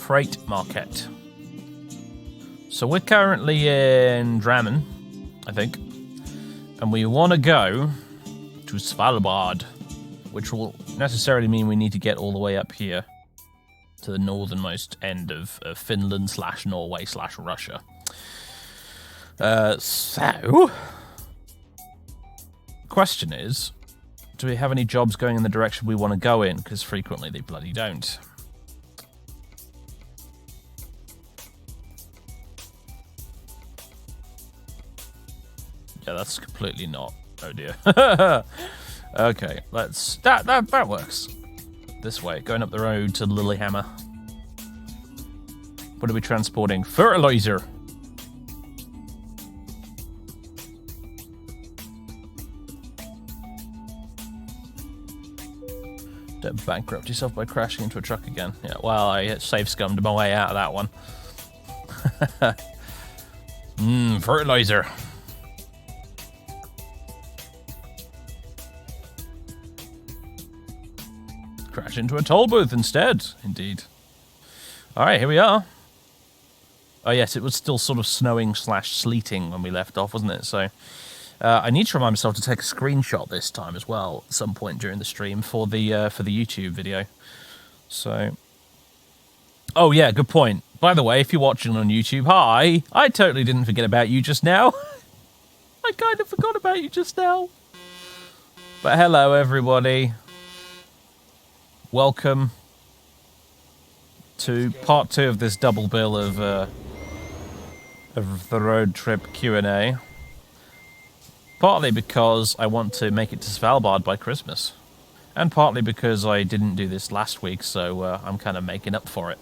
freight market. So we're currently in Drammen, I think. And we want to go to Svalbard, which will necessarily mean we need to get all the way up here to the northernmost end of Finland / Norway / Russia. So, question is, do we have any jobs going in the direction we want to go in? Because frequently they bloody don't. Yeah, that's completely not. Oh dear. Okay, let's. That works. This way, going up the road to Lillehammer. What are we transporting? Fertilizer. Don't bankrupt yourself by crashing into a truck again. Yeah, well, I safe scummed my way out of that one. Fertilizer. Crash into a toll booth instead. Indeed. Alright, here we are. Oh yes, it was still sort of snowing / sleeting when we left off, wasn't it? So I need to remind myself to take a screenshot this time as well at some point during the stream for the YouTube video. So, oh yeah, good point. By the way, if you're watching on YouTube, hi! I totally didn't forget about you just now. I kind of forgot about you just now. But hello, everybody. Welcome to part 2 of this double bill of the road trip Q&A. Partly because I want to make it to Svalbard by Christmas. And partly because I didn't do this last week, so I'm kind of making up for it.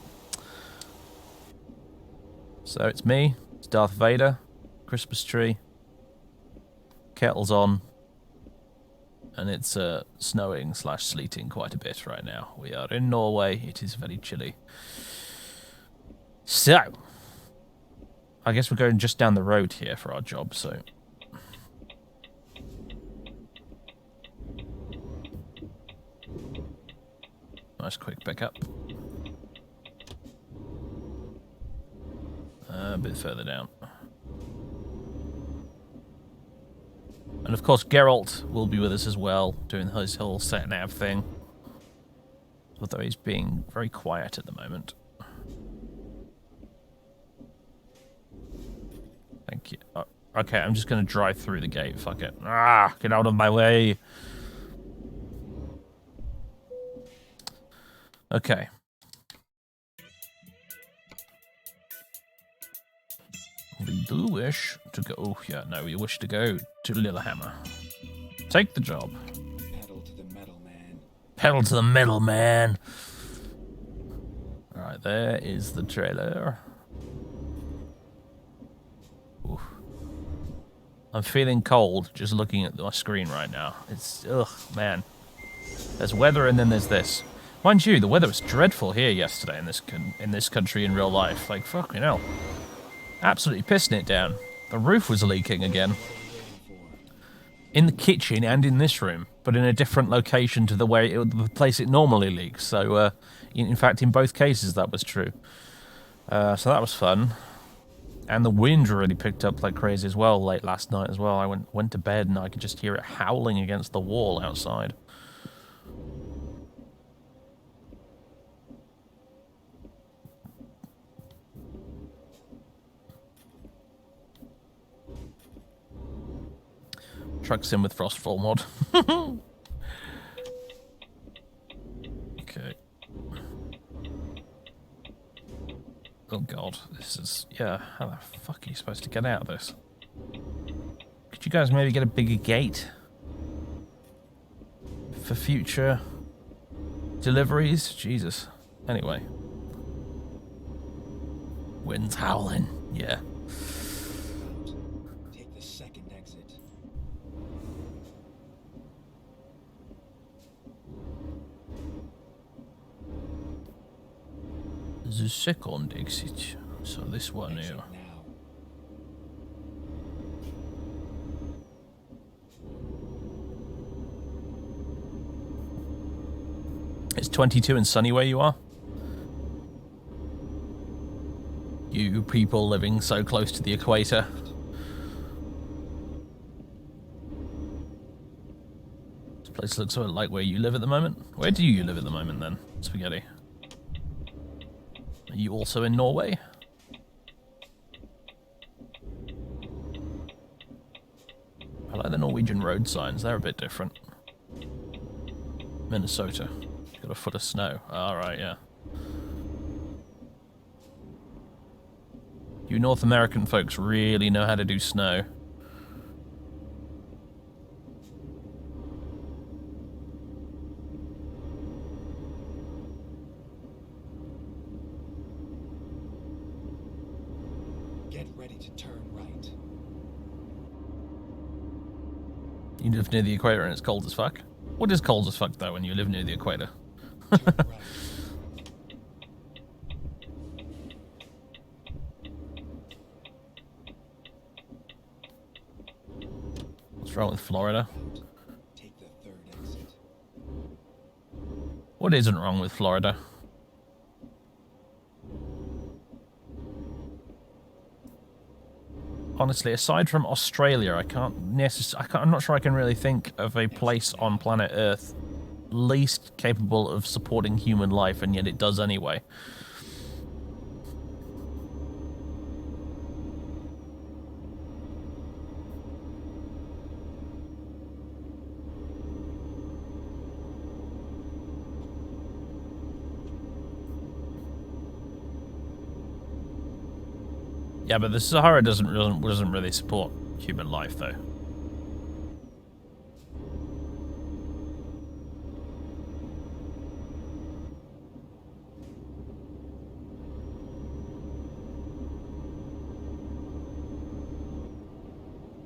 So it's me, it's Darth Vader, Christmas tree, kettle's on, and it's snowing / sleeting quite a bit right now. We are in Norway, it is very chilly. So, I guess we're going just down the road here for our job, so... Nice quick pickup. A bit further down. And of course Geralt will be with us as well, doing his whole sat-nav thing. Although he's being very quiet at the moment. Thank you. Oh, okay, I'm just going to drive through the gate, fuck it. Ah, get out of my way! Okay. We do wish to go... Oh, yeah, no, we wish to go to Lillehammer. Take the job. Pedal to the metal, man. Pedal to the metal, man. Alright, there is the trailer. Oof. I'm feeling cold just looking at my screen right now. It's... Ugh, man. There's weather and then there's this. Mind you, the weather was dreadful here yesterday in this country in real life. Like, fucking hell. Absolutely pissing it down. The roof was leaking again. In the kitchen and in this room, but in a different location to the place it normally leaks. So, in fact, in both cases that was true. So that was fun. And the wind really picked up like crazy as well late last night as well. I went to bed and I could just hear it howling against the wall outside. Trucks in with Frostfall mod. Okay. Oh god, this is... Yeah, how the fuck are you supposed to get out of this? Could you guys maybe get a bigger gate? For future deliveries? Jesus. Anyway. Wind's howling. Yeah. The second exit, so this one here. It's 22 and sunny where you are? You people living so close to the equator. This place looks sort of like where you live at the moment. Where do you live at the moment then, Spaghetti? Are you also in Norway? I like the Norwegian road signs, they're a bit different. Minnesota. Got a foot of snow. Alright, yeah. You North American folks really know how to do snow. Get ready to turn right. You live near the equator and it's cold as fuck? What is cold as fuck though when you live near the equator? Turn right. What's wrong with Florida? Take the third exit. What isn't wrong with Florida? Honestly, aside from Australia, I'm not sure I can really think of a place on planet Earth least capable of supporting human life, and yet it does anyway. Yeah, but the Sahara doesn't really support human life, though.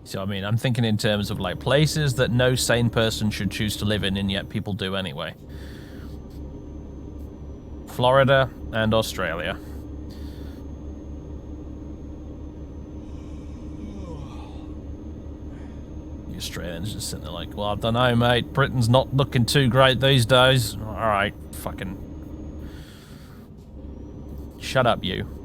So, I mean, I'm thinking in terms of, like, places that no sane person should choose to live in, and yet people do anyway. Florida and Australia. The Australians just sitting there like, well, I don't know, mate. Britain's not looking too great these days. Alright, fucking... Shut up, you.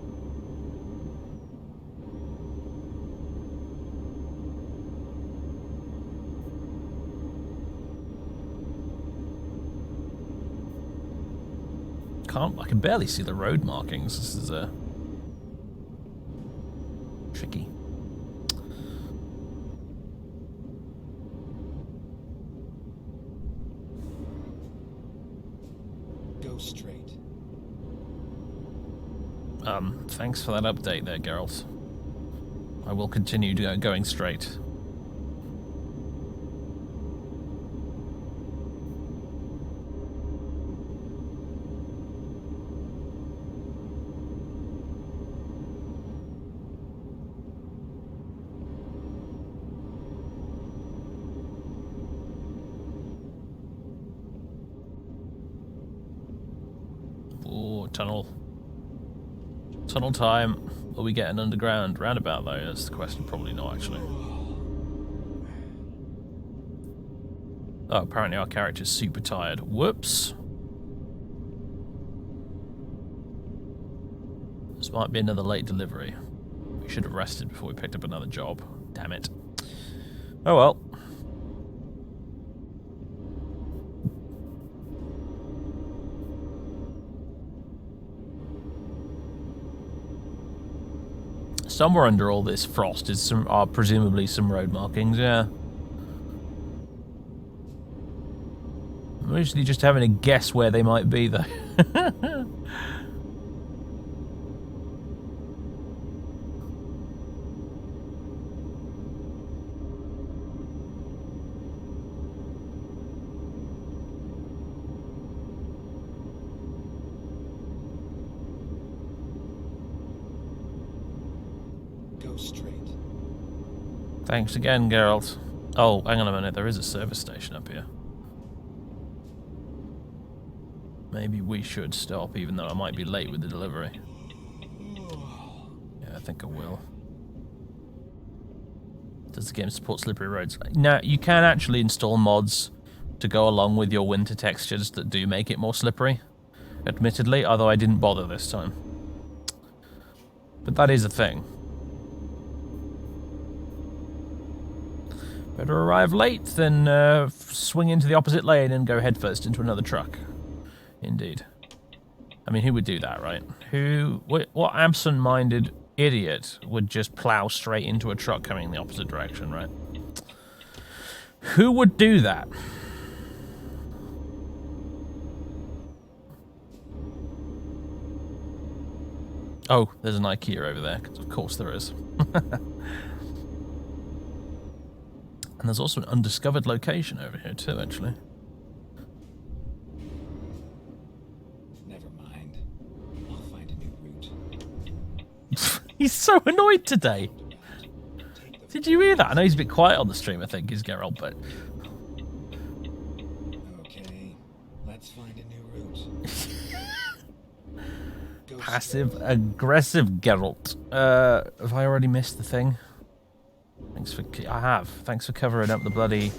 I can barely see the road markings. This is tricky. Go straight. Thanks for that update there, Geralt. I will continue going straight. Tunnel time. Will we get an underground roundabout though? That's the question. Probably not, actually. Oh, apparently our character's super tired. Whoops. This might be another late delivery. We should have rested before we picked up another job. Damn it. Oh well. Somewhere under all this frost are presumably some road markings, yeah. I'm usually just having a guess where they might be, though. Straight. Thanks again, Geralt. Oh, hang on a minute. There is a service station up here. Maybe we should stop, even though I might be late with the delivery. Yeah, I think I will. Does the game support slippery roads? Now, you can actually install mods to go along with your winter textures that do make it more slippery, admittedly, although I didn't bother this time. But that is a thing. Better arrive late than swing into the opposite lane and go headfirst into another truck. Indeed. I mean, who would do that, right? What absent-minded idiot would just plow straight into a truck coming in the opposite direction, right? Who would do that? Oh, there's an IKEA over there, 'cause of course there is. And there's also an undiscovered location over here too, actually. Never mind. I'll find a new route. He's so annoyed today. Did you hear that? I know he's a bit quiet on the stream, I think, is Geralt, but... Okay, let's find a new route. Go Passive-aggressive Geralt. Have I already missed the thing? I have. Thanks for covering up the bloody...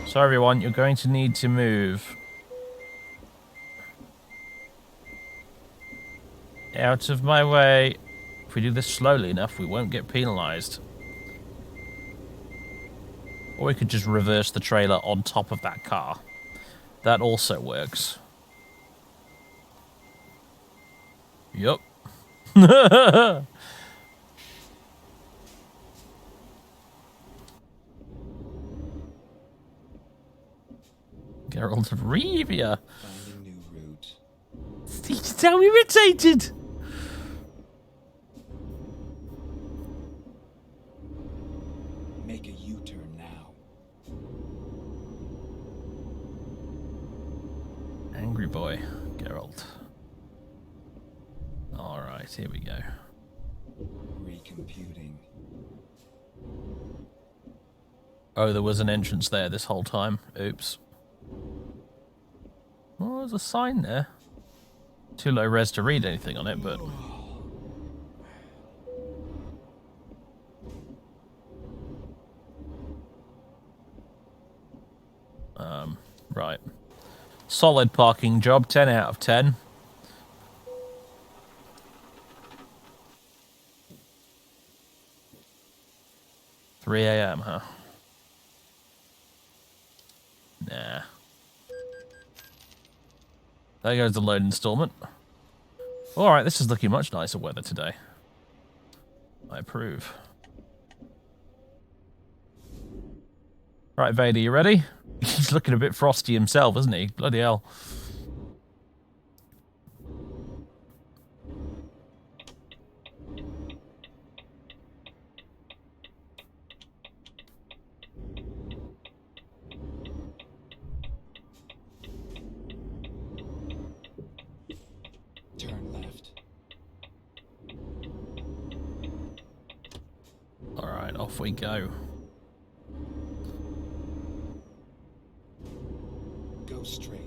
Sorry, everyone. You're going to need to move. Out of my way. If we do this slowly enough, we won't get penalised. Or we could just reverse the trailer on top of that car. That also works. Yup. Geralt of Rivia. Find a new route. He's so irritated. Make a U-turn now. Angry boy, Geralt. Alright, here we go. Recomputing. Oh, there was an entrance there this whole time. Oops. Well, there's a sign there. Too low res to read anything on it, but... right. Solid parking job, 10 out of 10. $3 a.m., huh? Nah. There goes the load installment. Alright, this is looking much nicer weather today. I approve. Right, Vader, you ready? He's looking a bit frosty himself, isn't he? Bloody hell. Turn left. Alright, off we go. Go straight.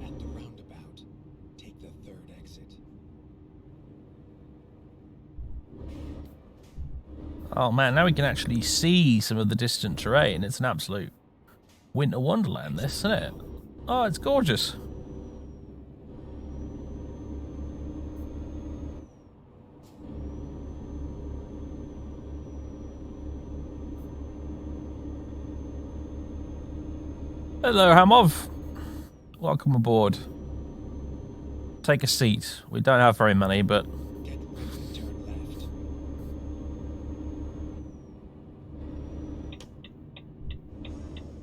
At the roundabout, take the third exit. Oh man, now we can actually see some of the distant terrain. It's an absolute winter wonderland, this, isn't it? Oh, it's gorgeous. Hello, Hamov. Welcome aboard. Take a seat. We don't have very many, but... Get ready to turn left.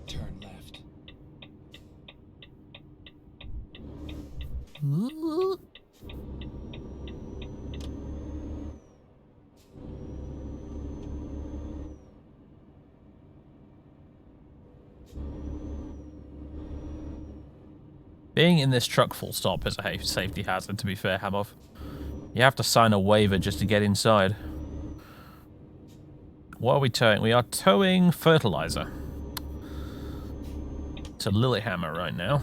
Turn left. Being in this truck full stop is a safety hazard, to be fair, Hamov. You have to sign a waiver just to get inside. What are we towing? We are towing fertilizer. To Lilyhammer right now.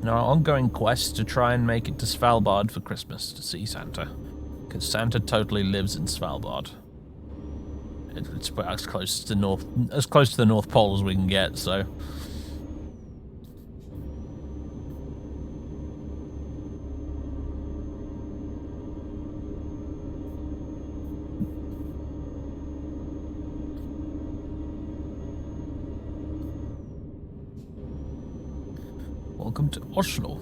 In our ongoing quest to try and make it to Svalbard for Christmas to see Santa. Because Santa totally lives in Svalbard. It's as close to the North Pole as we can get, so... Welcome to Oslo.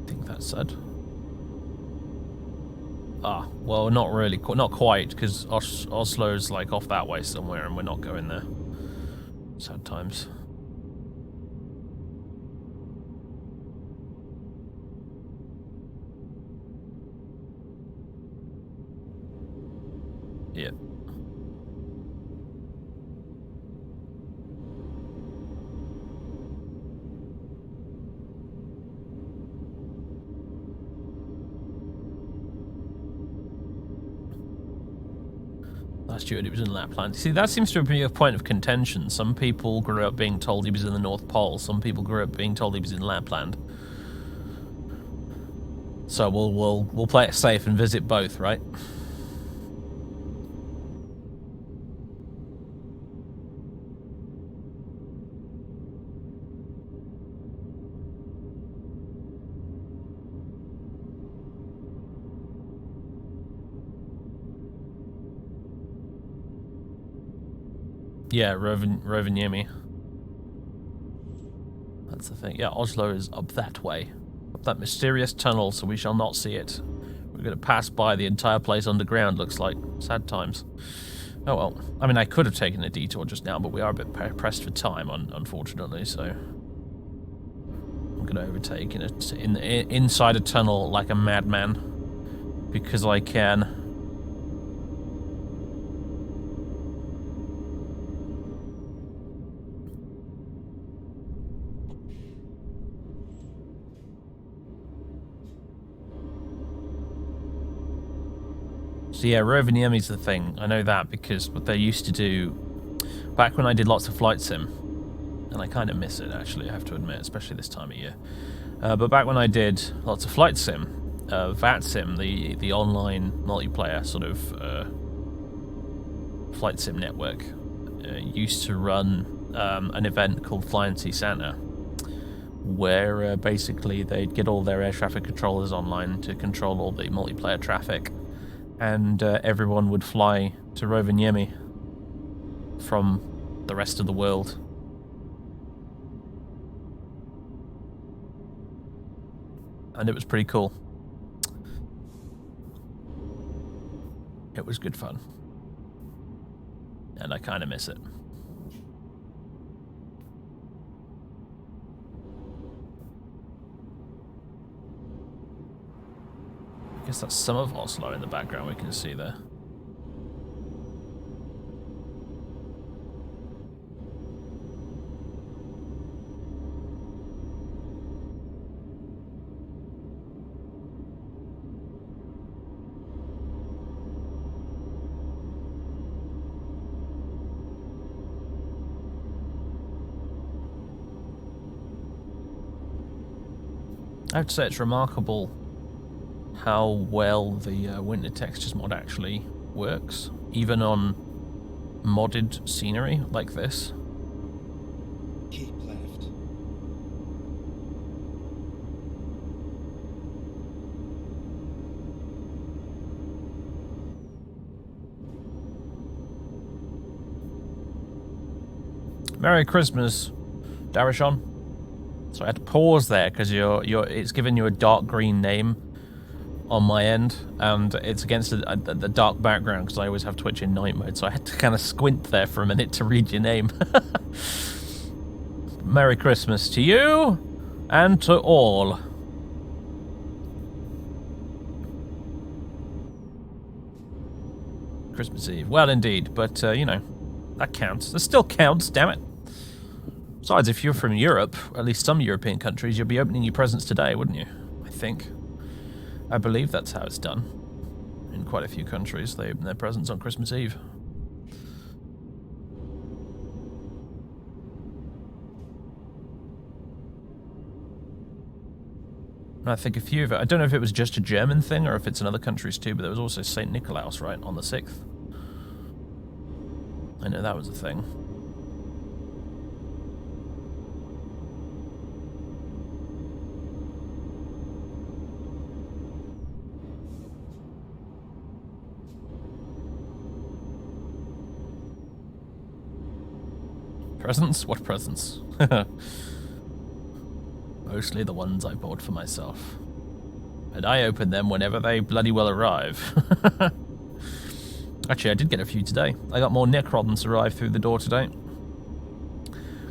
I think that said. Ah, well, not really, not quite, because Oslo's like off that way somewhere, and we're not going there. Sad times. Yeah. Last year he was in Lapland. See, that seems to be a point of contention. Some people grew up being told he was in the North Pole. Some people grew up being told he was in Lapland. So we'll play it safe and visit both, right? Yeah, Rovaniemi. That's the thing. Yeah, Oslo is up that way. Up that mysterious tunnel, so we shall not see it. We're going to pass by the entire place underground, looks like. Sad times. Oh well. I mean, I could have taken a detour just now, but we are a bit pressed for time, unfortunately, so... I'm going to overtake inside a tunnel like a madman. Because I can... So yeah, Rovaniemi's the thing. I know that because what they used to do back when I did lots of flight sim, and I kind of miss it actually, I have to admit, especially this time of year. But back when I did lots of flight sim, VATSIM, the online multiplayer sort of flight sim network, used to run an event called Fly and See Santa, where basically they'd get all their air traffic controllers online to control all the multiplayer traffic. And everyone would fly to Rovaniemi from the rest of the world. And it was pretty cool. It was good fun. And I kind of miss it. I guess that's some of Oslo in the background we can see there. I have to say it's remarkable how well the winter textures mod actually works, even on modded scenery like this. Keep left. Merry Christmas, Darishon. So I had to pause there because it's given you a dark green name on my end, and it's against the dark background because I always have Twitch in night mode, so I had to kind of squint there for a minute to read your name. Merry Christmas to you and to all. Christmas Eve. Well, indeed, but, you know, that counts. That still counts, damn it. Besides, if you're from Europe, or at least some European countries, you'll be opening your presents today, wouldn't you? I think. I believe that's how it's done. In quite a few countries, they open their presents on Christmas Eve. And I think a few of it, I don't know if it was just a German thing or if it's in other countries too, but there was also St. Nicolaus, right, on the 6th. I know that was a thing. Presents? What presents? Mostly the ones I bought for myself. And I open them whenever they bloody well arrive. Actually, I did get a few today. I got more Necrons arrive through the door today.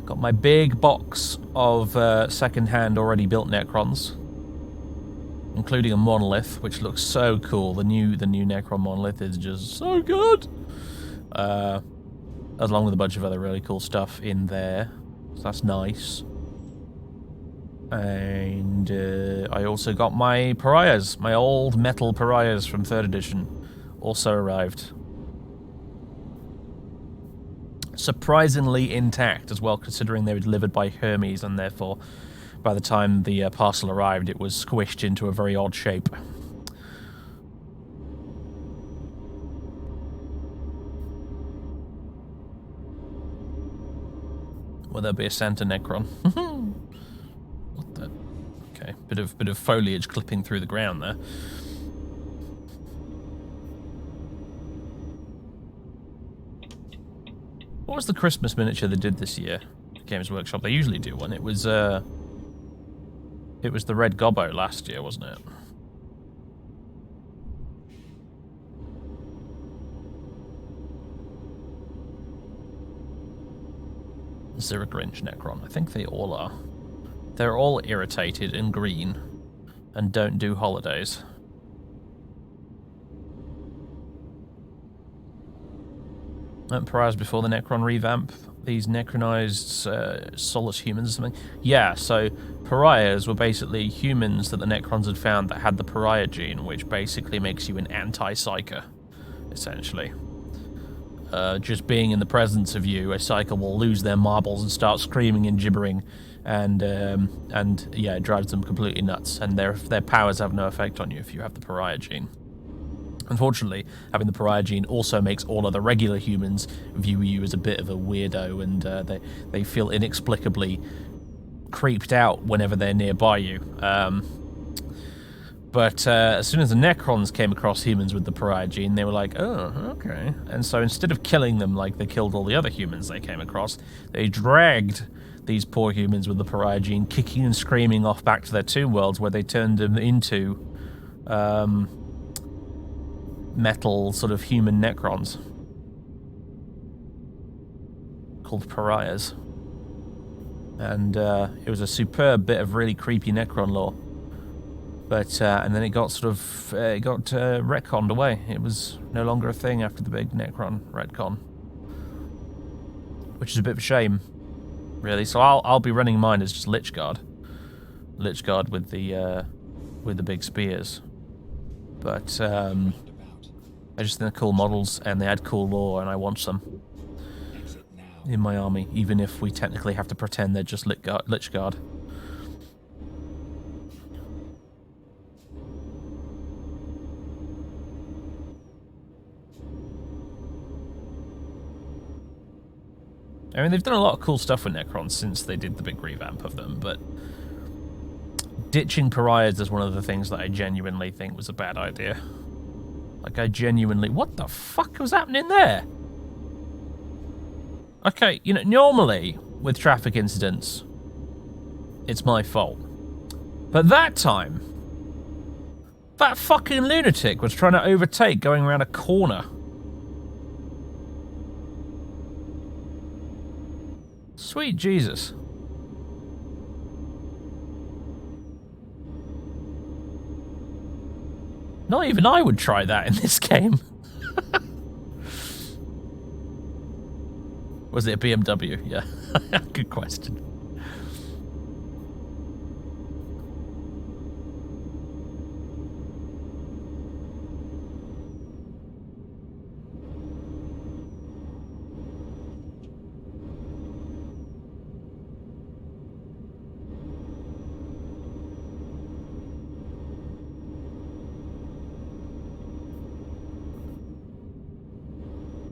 Got my big box of second-hand already built Necrons, including a monolith, which looks so cool. The new Necron monolith is just so good. Along with a bunch of other really cool stuff in there, so that's nice. And I also got my pariahs, my old metal pariahs from 3rd edition, also arrived. Surprisingly intact as well, considering they were delivered by Hermes, and therefore, by the time the parcel arrived, it was squished into a very odd shape. Will there be a Santa Necron? What the? Okay, bit of foliage clipping through the ground there. What was the Christmas miniature they did this year? Games Workshop. They usually do one. It was the Red Gobbo last year, wasn't it? Zero Grinch Necron. I think they all are. They're all irritated and green and don't do holidays. Pariahs before the Necron revamp. These necronized solace humans or something. Yeah, so pariahs were basically humans that the Necrons had found that had the pariah gene, which basically makes you an anti-psyker, essentially. Just being in the presence of you, a psyker will lose their marbles and start screaming and gibbering, and yeah, it drives them completely nuts, and their powers have no effect on you if you have the pariah gene. Unfortunately, having the pariah gene also makes all other regular humans view you as a bit of a weirdo, and they feel inexplicably creeped out whenever they're nearby you. But as soon as the Necrons came across humans with the pariah gene, they were like, oh, okay. And so instead of killing them like they killed all the other humans they came across, they dragged these poor humans with the pariah gene, kicking and screaming off back to their tomb worlds, where they turned them into metal sort of human Necrons called pariahs. And it was a superb bit of really creepy Necron lore. But and then it got sort of retconned away. It was no longer a thing after the big Necron retcon, which is a bit of a shame, really. So I'll be running mine as just Lichguard with the big spears. But I just think they're cool models and they had cool lore, and I want some in my army, even if we technically have to pretend they're just Lichguard. I mean, they've done a lot of cool stuff with Necrons since they did the big revamp of them, but ditching pariahs is one of the things that I genuinely think was a bad idea. Like, I genuinely... What the fuck was happening there? Okay, you know, normally, with traffic incidents, it's my fault. But that time, that fucking lunatic was trying to overtake going around a corner. Sweet Jesus. Not even I would try that in this game. Was it a BMW? Yeah. Good question.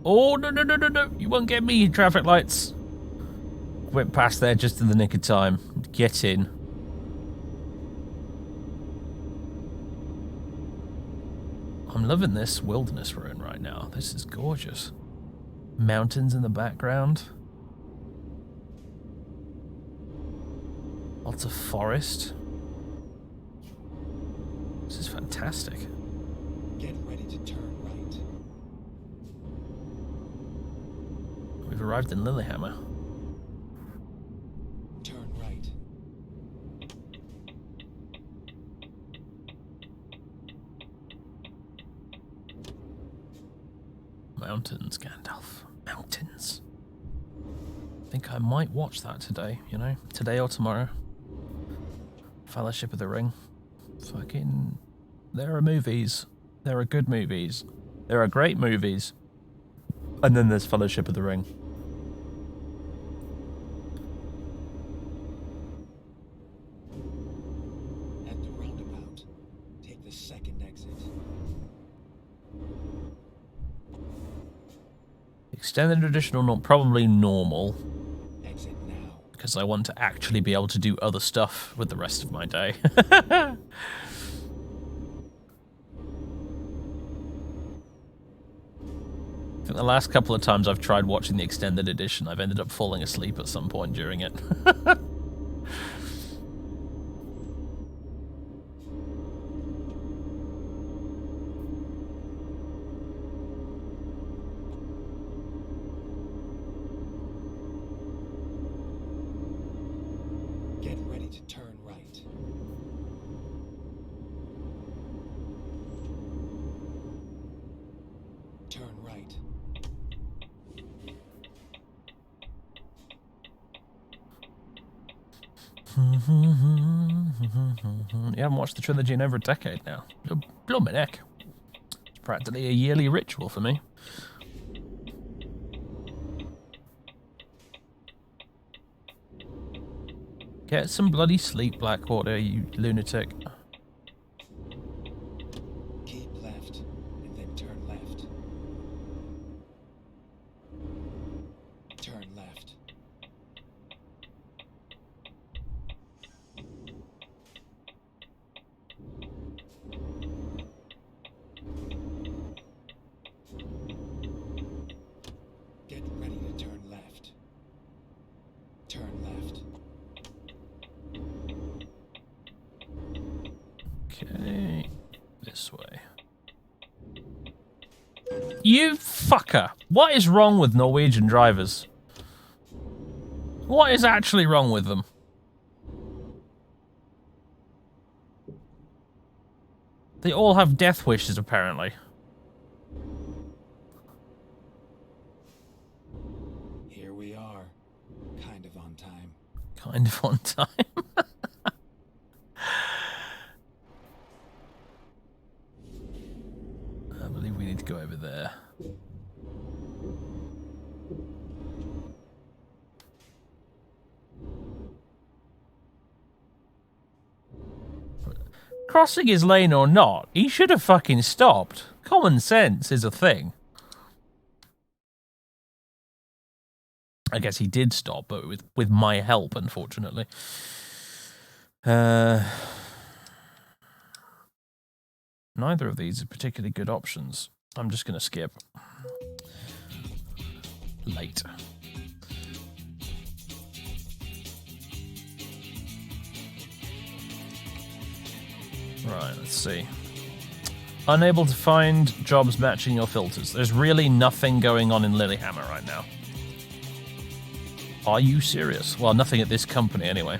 Oh, no, no, no, no, no. You won't get me, traffic lights. Went past there just in the nick of time. Get in. I'm loving this wilderness we're in right now. This is gorgeous. Mountains in the background. Lots of forest. This is fantastic. Get ready to turn right. We've arrived in Lilyhammer. Turn right. Mountains, Gandalf. Mountains. I think I might watch that today, you know? Today or tomorrow. Fellowship of the Ring. Fucking... There are movies. There are good movies. There are great movies. And then there's Fellowship of the Ring. At the roundabout, take the second exit. Extended additional, probably normal. Exit now. Because I want to actually be able to do other stuff with the rest of my day. I think the last couple of times I've tried watching the extended edition, I've ended up falling asleep at some point during it. Get ready to turn right. Turn right. You haven't watched the trilogy in over a decade now. Blimey heck. It's practically a yearly ritual for me. Get some bloody sleep, Blackwater, you lunatic. Keep left, and then turn left. Turn left. Get ready to turn left. Turn left. Okay, this way. You fucker! What is wrong with Norwegian drivers? What is actually wrong with them? They all have death wishes, apparently. Here we are. Kind of on time. Kind of on time. I believe we need to go over there. Crossing his lane or not, he should have fucking stopped. Common sense is a thing. I guess he did stop, but with my help, unfortunately. Neither of these are particularly good options. I'm just going to skip. Late. Right, let's see. Unable to find jobs matching your filters. There's really nothing going on in Lilyhammer right now. Are you serious? Well, nothing at this company anyway.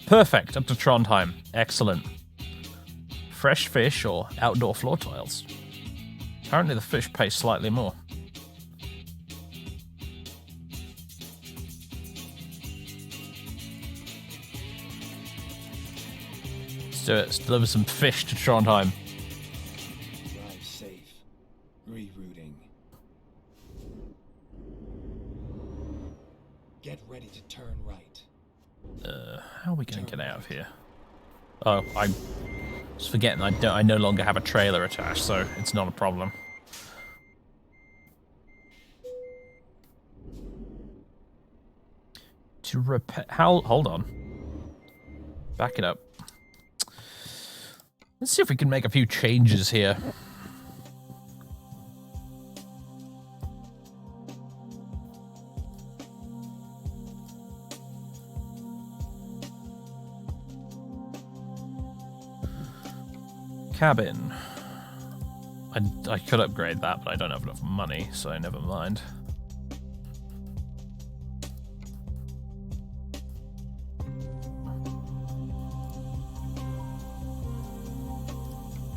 Perfect, up to Trondheim. Excellent. Fresh fish or outdoor floor tiles? Apparently the fish pay slightly more. Let's do it. Let's deliver some fish to Trondheim. Drive safe. Rerouting. Get ready to turn right. How are we going to get out of here? Oh, I was forgetting I no longer have a trailer attached, so it's not a problem. To repair... Hold on. Back it up. Let's see if we can make a few changes here. Cabin. I could upgrade that, but I don't have enough money, so never mind.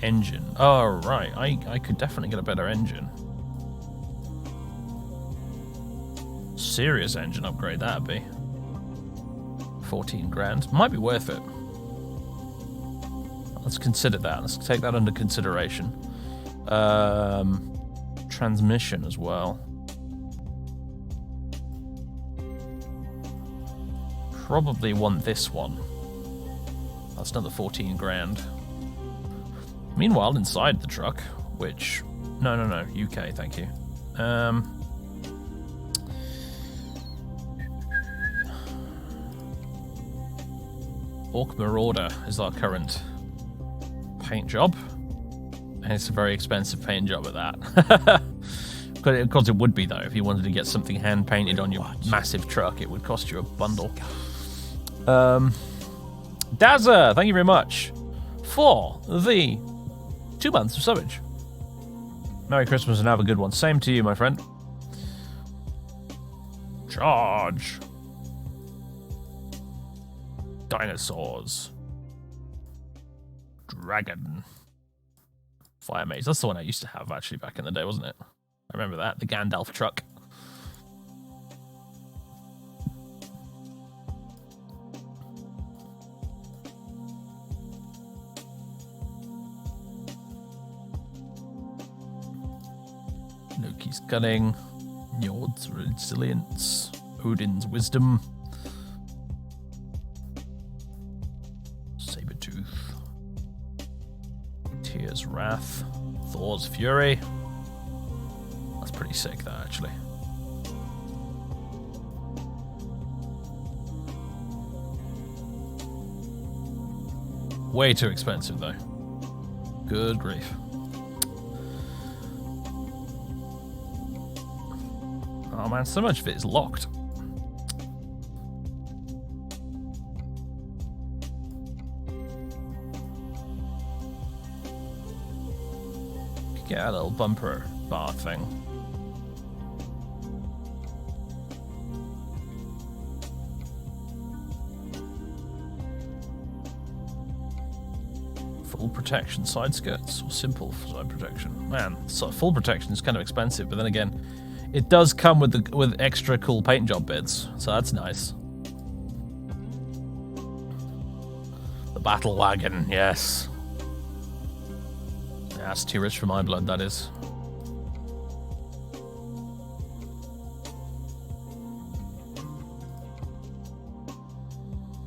Engine. Oh, right. I could definitely get a better engine. Serious engine upgrade, that'd be. 14 grand. Might be worth it. Let's consider that. Let's take that under consideration. Transmission as well. Probably want this one. That's another 14 grand. Meanwhile, inside the truck, which... No, UK, thank you. Orc Marauder is our current paint job. And it's a very expensive paint job at that. Of course it would be, though. If you wanted to get something hand-painted on your massive truck, it would cost you a bundle. Dazza, thank you very much for the 2 months of subbage. Merry Christmas and have a good one. Same to you, my friend. Charge. Dinosaurs. Dragon. Fire maze. That's the one I used to have, actually, back in the day, wasn't it? I remember that. The Gandalf truck. Loki's cunning. Njord's resilience. Odin's wisdom. Sabretooth. Tyr's wrath. Thor's fury. That's pretty sick, that, actually. Way too expensive, though. Good grief. Oh man, so much of it is locked. Get a little bumper bar thing. Full protection side skirts or simple side protection? Man, so full protection is kind of expensive, but then again, it does come with extra cool paint job bits, so that's nice. The battle wagon, yes. Yeah, that's too rich for my blood, that is.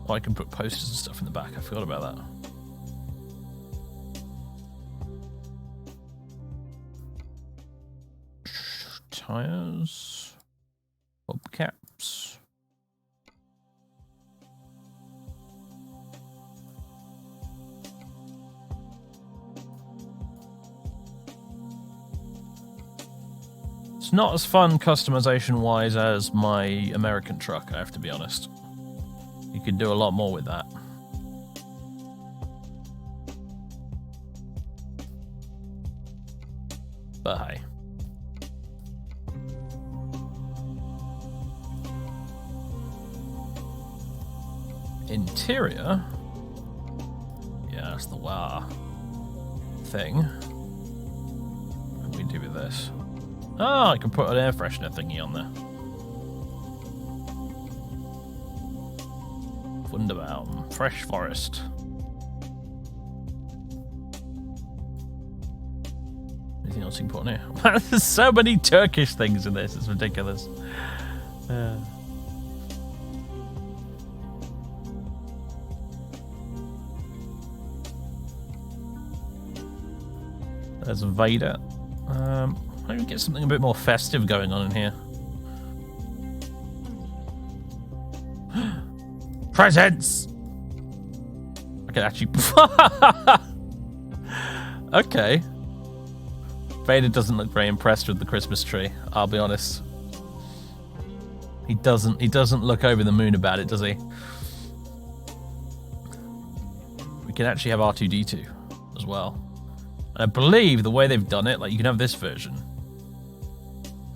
Oh, I can put posters and stuff in the back. I forgot about that. Tires, hubcaps. It's not as fun customization-wise as my American truck, I have to be honest. You can do a lot more with that. But hey. Interior? Yeah, that's the wow thing. What can we do with this? Oh, I can put an air freshener thingy on there. Wunderbaum. Fresh forest. Anything else you can put on here? There's so many Turkish things in this, it's ridiculous. There's Vader. Why don't we get something a bit more festive going on in here? Presents! I can actually... Okay. Vader doesn't look very impressed with the Christmas tree, I'll be honest. He doesn't look over the moon about it, does he? We can actually have R2-D2 as well. And I believe the way they've done it, like you can have this version.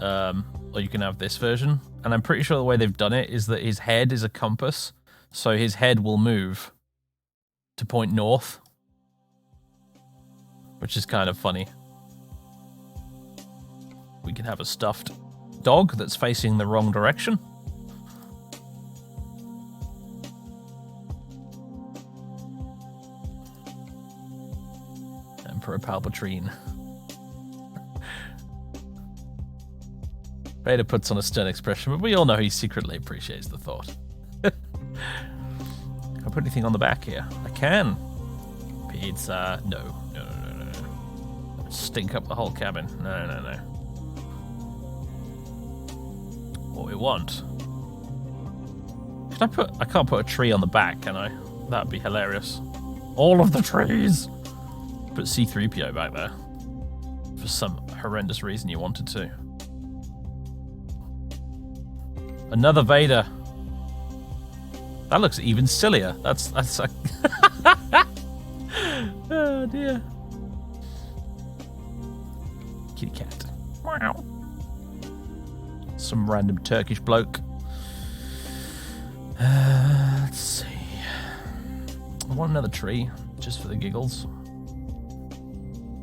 Or you can have this version. And I'm pretty sure the way they've done it is that his head is a compass. So his head will move to point north. Which is kind of funny. We can have a stuffed dog that's facing the wrong direction. Emperor Palpatine. Vader puts on a stern expression, but we all know he secretly appreciates the thought. Can I put anything on the back here? I can. Pizza. No. Stink up the whole cabin. No. What we want. I can't put a tree on the back, can I? That'd be hilarious. All of the trees! Put C-3PO back there. For some horrendous reason you wanted to. Another Vader. That looks even sillier. That's like... Oh dear. Kitty cat. Wow. Some random Turkish bloke. Let's see. I want another tree, just for the giggles.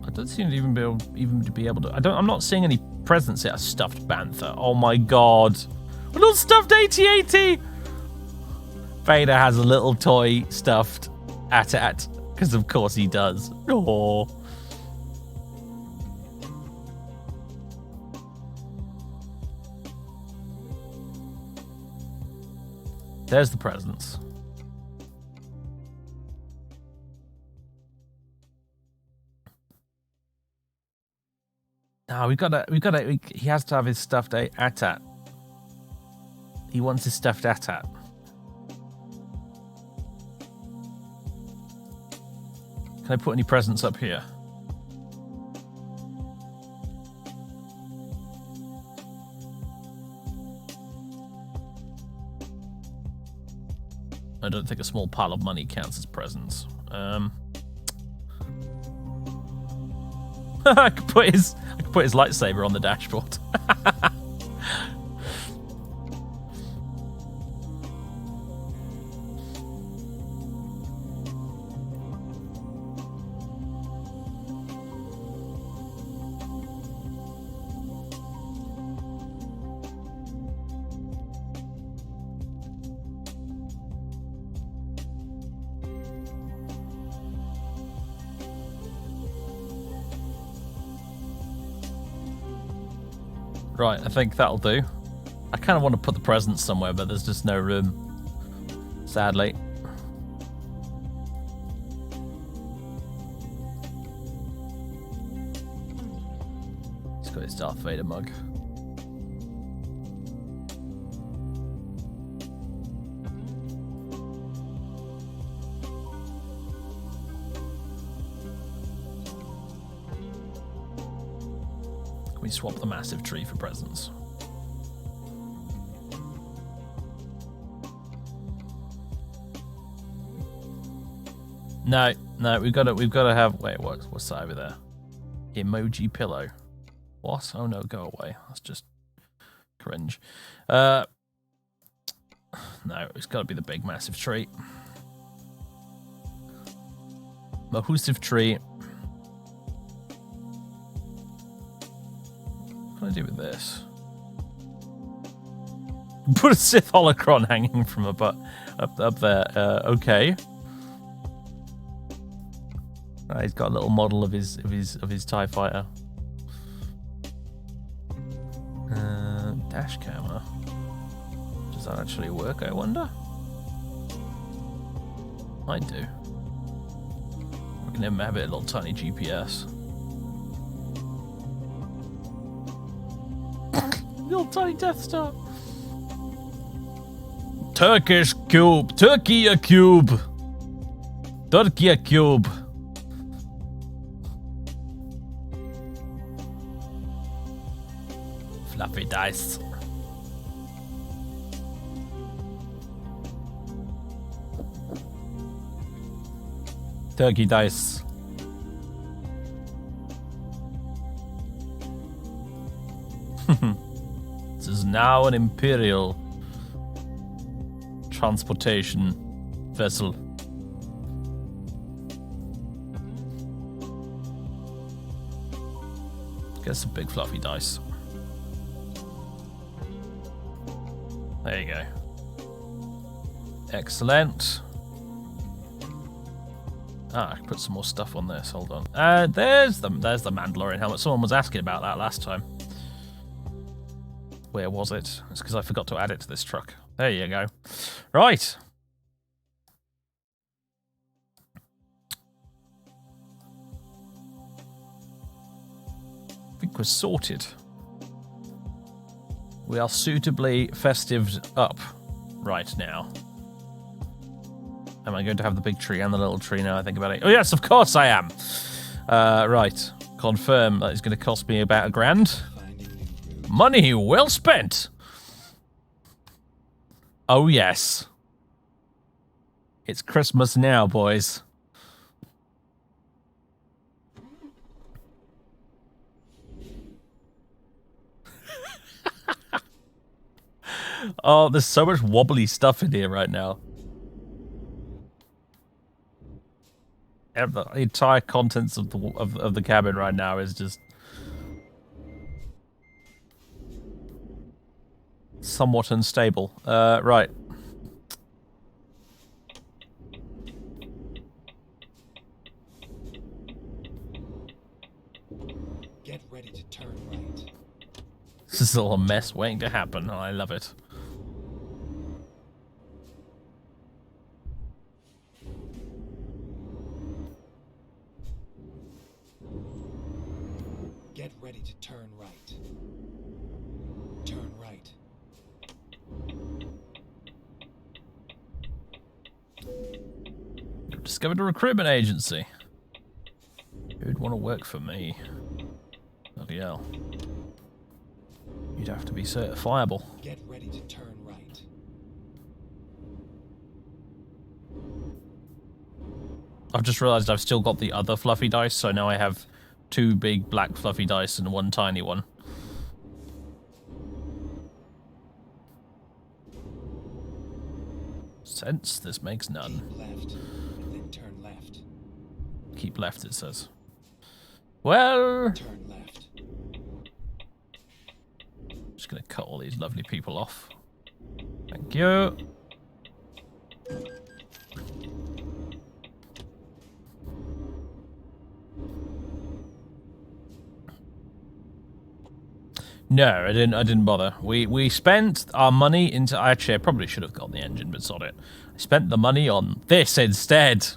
I don't seem to even be able to. I'm not seeing any presents here. A stuffed bantha. Oh my god. A little stuffed AT-AT. Vader has a little toy stuffed AT-AT, because of course he does. Oh. There's the presents. No, he has to have his stuffed AT-AT. He wants his stuffed AT-AT. Can I put any presents up here? I don't think a small pile of money counts as presents. I could put his lightsaber on the dashboard. Right, I think that'll do. I kind of want to put the presents somewhere, but there's just no room. Sadly. He's got his Darth Vader mug. We swap the massive tree for presents. No, we've got to have. Wait, what's that over there? Emoji pillow. What? Oh no, go away. That's just cringe. No, it's got to be the big massive tree. Mahusive tree. What can I do with this? Put a Sith holocron hanging from a butt up there. Okay. He's got a little model of his TIE fighter. Dash camera. Does that actually work, I wonder? Might do. We can have it a little tiny GPS. Little tiny Death Star. Turkish cube. Turkey a cube. Turkey a cube. Fluffy dice. Turkey dice. now an Imperial transportation vessel. Get some big fluffy dice. There you go. Excellent. Ah, I can put some more stuff on this. Hold on. There's the Mandalorian helmet. Someone was asking about that last time. Where was it? It's because I forgot to add it to this truck. There you go. Right. I think we're sorted. We are suitably festived up right now. Am I going to have the big tree and the little tree now I think about it? Oh yes, of course I am. Right. Confirm that it's going to cost me about $1,000. Money well spent. Oh yes. It's Christmas now, boys. Oh, there's so much wobbly stuff in here right now. The entire contents of the cabin right now is just somewhat unstable. Right. Get ready to turn right. This is all a mess waiting to happen. I love it. Get ready to turn right. Turn right. Discovered a recruitment agency. Who'd want to work for me? Bloody hell. You'd have to be certifiable. Get ready to turn right. I've just realized I've still got the other fluffy dice, so now I have 2 big black fluffy dice and 1 tiny one. Sense this makes none. Keep left, and then turn left. Keep left, it says. Well, Turn left. just gonna cut all these lovely people off. Thank you. No, I didn't bother. We spent our money into... Actually, I probably should have got the engine, but sod it. I spent the money on this instead.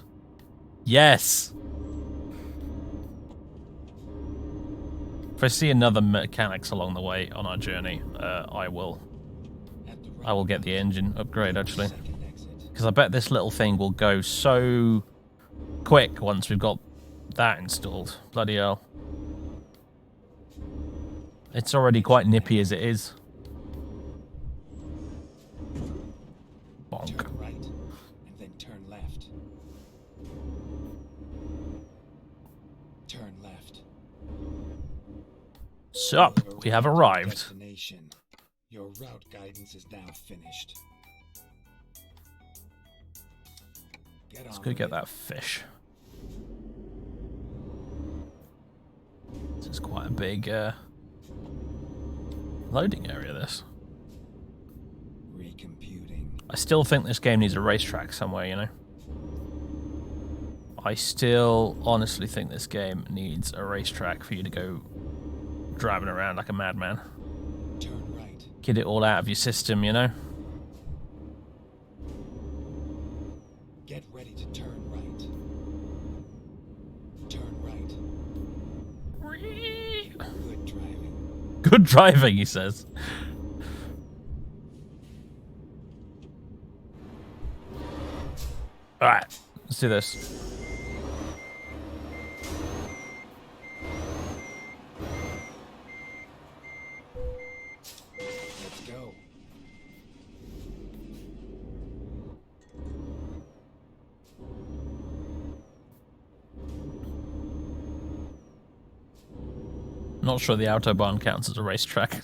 Yes. If I see another mechanics along the way on our journey, I will get the engine upgrade, actually. Because I bet this little thing will go so quick once we've got that installed. Bloody hell. It's already quite nippy as it is. Bonk. Turn right, and then turn left. Turn left. Sup, we have arrived. Destination. Your route guidance is now finished. Let's go get that fish. This is quite a big loading area, this. Recomputing. I still think this game needs a racetrack somewhere, you know? I still honestly think this game needs a racetrack for you to go driving around like a madman. Turn right. Get it all out of your system, you know? Get ready to turn right. Turn right. Good driving. Good driving, he says. Alright, let's do this. Let's go. Not sure the Autobahn counts as a racetrack.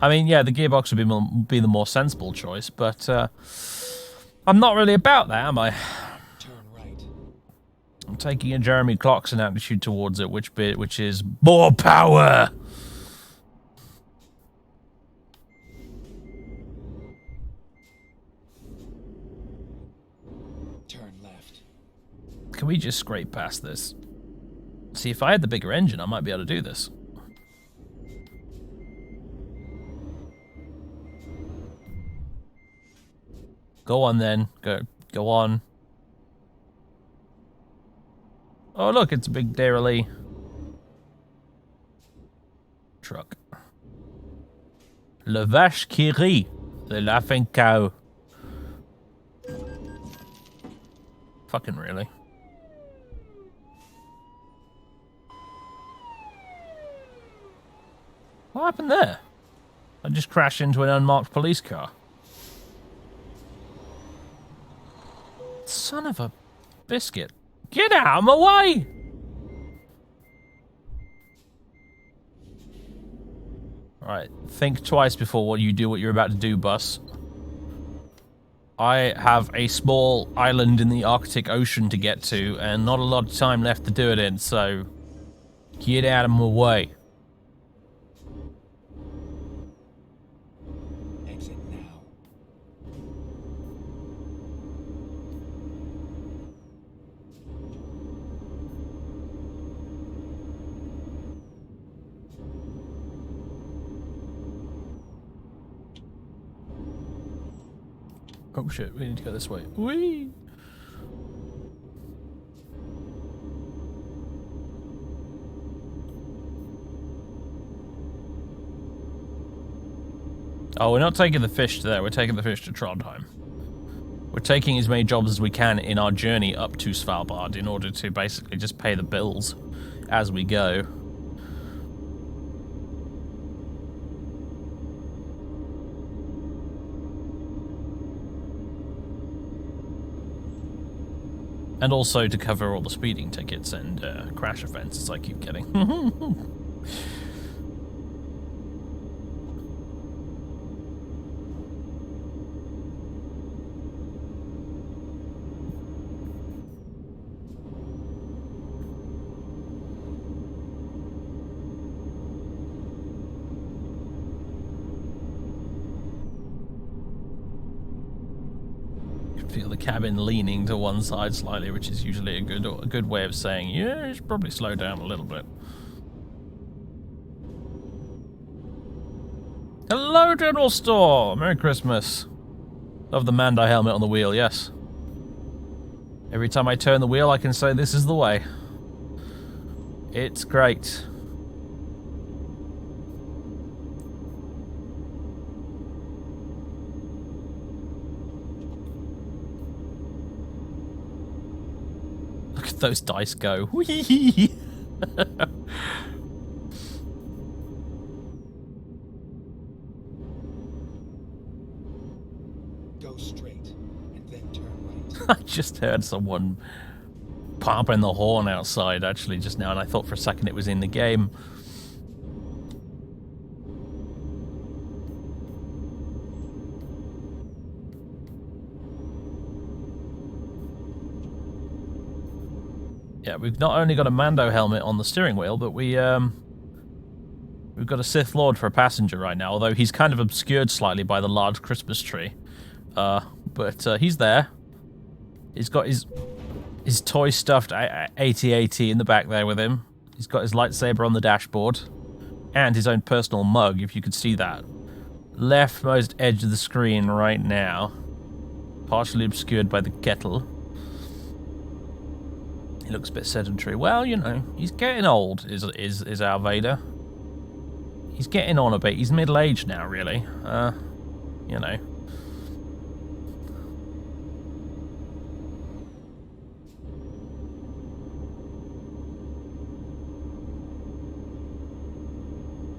I mean, yeah, the gearbox would be the more sensible choice, but I'm not really about that, am I? Turn right. I'm taking a Jeremy Clarkson attitude towards it, which is more power. Turn left. Can we just scrape past this? See, if I had the bigger engine, I might be able to do this. Go on then. Go on. Oh look, it's a big Dairy truck. Le vache qui rit. The laughing cow. Fucking really. What happened there? I just crashed into an unmarked police car. Son of a biscuit. Get out of my way! Alright, think twice before you do what you're about to do, bus. I have a small island in the Arctic Ocean to get to, and not a lot of time left to do it in, so get out of my way. Exit now. Oh shit, we need to go this way. Whee! Oh, we're not taking the fish to there, we're taking the fish to Trondheim. We're taking as many jobs as we can in our journey up to Svalbard in order to basically just pay the bills as we go. And also to cover all the speeding tickets and crash offenses I keep getting. Feel the cabin leaning to one side slightly, which is usually a good way of saying, yeah, you should probably slow down a little bit. Hello, General Store! Merry Christmas. Love the Mandi helmet on the wheel, yes. Every time I turn the wheel, I can say this is the way. It's great. Those dice go. Whee! Go straight and then turn right. I just heard someone popping the horn outside actually just now, and I thought for a second it was in the game. Yeah, we've not only got a Mando helmet on the steering wheel, but we've got a Sith Lord for a passenger right now, although he's kind of obscured slightly by the large Christmas tree. But he's there. He's got his toy stuffed AT-AT in the back there with him. He's got his lightsaber on the dashboard. And his own personal mug, if you could see that. Leftmost edge of the screen right now. Partially obscured by the kettle. He looks a bit sedentary. Well, you know, he's getting old, is our Vader. He's getting on a bit. He's middle-aged now, really. You know.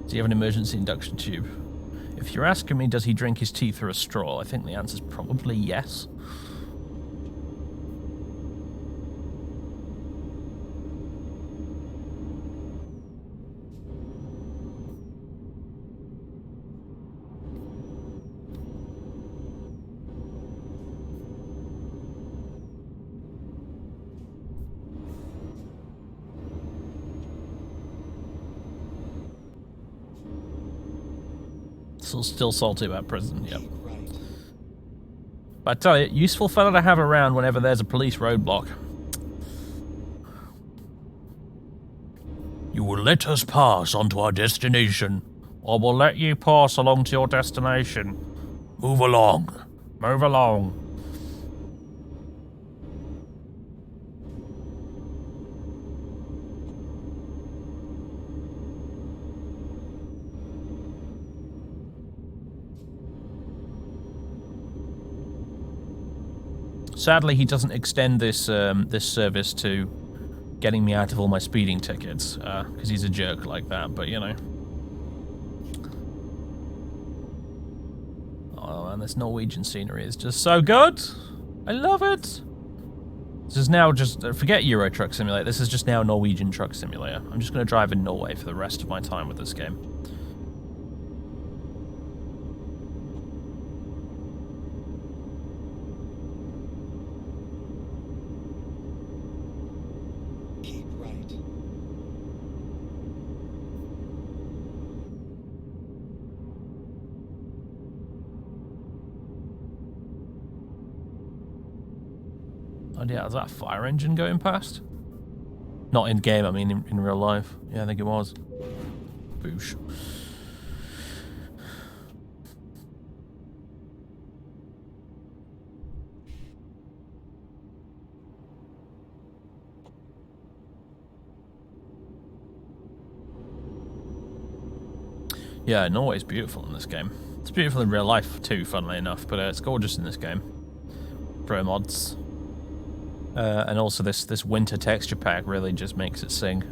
Does he have an emergency induction tube? If you're asking me, does he drink his tea through a straw? I think the answer's probably yes. Still salty about prison, yep. Keep right. But I tell you, useful fella to have around whenever there's a police roadblock. You will let us pass on to our destination, or we'll let you pass along to your destination. Move along. Move along. Sadly, he doesn't extend this this service to getting me out of all my speeding tickets, because he's a jerk like that, but you know. Oh man, this Norwegian scenery is just so good! I love it! This is now just, forget Euro Truck Simulator, this is just now Norwegian Truck Simulator. I'm just going to drive in Norway for the rest of my time with this game. Oh yeah, is that a fire engine going past? Not in game, I mean in real life. Yeah, I think it was. Boosh. Yeah, Norway's beautiful in this game. It's beautiful in real life too, funnily enough, but it's gorgeous in this game. Pro mods. And also this winter texture pack really just makes it sing.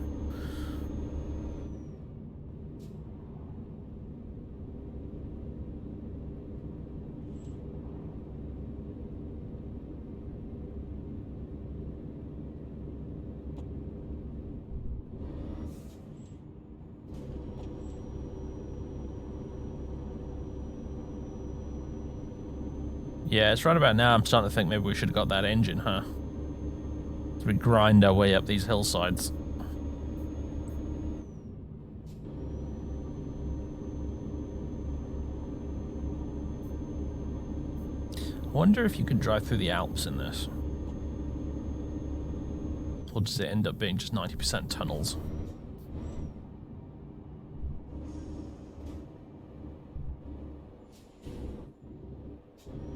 Yeah, it's right about now I'm starting to think maybe we should have got that engine, huh? We grind our way up these hillsides. I wonder if you could drive through the Alps in this. Or does it end up being just 90% tunnels?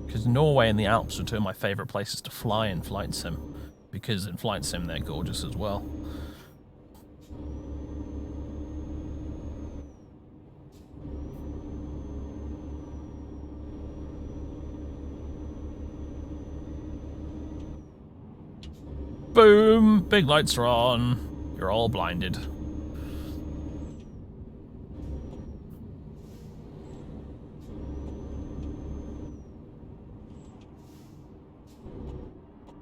Because Norway and the Alps are two of my favourite places to fly in Flight Sim. Because in Flight Sim they're gorgeous as well. Boom! Big lights are on. You're all blinded.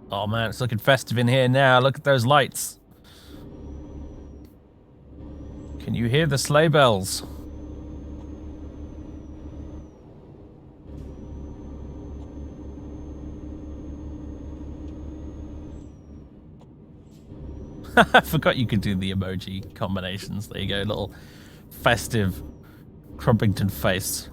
Oh man, it's looking festive in here now. Look at those lights. Can you hear the sleigh bells? I forgot you could do the emoji combinations. There you go, little festive Crumpington face.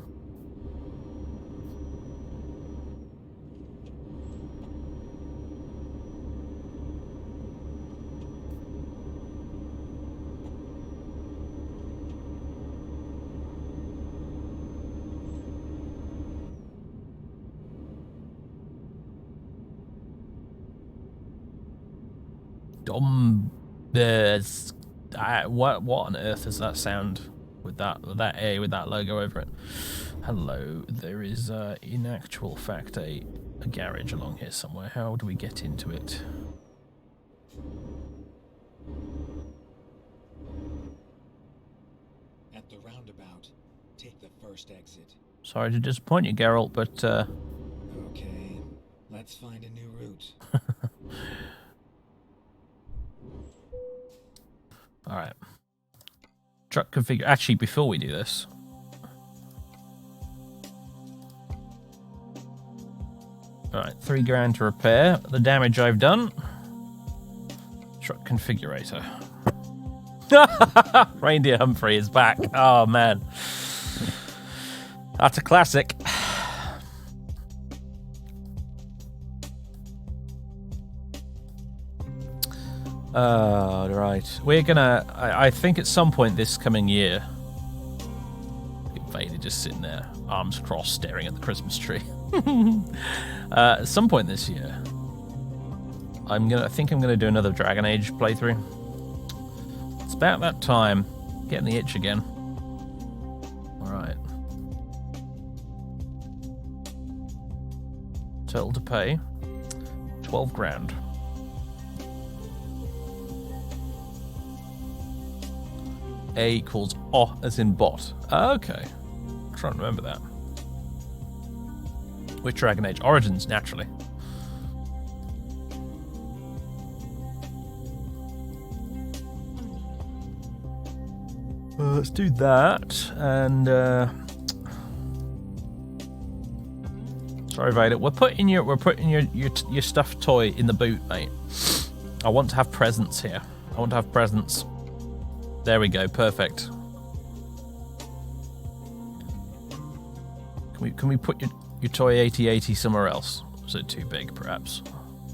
What on earth is that sound with that A with that logo over it? Hello, there is in actual fact a garage along here somewhere. How do we get into it? At the roundabout, take the first exit. Sorry to disappoint you, Geralt, but Okay, let's find a new route. Alright. Truck configure. Actually, before we do this. Alright, $3 grand to repair the damage I've done. Truck configurator. Reindeer Humphrey is back. Oh, man. That's a classic. Right. We're gonna... I think at some point this coming year... Vader just sitting there, arms crossed, staring at the Christmas tree. At some point this year, I think I'm gonna do another Dragon Age playthrough. It's about that time. Getting the itch again. Alright. Total to pay 12 grand. A equals O as in bot. Okay. I'm trying to remember that. With Dragon Age Origins, naturally. Let's do that, and sorry, Vader. We're putting your stuffed toy in the boot, mate. I want to have presents here. I want to have presents. There we go. Perfect. Can we put your toy 8080 somewhere else? Is it too big, perhaps?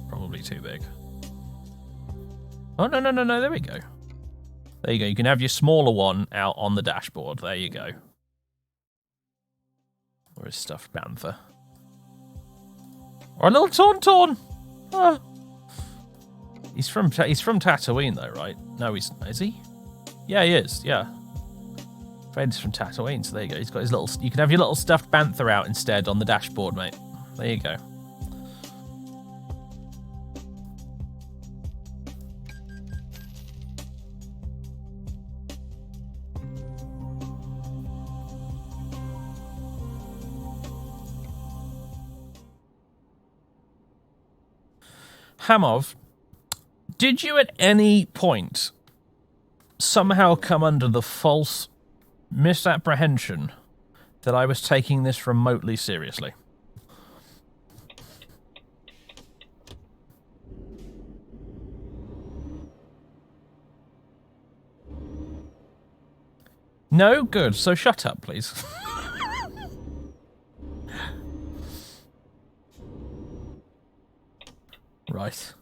Probably too big. Oh no. There we go. There you go. You can have your smaller one out on the dashboard. There you go. Or his stuffed panther. Or a little Tauntaun. Ah. He's from Tatooine though, right? No, is he? Yeah, he is. Yeah. Fred's from Tatooine, so there you go. He's got his little... You can have your little stuffed panther out instead on the dashboard, mate. There you go. Hamov, did you at any point somehow come under the false misapprehension that I was taking this remotely seriously? No? Good. So shut up, please. Right.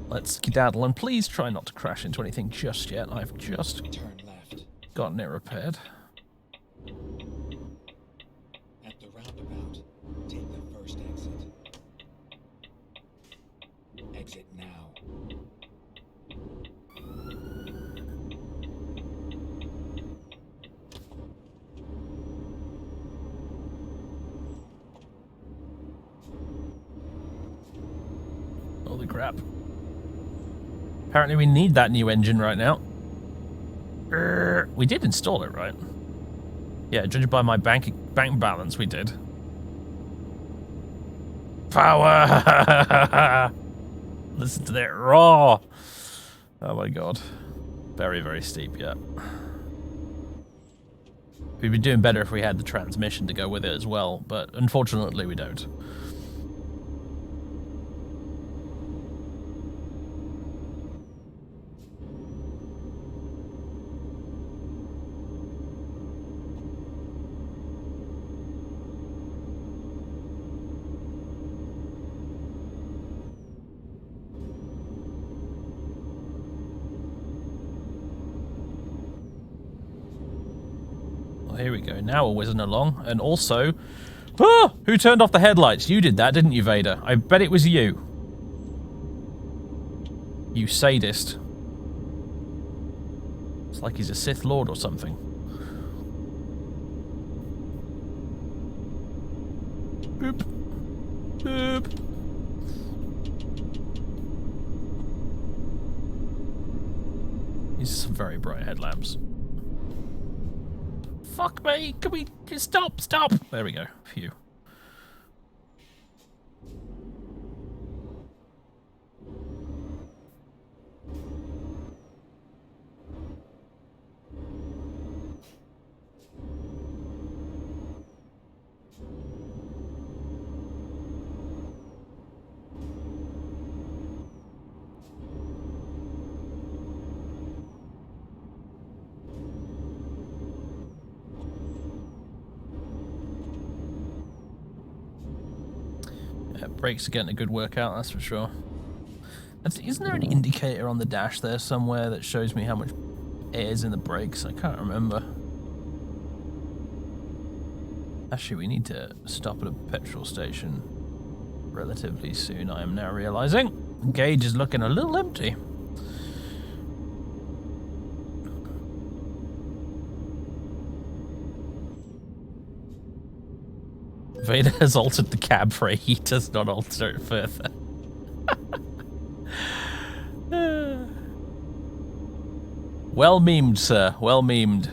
Let's skedaddle, and please try not to crash into anything just yet. I've just gotten it repaired. At the roundabout, take the first exit. Exit now. Holy crap. Apparently we need that new engine right now. We did install it, right? Yeah, judging by my bank balance, we did. Power! Listen to that roar! Oh my god. Very, very steep, yeah. We'd be doing better if we had the transmission to go with it as well, but unfortunately we don't. Here we go. Now we're whizzing along. And also... Ah! Who turned off the headlights? You did that, didn't you, Vader? I bet it was you. You sadist. It's like he's a Sith Lord or something. Boop. Boop. These are some very bright headlamps. Fuck me! Can we just stop? There we go. Phew. Yeah, brakes are getting a good workout, that's for sure. Isn't there an indicator on the dash there somewhere that shows me how much air's in the brakes? I can't remember. Actually, we need to stop at a petrol station relatively soon, I am now realizing. The gauge is looking a little empty. Vader has altered the cab for a heat, does not alter it further. Well memed, sir. Well memed.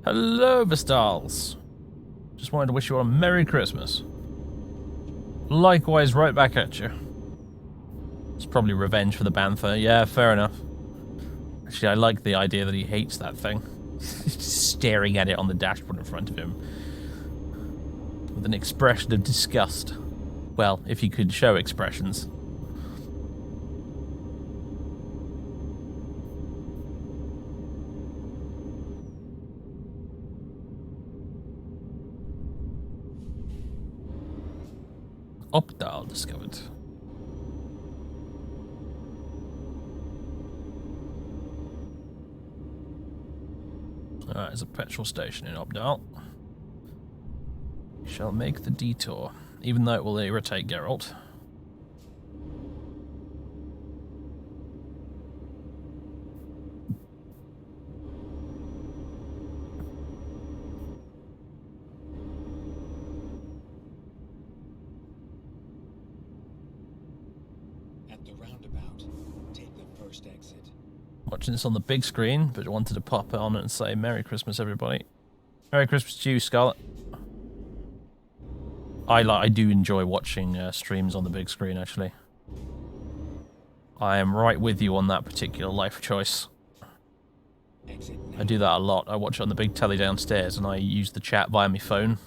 Hello, Vestals. Just wanted to wish you all a Merry Christmas. Likewise, right back at you. It's probably revenge for the Bantha. Yeah, fair enough. Actually, I like the idea that he hates that thing. Just staring at it on the dashboard in front of him. With an expression of disgust. Well, if he could show expressions. Opdal discovered. Alright, there's a petrol station in Opdal. We shall make the detour, even though it will irritate Geralt. Watching this on the big screen, but wanted to pop it on and say Merry Christmas, everybody. Merry Christmas to you, Scarlet. I do enjoy watching streams on the big screen, actually. I am right with you on that particular life choice. I do that a lot. I watch it on the big telly downstairs, and I use the chat via my phone.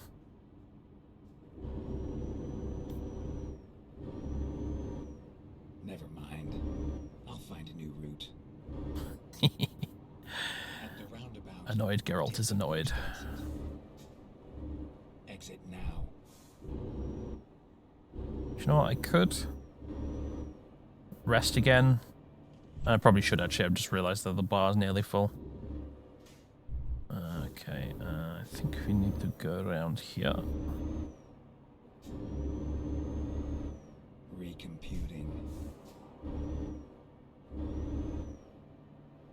Annoyed Geralt is annoyed. Exit now. Do you know what? I could rest again. I probably should actually. I've just realised that the bar's nearly full. Okay, I think we need to go around here. Recomputing.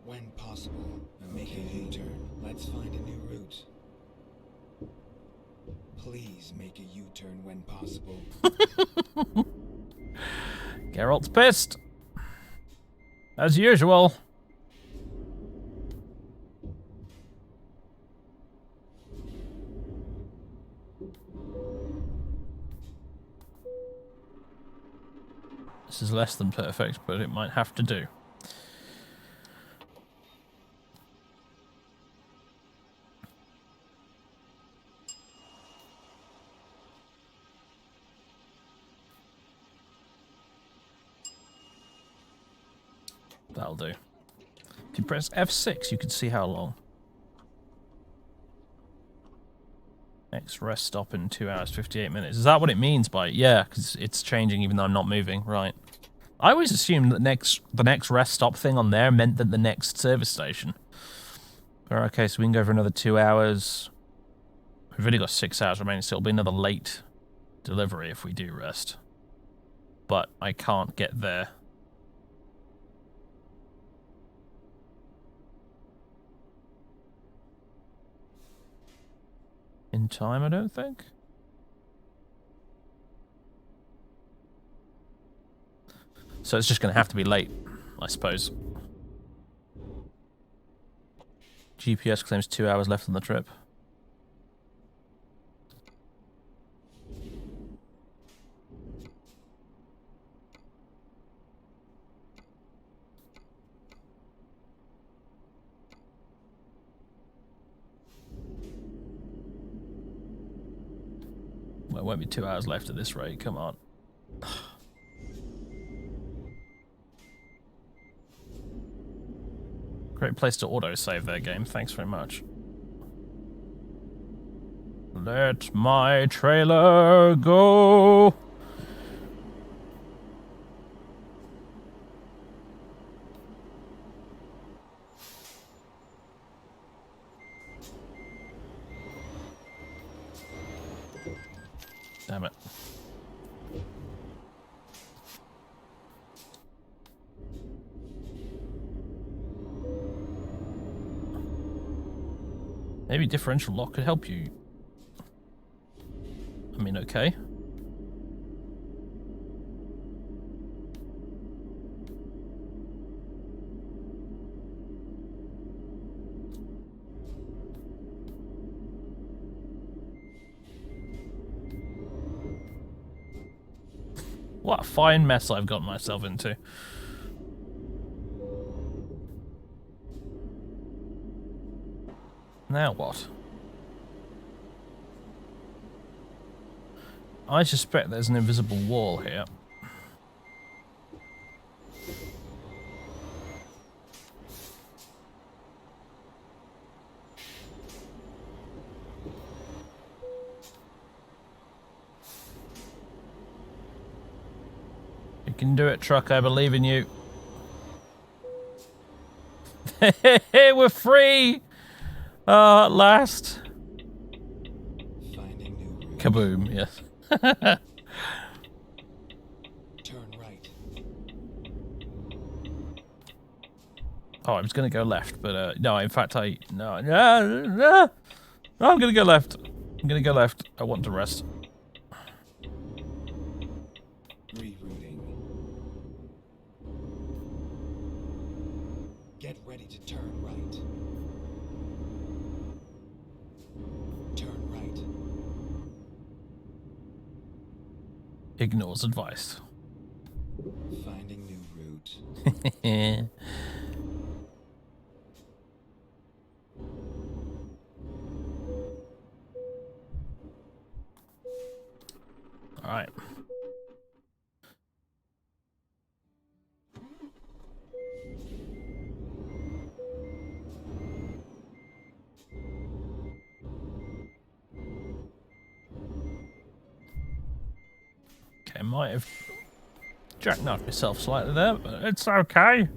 When possible, make a U-turn. Let's find a new route. Please make a U-turn when possible. Geralt's pissed. As usual. This is less than perfect, but it might have to do. That'll do. If you press F6, you can see how long. Next rest stop in 2 hours, 58 minutes. Is that what it means by it? Yeah, because it's changing even though I'm not moving. Right. I always assumed that the next rest stop thing on there meant that the next service station. Okay, so we can go for another 2 hours. We've only got 6 hours remaining, so it'll be another late delivery if we do rest. But I can't get there. In time, I don't think. So it's just going to have to be late, I suppose. GPS claims 2 hours left on the trip. There won't be 2 hours left at this rate, come on. Great place to auto-save their game, thanks very much. Let my trailer go! Damn it. Maybe differential lock could help you. I mean, okay. What a fine mess I've gotten myself into. Now what? I suspect there's an invisible wall here. You can do it, truck. I believe in you. We're free! At last. Finding new route. Kaboom, yes. Turn right. Oh, I was going to go left, but no, in fact, I'm going to go left. I'm going to go left. I want to rest. Rerouting. Get ready to turn right. Turn right. Ignores advice. Finding new route. All right. Okay, might have jackknifed myself slightly there, but it's okay.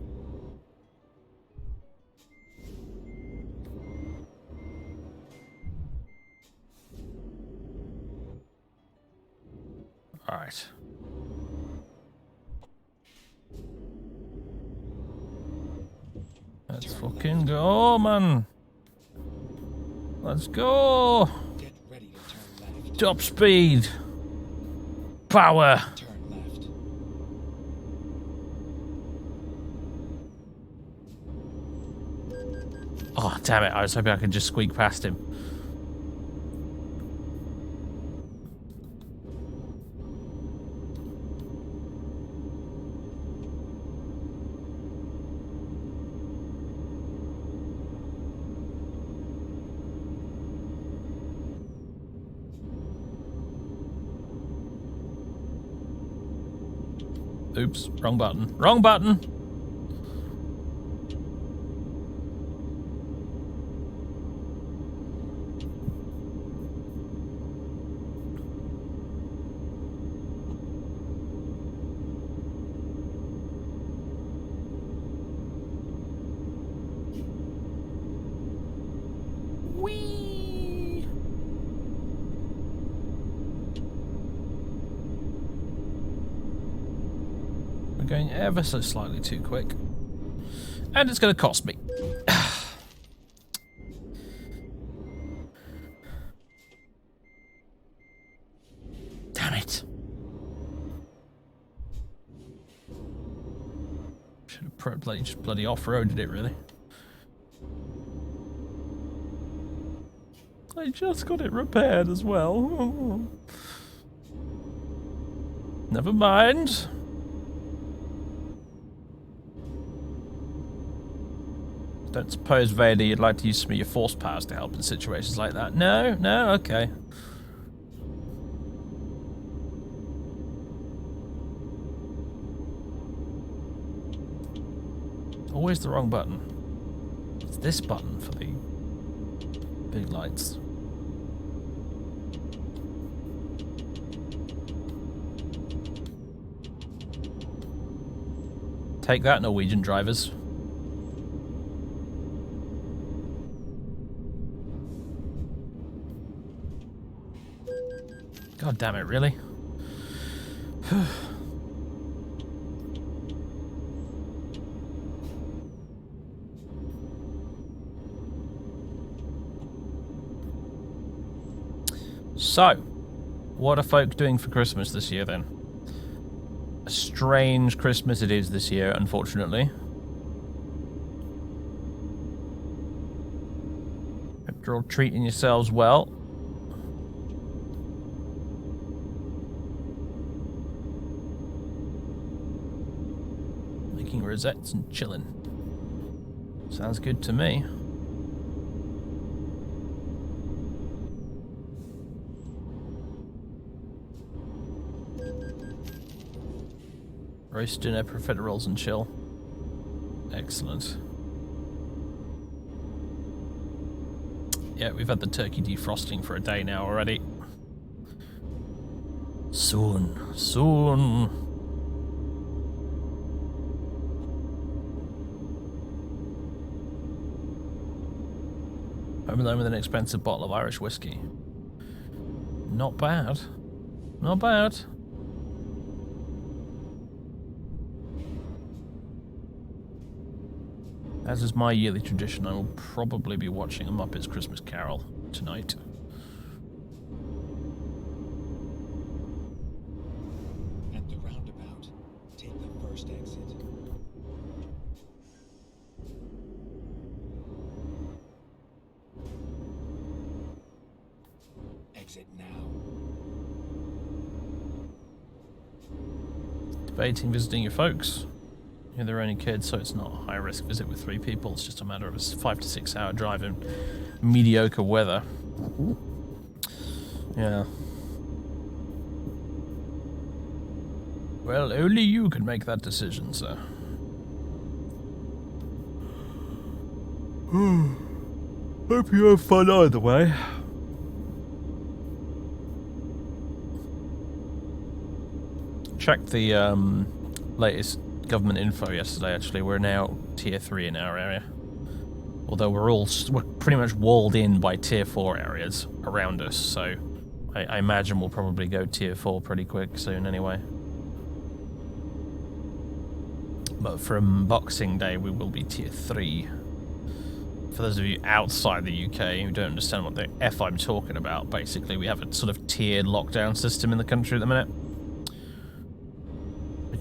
All right. Let's fucking go, man. Let's go. Get ready to turn left. Top speed. Power. Turn left. Oh, damn it. I was hoping I could just squeak past him. Oops, wrong button. Wrong button! Whee! We're going ever so slightly too quick. And it's going to cost me. Damn it. Should have bloody off-roaded it, really. I just got it repaired as well. Never mind. Don't suppose, Vader, you'd like to use some of your force powers to help in situations like that? No? No? Okay. always the wrong button. It's this button for the big lights. Take that, Norwegian drivers. God damn it, really? So, what are folk doing for Christmas this year then? A strange Christmas it is this year, unfortunately. Hope you're all treating yourselves well. Making rosettes and chilling. Sounds good to me. Roast dinner, profiteroles and chill. Excellent. Yeah, we've had the turkey defrosting for a day now already. Soon, soon. Home alone with an expensive bottle of Irish whiskey. Not bad. Not bad. As is my yearly tradition, I will probably be watching a Muppets Christmas Carol tonight. At the roundabout, take the first exit. Exit now. Debating visiting your folks. Yeah, they're only kids, so it's not a high-risk visit with 3 people. It's just a matter of a 5 to 6 hour drive in mediocre weather. Yeah. Well, only you can make that decision, sir. Hope you have fun either way. Checked the latest government info yesterday. Actually, we're now tier 3 in our area, although we're pretty much walled in by tier 4 areas around us, so I imagine we'll probably go tier 4 pretty quick soon anyway. But from Boxing Day we will be tier 3. For those of you outside the UK who don't understand what the F I'm talking about, basically we have a sort of tiered lockdown system in the country at the minute.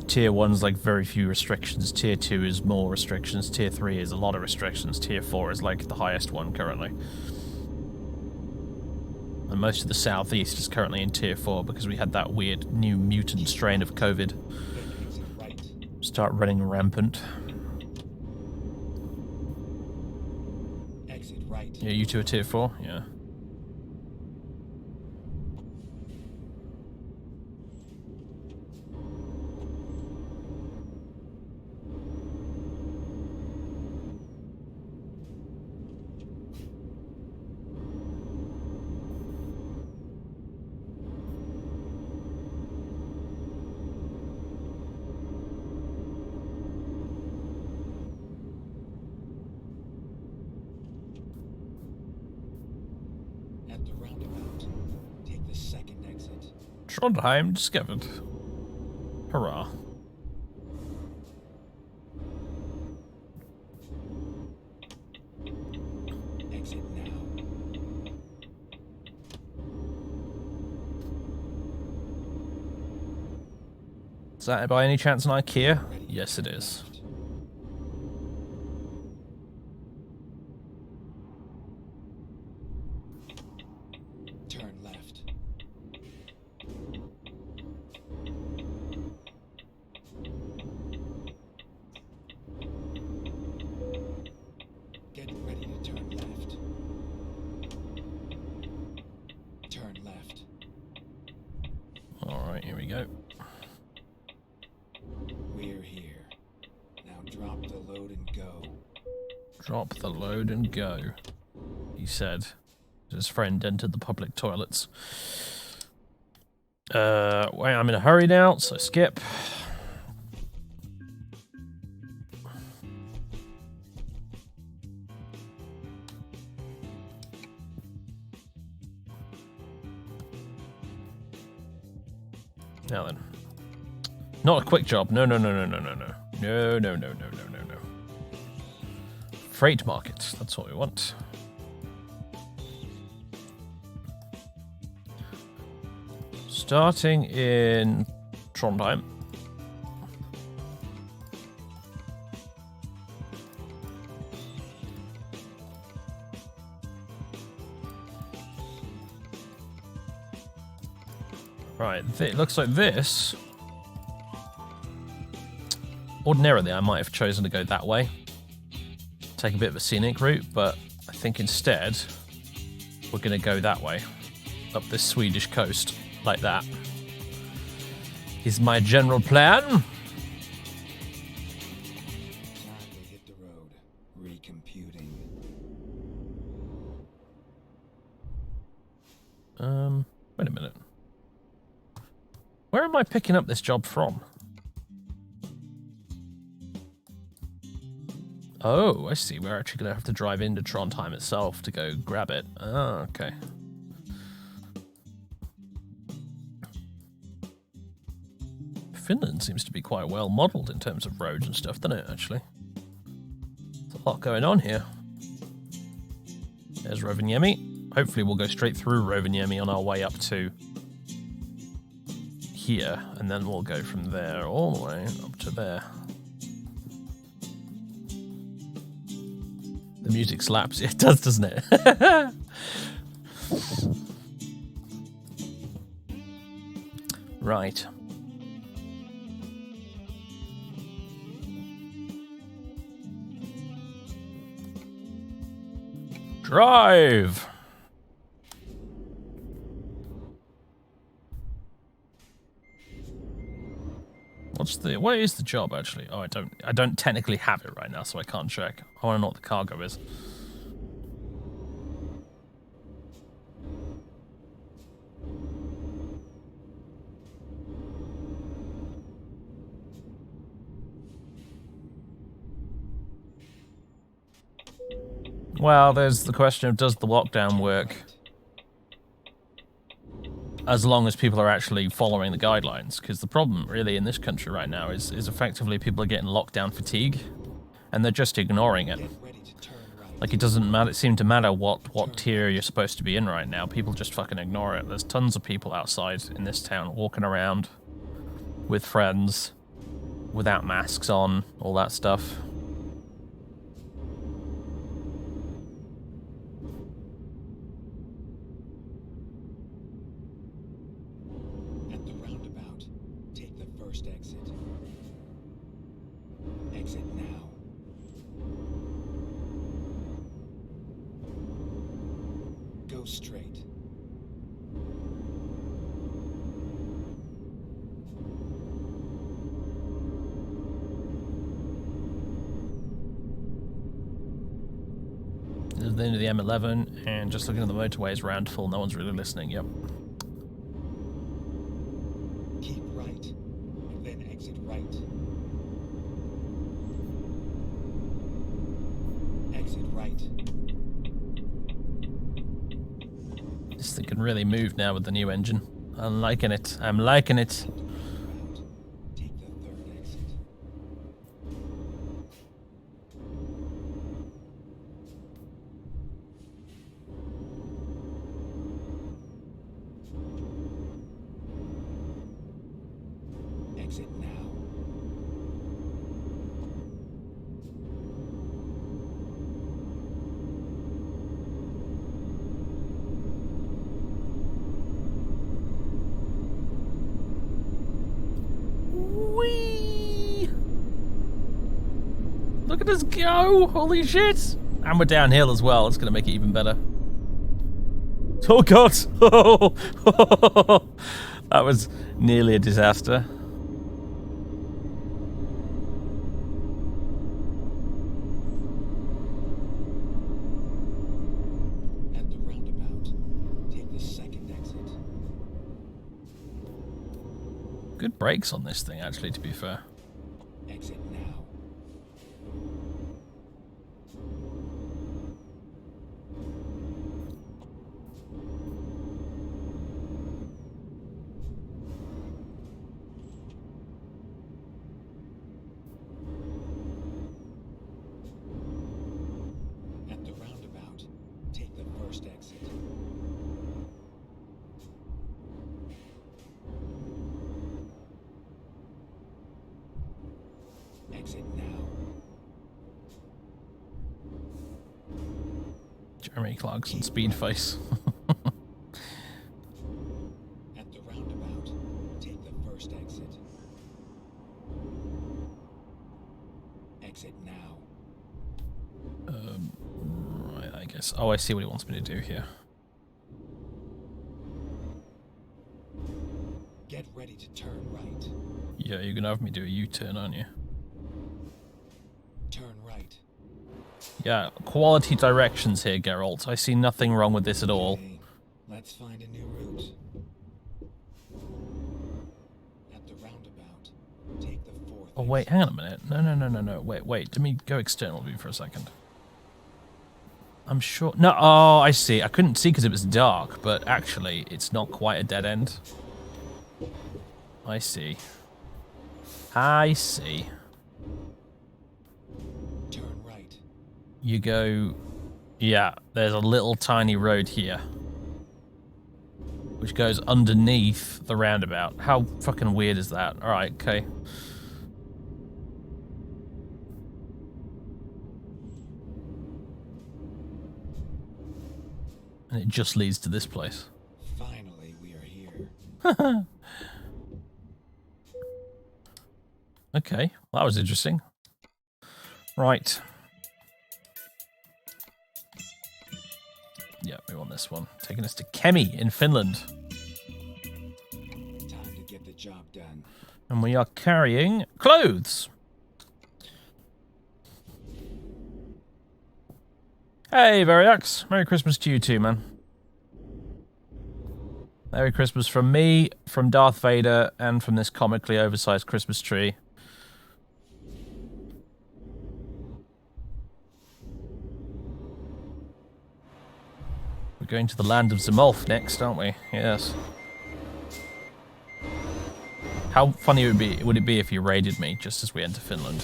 Tier 1's like very few restrictions, Tier 2 is more restrictions, Tier 3 is a lot of restrictions, Tier 4 is like the highest one currently. And most of the southeast is currently in Tier 4 because we had that weird new mutant strain of COVID start running rampant. Exit right. Yeah, you two are Tier 4? Yeah. At the roundabout, take the second exit. Trondheim discovered. Hurrah. Exit now. Is that by any chance an IKEA? Yes, it is. Turn left. Get ready to turn left. Turn left. Alright, here we go. We're here. Now drop the load and go. Drop the load and go, he said. His friend entered the public toilets. Wait, I'm in a hurry now, so skip. Now then. Not a quick job. No. No. Freight market. That's what we want. Starting in Trondheim. Right, it looks like this. Ordinarily, I might have chosen to go that way. Take a bit of a scenic route, but I think instead, we're going to go that way. Up this Swedish coast, like that. Is my general plan. Time to hit the road. Recomputing. Wait a minute. Where am I picking up this job from? Oh, I see. We're actually going to have to drive into Trondheim itself to go grab it. Oh, okay. Finland seems to be quite well modelled in terms of roads and stuff, doesn't it, actually? There's a lot going on here. There's Rovaniemi. Hopefully we'll go straight through Rovaniemi on our way up to here, and then we'll go from there all the way up to there. The music slaps. It does, doesn't it? Right. Drive! What is the job actually? Oh, I don't technically have it right now, so I can't check. I want to know what the cargo is. Well, there's the question of does the lockdown work as long as people are actually following the guidelines? Because the problem really in this country right now is effectively people are getting lockdown fatigue and they're just ignoring it. Like it doesn't seem to matter what tier you're supposed to be in right now. People just fucking ignore it. There's tons of people outside in this town walking around with friends without masks on, all that stuff. The end of the M11, and just looking at the motorways round full, no one's really listening, yep. Keep right, and then exit right. Exit right. This thing can really move now with the new engine. I'm liking it. I'm liking it. Take the third exit. Exit now. Whee! Look at us go! Holy shit! And we're downhill as well. It's going to make it even better. Oh god! That was nearly a disaster. good brakes on this thing, actually, to be fair. Exit now. At the roundabout, take the first exit. Exit now. Jeremy Clarkson, speed face. At the roundabout, take the first exit. Exit now. Right, I guess. Oh, I see what he wants me to do here. Get ready to turn right. Yeah, you're gonna have me do a U-turn, aren't you? Turn right. Yeah, quality directions here, Geralt. I see nothing wrong with this at all. Okay, let's find a new route. At the roundabout, take the fourth. Oh, wait, hang on a minute. No. Wait. Let me go external view for a second. I'm sure... No, oh, I see. I couldn't see because it was dark, but actually, it's not quite a dead end. I see. I see. Turn right. You go... Yeah, there's a little tiny road here. Which goes underneath the roundabout. How fucking weird is that? Alright, okay. And it just leads to this place. Finally, we are here. Okay, well, that was interesting. Right. Yeah, we want this one. Taking us to Kemi in Finland. Time to get the job done. And we are carrying clothes. Hey, Variax. Merry Christmas to you too, man. Merry Christmas from me, from Darth Vader, and from this comically oversized Christmas tree. We're going to the land of Zemulf next, aren't we? Yes. How funny would it be if you raided me just as we enter Finland?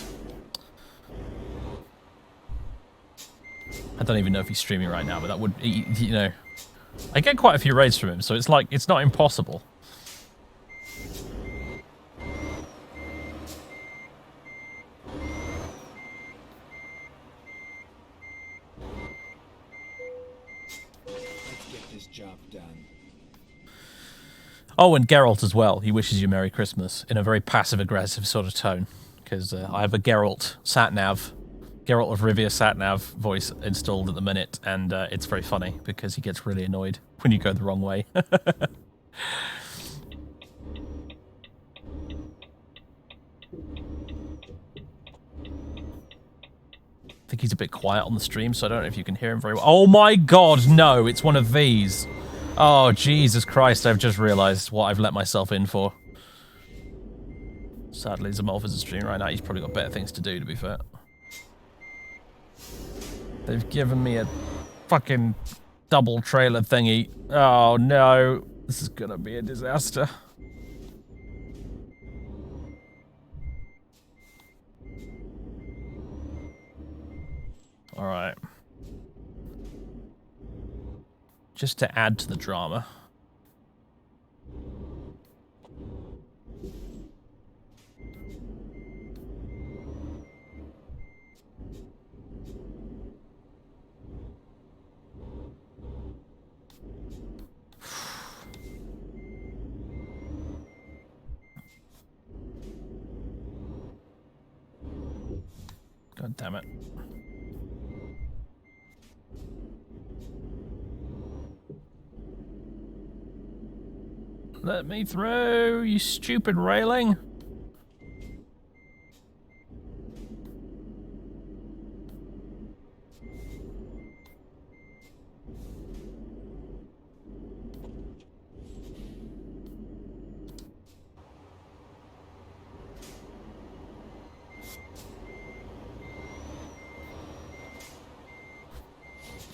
I don't even know if he's streaming right now, but that would, you know... I get quite a few raids from him, so it's like, it's not impossible. Let's get this job done. Oh, and Geralt as well. He wishes you Merry Christmas in a very passive-aggressive sort of tone. Because I have a Geralt sat-nav, Geralt of Rivia sat-nav voice installed at the minute, and it's very funny because he gets really annoyed when you go the wrong way. I think he's a bit quiet on the stream, so I don't know if you can hear him very well. Oh my god, no, it's one of these. Oh, Jesus Christ, I've just realised what I've let myself in for. Sadly, Zemulf is a stream right now. He's probably got better things to do, to be fair. They've given me a fucking double trailer thingy. Oh no, this is gonna be a disaster. Alright. Just to add to the drama. God damn it. Let me through, you stupid railing.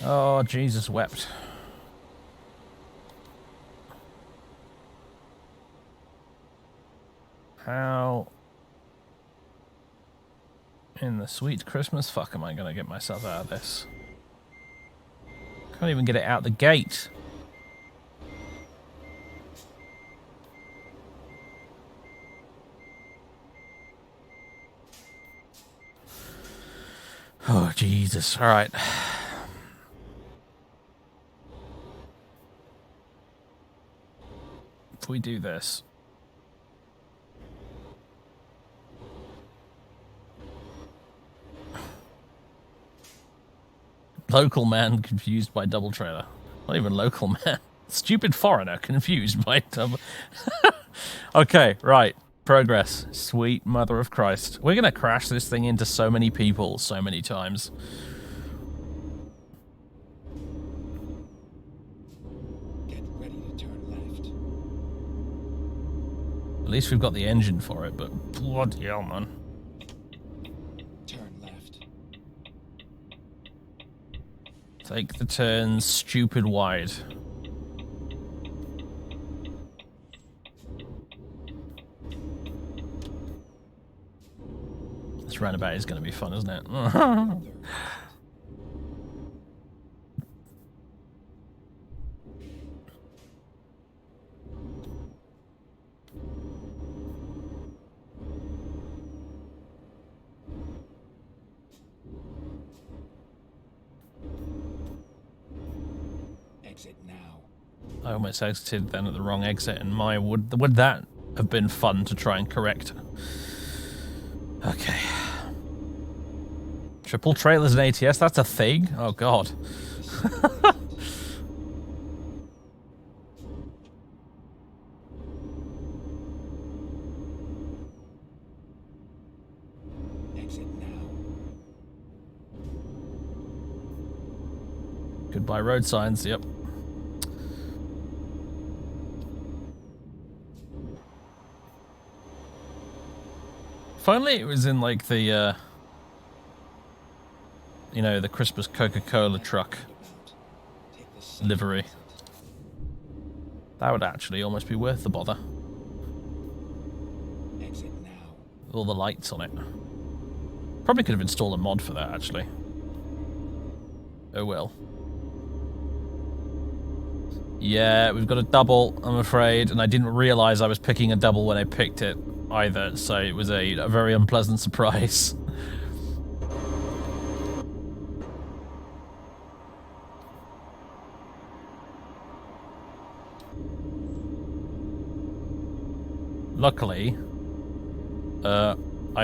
Oh, Jesus wept. How in the sweet Christmas fuck am I gonna get myself out of this? Can't even get it out the gate. Oh, Jesus. All right. If we do this. Local man confused by double trailer. Not even local man. Stupid foreigner confused by double... Okay, right. Progress. Sweet mother of Christ. We're gonna crash this thing into so many people so many times. Get ready to turn left. At least we've got the engine for it, but bloody hell, man. Turn left. Take the turns stupid wide. This roundabout is going to be fun, isn't it? Exit now. I almost exited then at the wrong exit, and my would that have been fun to try and correct? Okay. Triple trailers and ATS, that's a thing? Oh god. Exit now. Goodbye road signs, yep. Finally, it was in like the, you know, the Christmas Coca-Cola truck Take the second livery. exit. That would actually almost be worth the bother. Exit now. With all the lights on it. Probably could have installed a mod for that, actually. Oh well. Yeah, we've got a double, I'm afraid, and I didn't realize I was picking a double when I picked it either, so it was a very unpleasant surprise. Luckily, I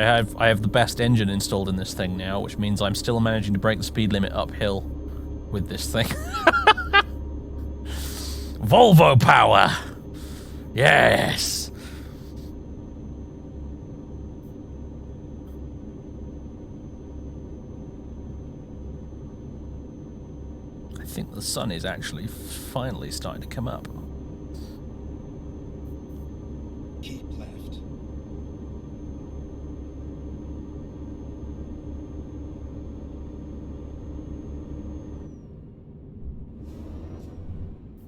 have the best engine installed in this thing now, which means I'm still managing to break the speed limit uphill with this thing. Volvo power! Yes! I think the sun is actually finally starting to come up. Keep left.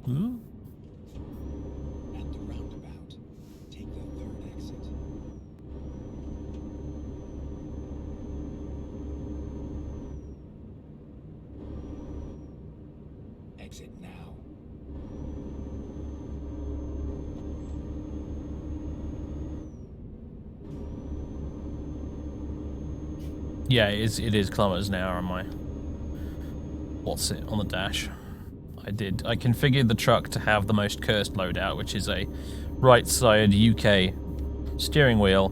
Ooh. At the roundabout, take the third exit. Exit now. Yeah, it is kilometers an hour on my... What's it on the dash? I configured the truck to have the most cursed loadout, which is a right side UK steering wheel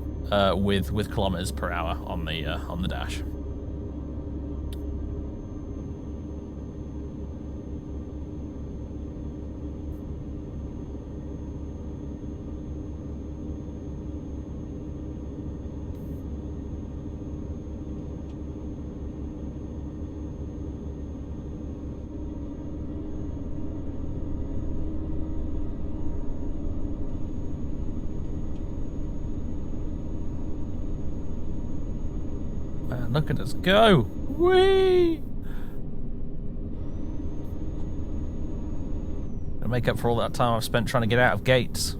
with kilometers per hour on the dash. Man, look at us go! Whee! make up for all that time I've spent trying to get out of gates.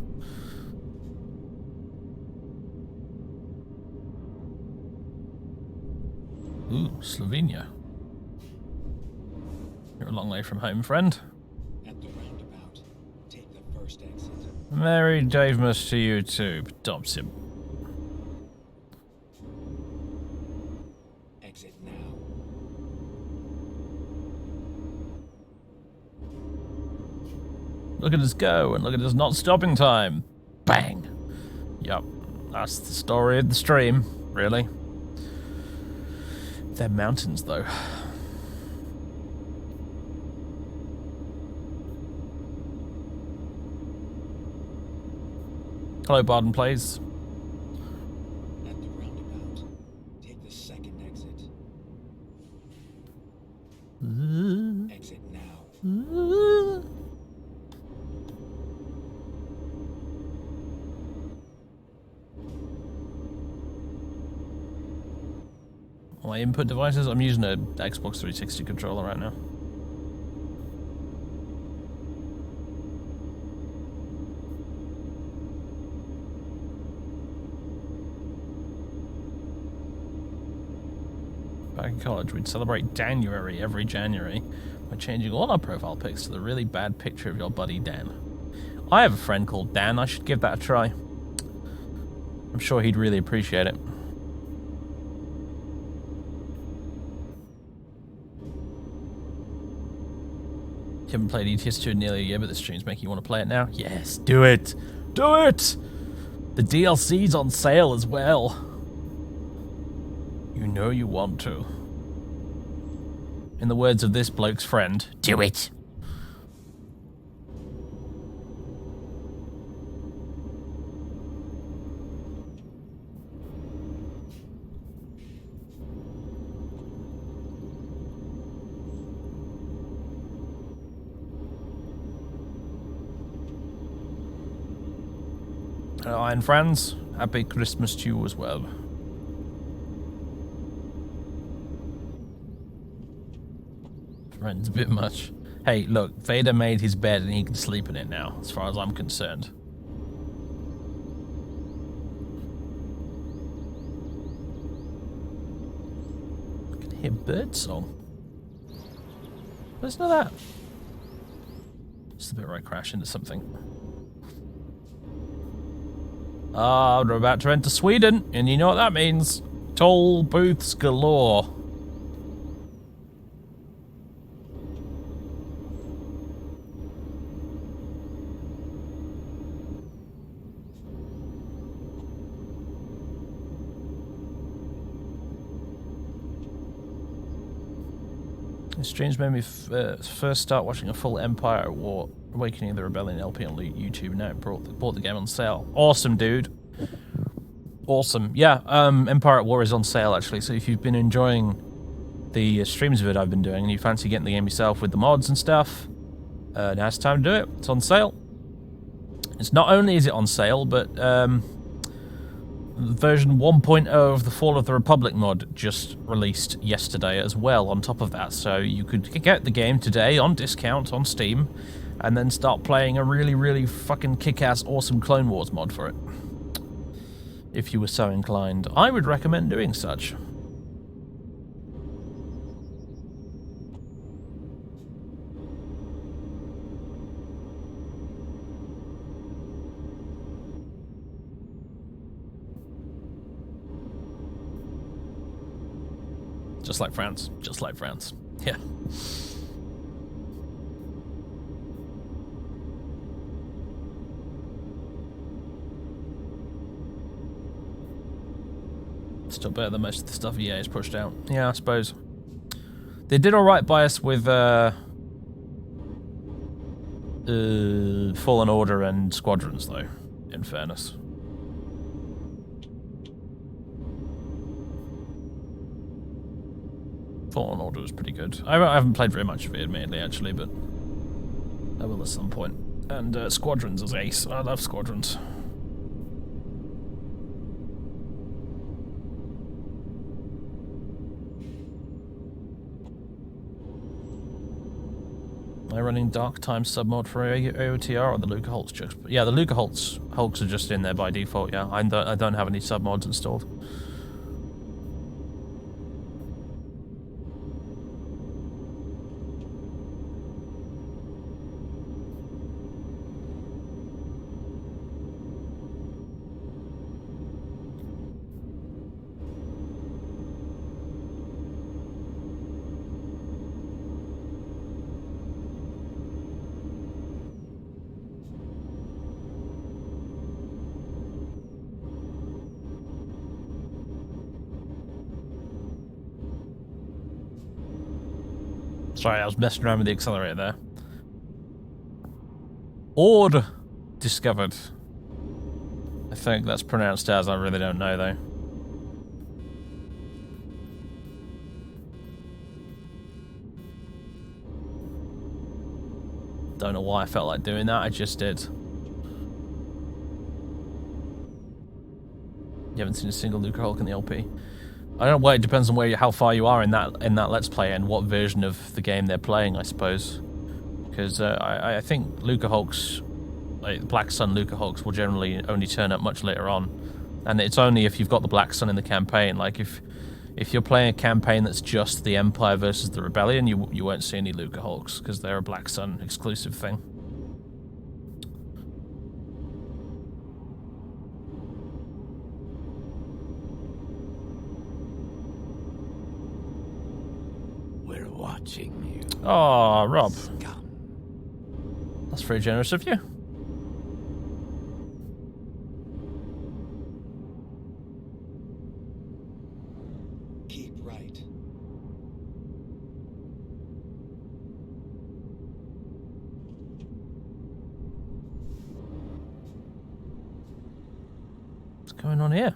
Ooh, Slovenia. You're a long way from home, friend. At the roundabout, take the first exit. Merry Davemas to you too, Dobson. Exit now. Look at us go, and look at us not stopping time. Bang! Yup, that's the story of the stream, really. They're mountains, though. Hello, Barden Plays. At the roundabout, take the second exit. Exit now. My input devices? I'm using a Xbox 360 controller right now. Back in college, we'd celebrate January every January by changing all our profile pics to the really bad picture of your buddy Dan. I have a friend called Dan. I should give that a try. I'm sure he'd really appreciate it. You haven't played ETS2 in nearly a year, but the stream's making you want to play it now? Yes, do it! Do it! The DLC's on sale as well. You know you want to. In the words of this bloke's friend, do it! Iron friends, happy Christmas to you as well. Friends, a bit much. Hey, look, Vader made his bed and he can sleep in it now, as far as I'm concerned. I can hear birdsong. Listen to that. Just the bit where I crash into something. Ah, we're about to enter Sweden, and you know what that means. Toll booths galore. The streams made me first start watching a full Empire at War, Awakening of the Rebellion LP on YouTube, and now it bought the game on sale. Awesome, dude. Awesome. Yeah, Empire at War is on sale, actually, so if you've been enjoying the streams of it I've been doing, and you fancy getting the game yourself with the mods and stuff, now's the time to do it. It's on sale. It's not only is it on sale, but version 1.0 of the Fall of the Republic mod just released yesterday as well on top of that, so you could get the game today on discount on Steam and then start playing a really, really fucking kick-ass awesome Clone Wars mod for it. If you were so inclined, I would recommend doing such. Just like France. Just like France. Yeah. Still better than most of the stuff EA has pushed out. Yeah, I suppose. They did alright by us with Fallen Order and Squadrons, though, in fairness. Fallen Order was pretty good. I haven't played very much of it, admittedly, actually, but I will at some point. And Squadrons is ace. I love Squadrons. Am I running Dark Time submod for AOTR or the Luca Holtz just? Yeah, the Luca Holtz hulks are just in there by default. Yeah, I don't have any submods installed. Sorry, I was messing around with the accelerator there. Ord discovered. I think that's pronounced as, I really don't know though. Don't know why I felt like doing that, I just did. You haven't seen a single Luca Hulk in the LP. I don't know. Well, it depends on how far you are in that Let's Play and what version of the game they're playing, I suppose. Because I think Luca Hulks, like Black Sun Luca Hulks, will generally only turn up much later on, and it's only if you've got the Black Sun in the campaign. Like if you're playing a campaign that's just the Empire versus the Rebellion, you won't see any Luca Hulks because they're a Black Sun exclusive thing. Watching you. Oh, Rob. Scum. That's very generous of you. Keep right. What's going on here?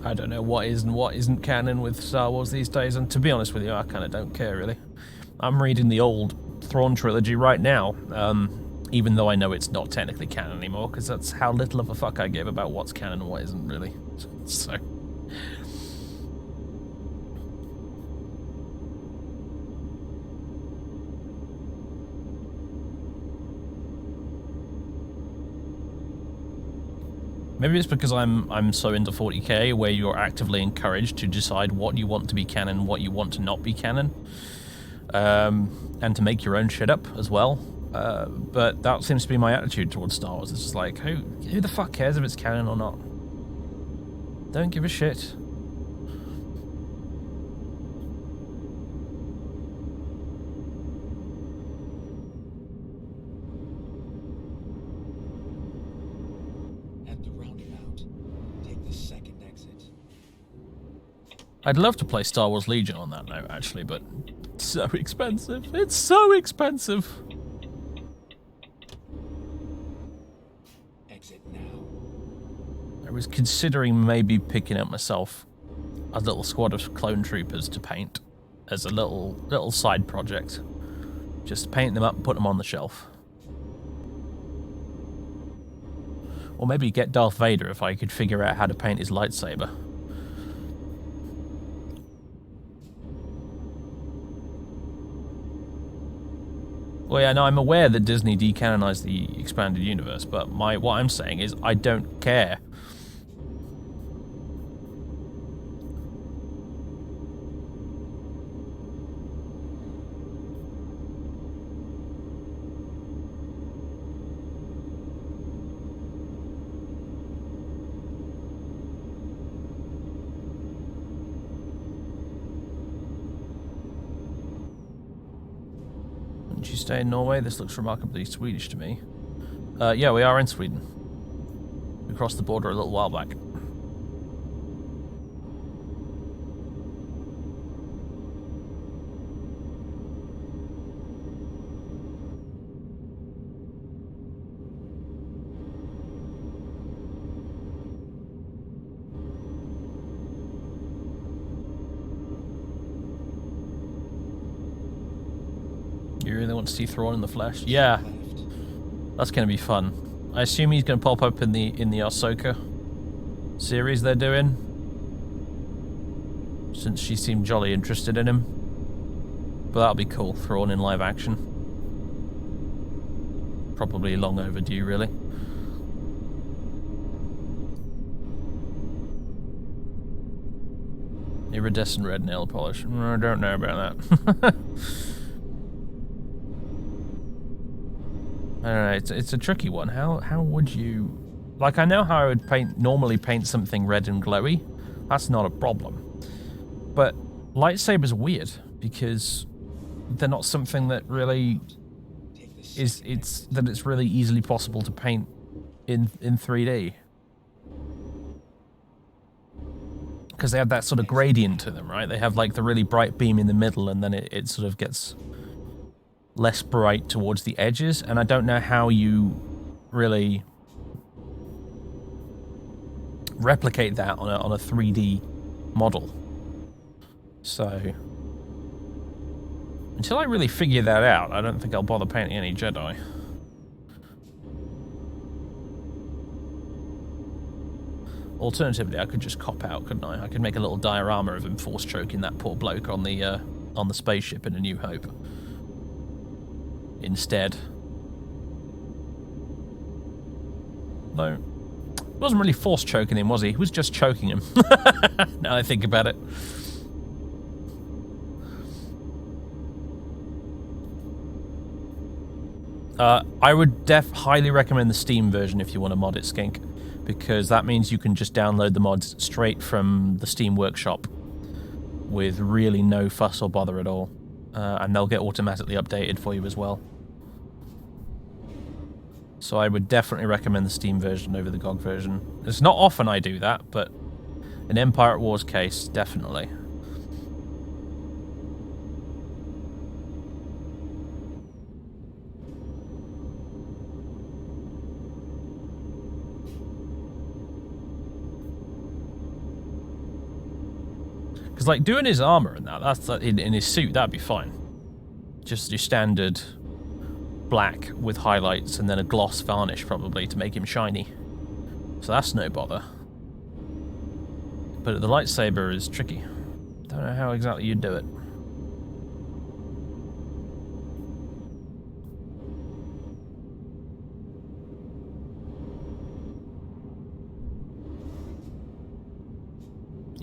I don't know what is and what isn't canon with Star Wars these days, and to be honest with you, I kind of don't care, really. I'm reading the old Thrawn trilogy right now, even though I know it's not technically canon anymore, because that's how little of a fuck I give about what's canon and what isn't, really. So... Maybe it's because I'm so into 40k, where you're actively encouraged to decide what you want to be canon, what you want to not be canon, and to make your own shit up as well. But that seems to be my attitude towards Star Wars. It's just like, who the fuck cares if it's canon or not? Don't give a shit. I'd love to play Star Wars Legion on that note, actually, but it's so expensive. It's so expensive. Exit now. I was considering maybe picking up myself a little squad of clone troopers to paint as a little side project. Just paint them up and put them on the shelf. Or maybe get Darth Vader if I could figure out how to paint his lightsaber. Well, yeah, no, I'm aware that Disney decanonized the expanded universe, but what I'm saying is I don't care. Did you stay in Norway? This looks remarkably Swedish to me. Yeah, we are in Sweden. We crossed the border a little while back. want to see Thrawn in the flesh. Yeah, that's going to be fun. I assume he's going to pop up in the Ahsoka series they're doing, since she seemed jolly interested in him. But that'll be cool. Thrawn in live action. Probably long overdue, really. Iridescent red nail polish. I don't know about that. I don't know, it's a tricky one. How would you... Like, I know how I would normally paint something red and glowy. That's not a problem. But lightsabers are weird, because they're not something that really it's really easily possible to paint in 3D. Because they have that sort of gradient to them, right? They have like the really bright beam in the middle, and then it sort of gets less bright towards the edges, and I don't know how you really replicate that on a 3D model. So until I really figure that out, I don't think I'll bother painting any Jedi. Alternatively, I could just cop out, couldn't I? I could make a little diorama of him force choking that poor bloke on the spaceship in A New Hope instead. No, he wasn't really force choking him, was he? He was just choking him. Now I think about it. I would highly recommend the Steam version if you want to mod it, Skink, because that means you can just download the mods straight from the Steam Workshop with really no fuss or bother at all, and they'll get automatically updated for you as well. So I would definitely recommend the Steam version over the GOG version. It's not often I do that, but in Empire at War's case, definitely. Because, like, doing his armor and that's in his suit, that'd be fine. Just your standard black with highlights and then a gloss varnish, probably, to make him shiny. So that's no bother. But the lightsaber is tricky. Don't know how exactly you'd do it.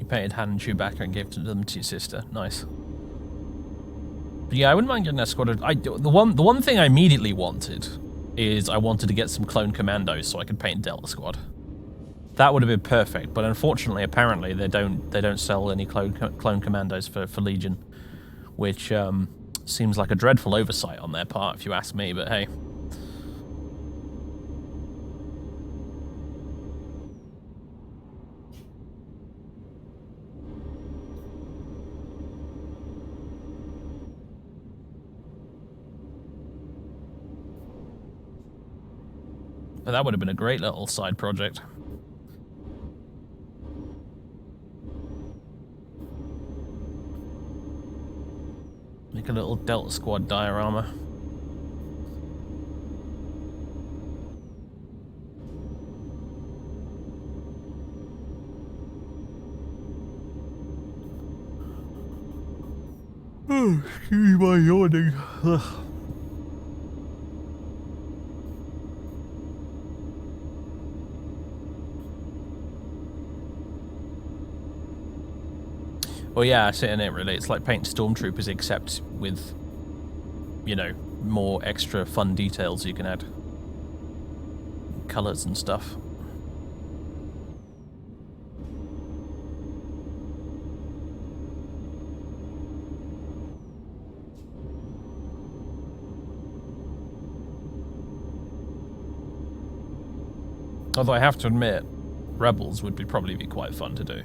Painted Han and Chewbacca and gave them to your sister. Nice. But yeah, I wouldn't mind getting that squad. The one thing I immediately wanted is I wanted to get some clone commandos so I could paint Delta Squad. That would have been perfect, but unfortunately, apparently they don't sell any clone commandos for Legion, which seems like a dreadful oversight on their part, if you ask me. But hey. But that would have been a great little side project. Make a little Delta Squad diorama. Oh, excuse my yawning. Ugh. Well, yeah, I see it really. It's like painting stormtroopers, except with, you know, more extra fun details you can add. Colours and stuff. Although I have to admit, Rebels would probably be quite fun to do.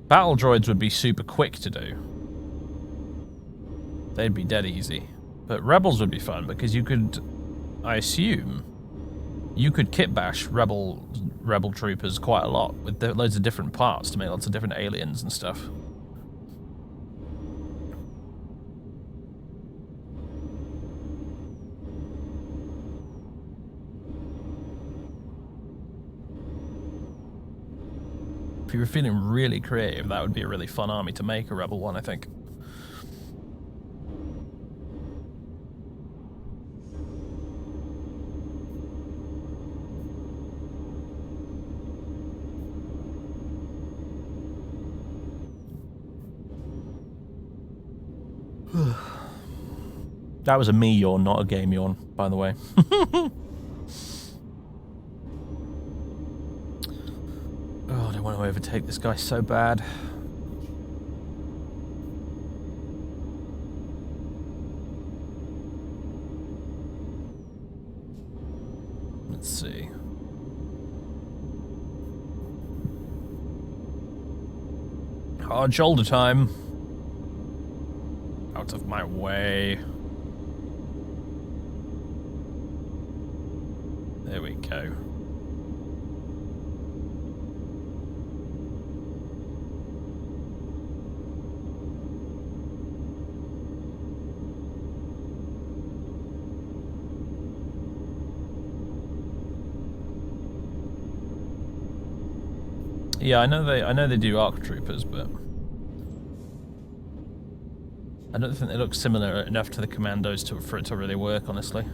Battle droids would be super quick to do. They'd be dead easy. But Rebels would be fun because you could, I assume, you could kit bash rebel troopers quite a lot with loads of different parts to make lots of different aliens and stuff. If you were feeling really creative, that would be a really fun army to make, a rebel one, I think. That was a me yawn, not a game yawn, by the way. Oh, I don't want to overtake this guy so bad. Let's see. Hard shoulder time. Out of my way. There we go. Yeah, I know they do ARC troopers, but I don't think they look similar enough to the commandos for it to really work, honestly.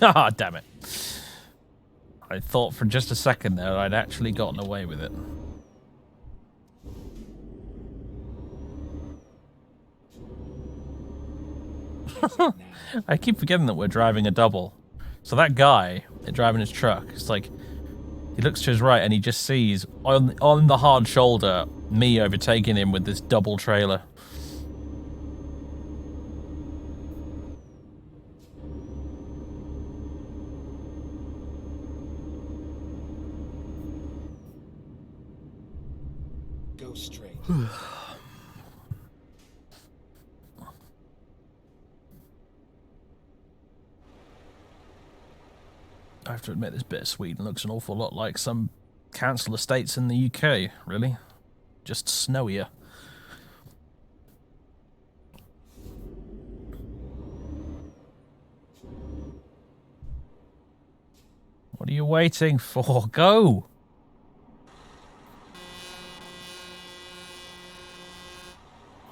Ah, damn it. I thought for just a second there I'd actually gotten away with it. I keep forgetting that we're driving a double. So that guy driving his truck, it's like, he looks to his right and he just sees, on the hard shoulder, me overtaking him with this double trailer. Straight. I have to admit, this bit of Sweden looks an awful lot like some council estates in the UK, really. Just snowier. What are you waiting for? Go!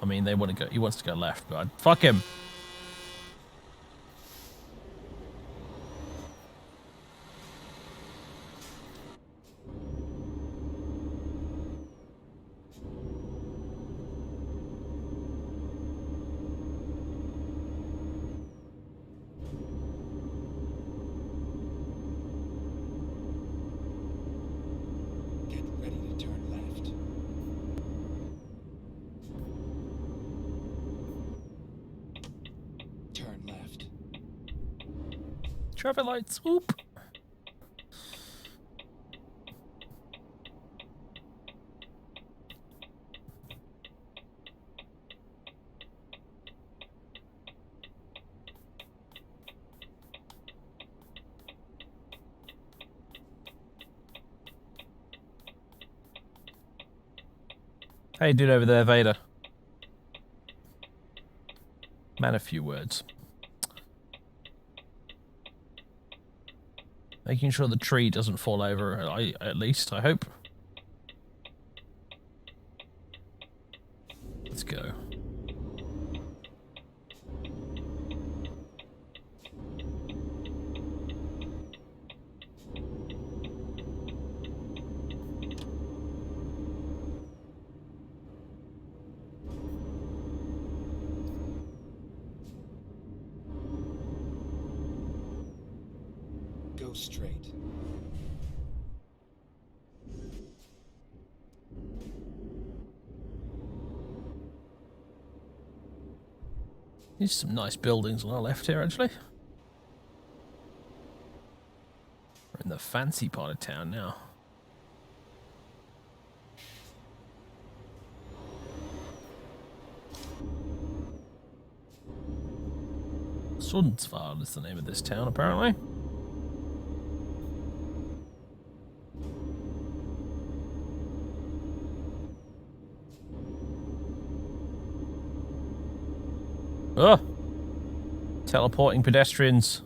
I mean, they want to go. He wants to go left, but fuck him. Get ready to turn left. Turn left. Traffic light swoop. Hey, dude over there, Vader. Man, a few words. Making sure the tree doesn't fall over, at least, I hope. Let's go. Go straight. There's some nice buildings on our left here, actually. We're in the fancy part of town now. Svalbard is the name of this town, apparently. Oh! Teleporting pedestrians.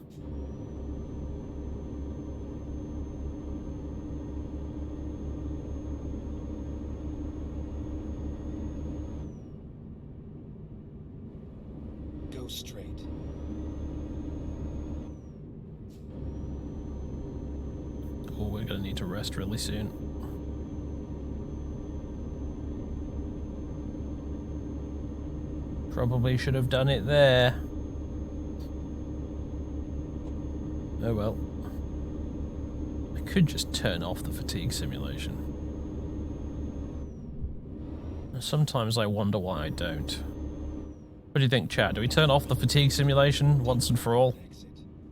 Go straight. Oh, we're gonna need to rest really soon. Probably should have done it there. Oh well. I could just turn off the fatigue simulation. Sometimes I wonder why I don't. What do you think, chat? Do we turn off the fatigue simulation once and for all?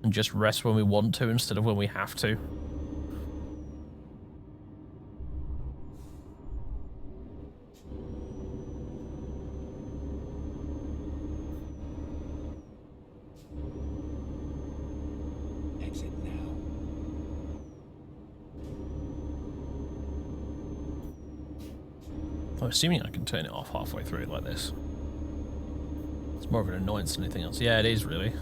And just rest when we want to instead of when we have to? Exit now. I'm assuming I can turn it off halfway through like this. It's more of an annoyance than anything else. Yeah, it is really.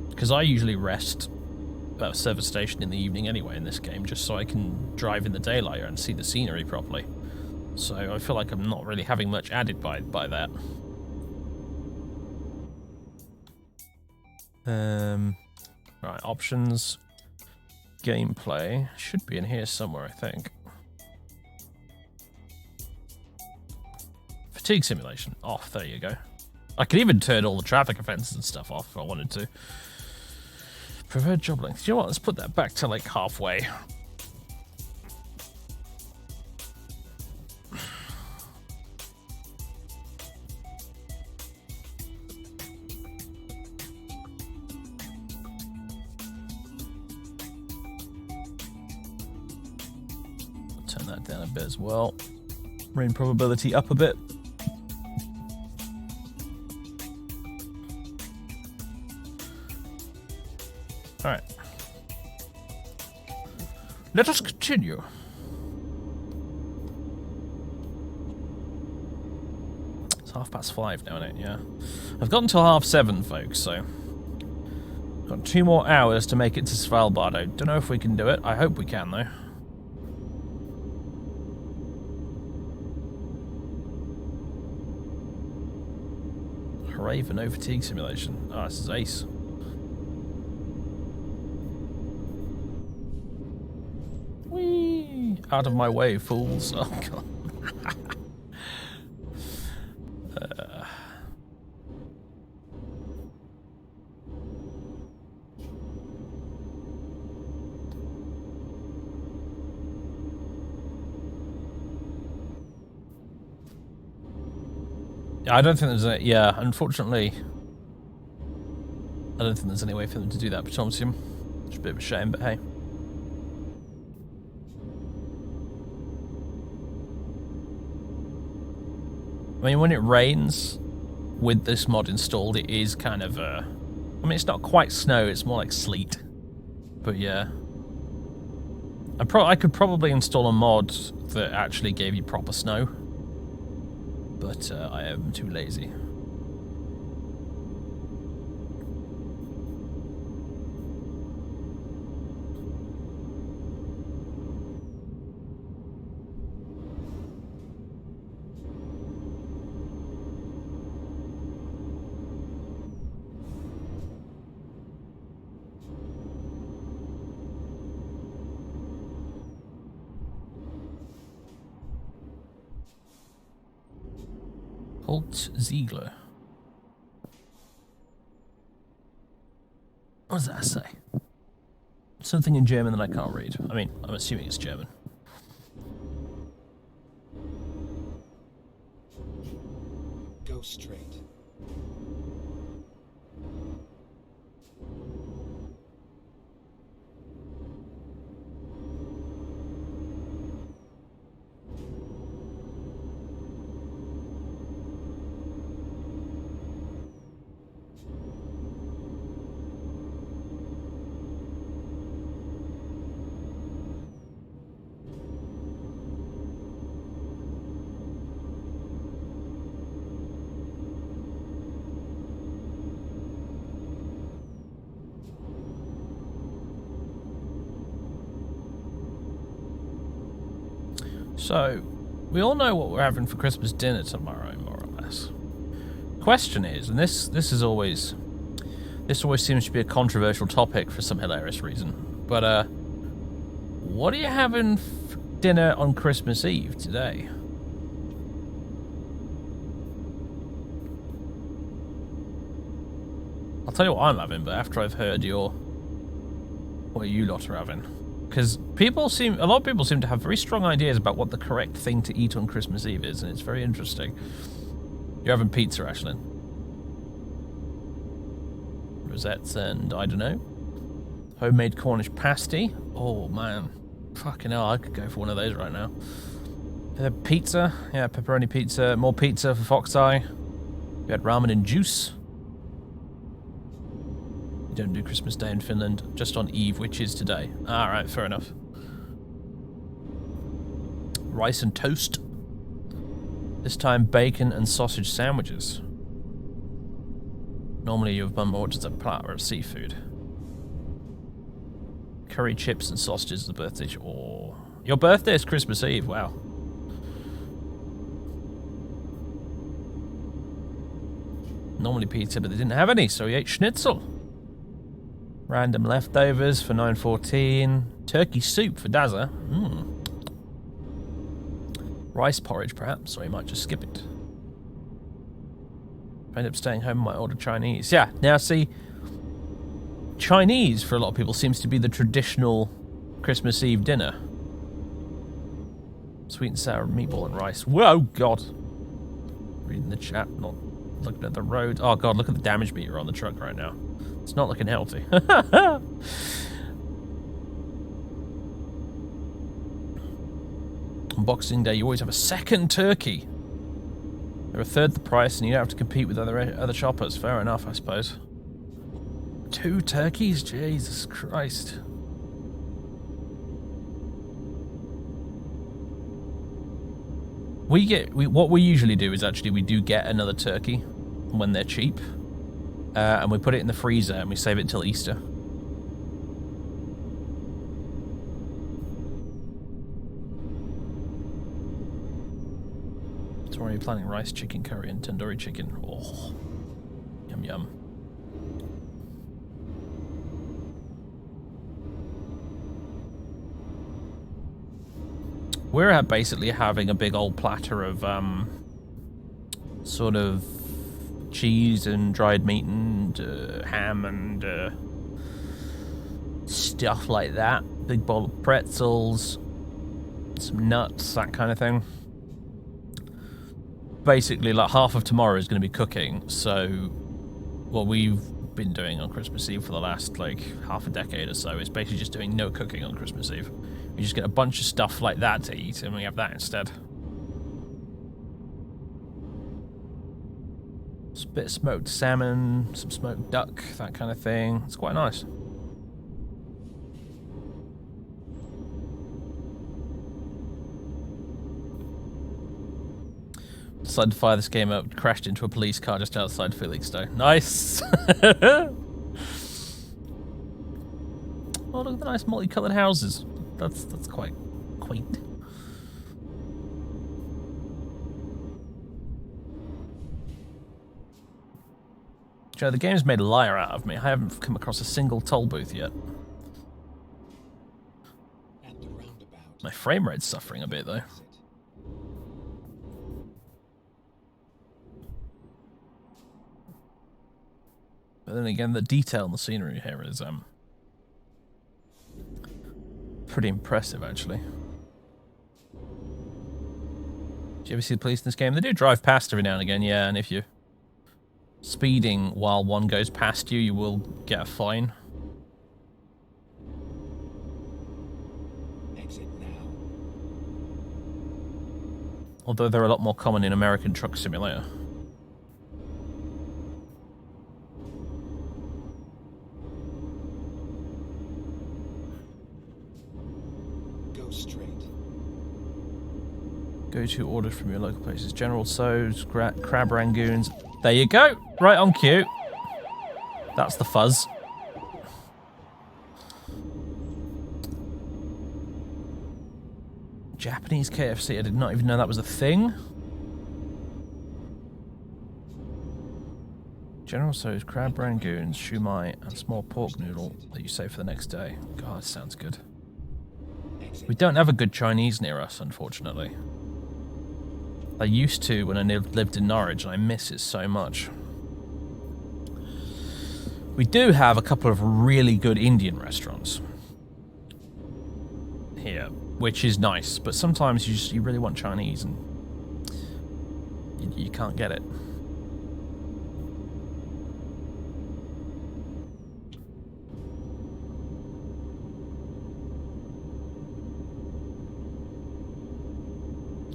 Because I usually rest at a service station in the evening anyway in this game, just so I can drive in the daylight and see the scenery properly. So I feel like I'm not really having much added by that. Right, options, gameplay, should be in here somewhere, I think. Fatigue simulation, off, there you go. I could even turn all the traffic offenses and stuff off if I wanted to. Preferred job length, you know what, let's put that back to like halfway. Turn that down a bit as well. Rain probability up a bit. Alright. Let us continue. It's 5:30 now, isn't it? Yeah. I've got until 7:30, folks, so... Got 2 more hours to make it to Svalbard. I don't know if we can do it. I hope we can, though. Hooray for no fatigue simulation. Oh, this is ace. Whee! Out of my way, fools. Oh, God. I don't think there's a... Yeah, unfortunately... I don't think there's any way for them to do that potassium. It's a bit of a shame, but hey. I mean, when it rains, with this mod installed, it is kind of I mean, it's not quite snow, it's more like sleet. But yeah. I could probably install a mod that actually gave you proper snow. But I am too lazy. Holt Ziegler. What does that say? Something in German that I can't read. I mean, I'm assuming it's German. Go straight. So, we all know what we're having for Christmas dinner tomorrow, more or less. Question is, and this always seems to be a controversial topic for some hilarious reason, but what are you having for dinner on Christmas Eve today? I'll tell you what I'm having, but after I've heard what you lot are having. Because a lot of people seem to have very strong ideas about what the correct thing to eat on Christmas Eve is, and it's very interesting. You're having pizza, Ashlyn. Rosettes and, I don't know, homemade Cornish pasty. Oh, man. Fucking hell, I could go for one of those right now. Pizza. Yeah, pepperoni pizza. More pizza for Fox Eye. We had ramen and juice. You don't do Christmas Day in Finland, just on Eve, which is today. Alright, fair enough. Rice and toast. This time, bacon and sausage sandwiches. Normally, your mum orders a platter of seafood. Curry chips and sausages as a birthday. Oh, your birthday is Christmas Eve. Wow. Normally pizza, but they didn't have any, so we ate schnitzel. Random leftovers for 9:14. Turkey soup for Dazza. Rice porridge, perhaps, or you might just skip it. If I end up staying home, I might order Chinese. Yeah, now see, Chinese, for a lot of people, seems to be the traditional Christmas Eve dinner. Sweet and sour meatball and rice. Whoa, God. Reading the chat, not looking at the road. Oh, God, look at the damage meter on the truck right now. It's not looking healthy. On Boxing Day, you always have a second turkey. They're a third the price, and you don't have to compete with other shoppers. Fair enough, I suppose. 2 turkeys? Jesus Christ. What we usually do is actually we do get another turkey when they're cheap. And we put it in the freezer and we save it till Easter. So are you planning rice, chicken curry, and tandoori chicken? Oh, yum yum. We're basically having a big old platter of sort of cheese and dried meat and ham and stuff like that. Big bowl of pretzels, some nuts, that kind of thing. Basically, like half of tomorrow is going to be cooking. So what we've been doing on Christmas Eve for the last like half a decade or so is basically just doing no cooking on Christmas Eve. We just get a bunch of stuff like that to eat, and we have that instead. A bit of smoked salmon, some smoked duck, that kind of thing. It's quite nice. Decided to fire this game up, crashed into a police car just outside Felixstowe. Nice! Oh, look at the nice multicoloured houses. That's quite quaint. Joe, the game's made a liar out of me. I haven't come across a single toll booth yet. My frame rate's suffering a bit, though. But then again, the detail in the scenery here is pretty impressive, actually. Do you ever see the police in this game? They do drive past every now and again, yeah, and if you're speeding while one goes past you, you will get a fine. Exit now. Although they're a lot more common in American Truck Simulator. Go straight. Go-to orders from your local places. General So's, crab rangoons. There you go. Right on cue. That's the fuzz. Japanese KFC, I did not even know that was a thing. General Tso's crab rangoons, shumai, and small pork noodle that you save for the next day. God, sounds good. We don't have a good Chinese near us, unfortunately. I used to when I lived in Norwich, and I miss it so much. We do have a couple of really good Indian restaurants here, which is nice, but sometimes you really want Chinese and you can't get it.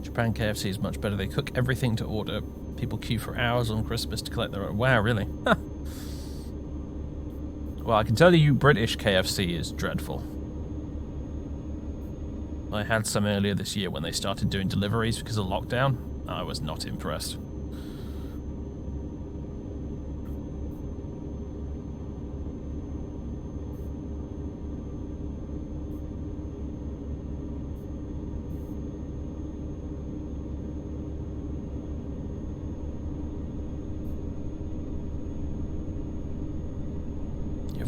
Japan KFC is much better. They cook everything to order. People queue for hours on Christmas to collect their own. Wow, really? Well, I can tell you British KFC is dreadful. I had some earlier this year when they started doing deliveries because of lockdown. I was not impressed.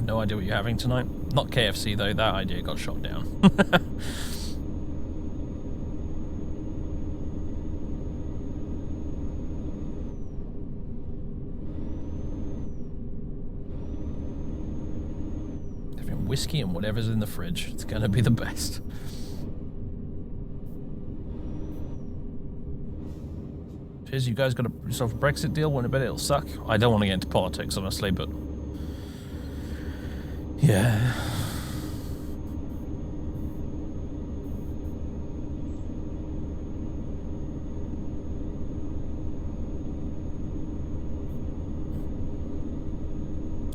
No idea what you're having tonight. Not KFC though, that idea got shot down. Having whiskey and whatever's in the fridge. It's gonna be the best. Cheers, you guys got yourself a Brexit deal, when I bet it'll suck. I don't want to get into politics, honestly, but yeah.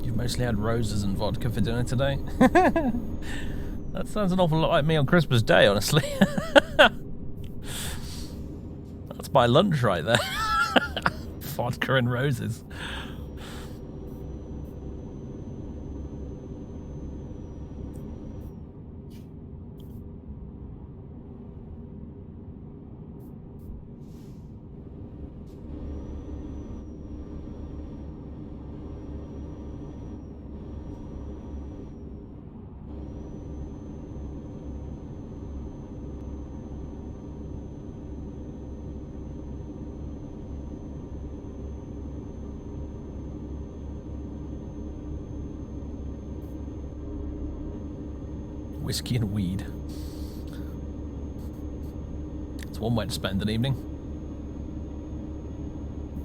You've mostly had roses and vodka for dinner today? That sounds an awful lot like me on Christmas Day, honestly. That's my lunch right there. Vodka and roses. Whiskey and weed. It's one way to spend an evening.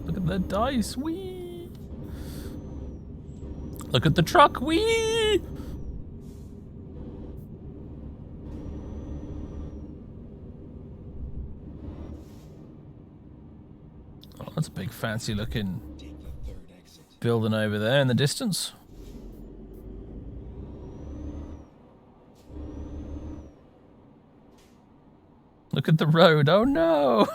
Look at the dice, wee! Look at the truck, wee! Oh, that's a big fancy looking building over there in the distance. Look at the road. Oh no!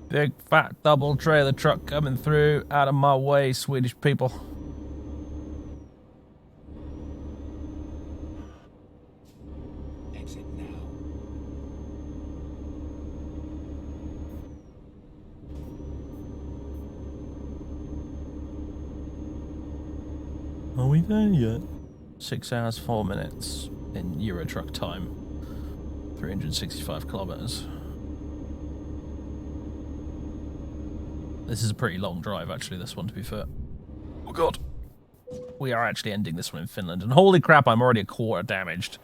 Big fat double trailer truck coming through. Out of my way, Swedish people. Exit now. Are we there yet? 6 hours, 4 minutes in Euro truck time. 365 kilometers. This is a pretty long drive, actually, this one, to be fair. Oh, God. We are actually ending this one in Finland. And holy crap, I'm already a quarter damaged.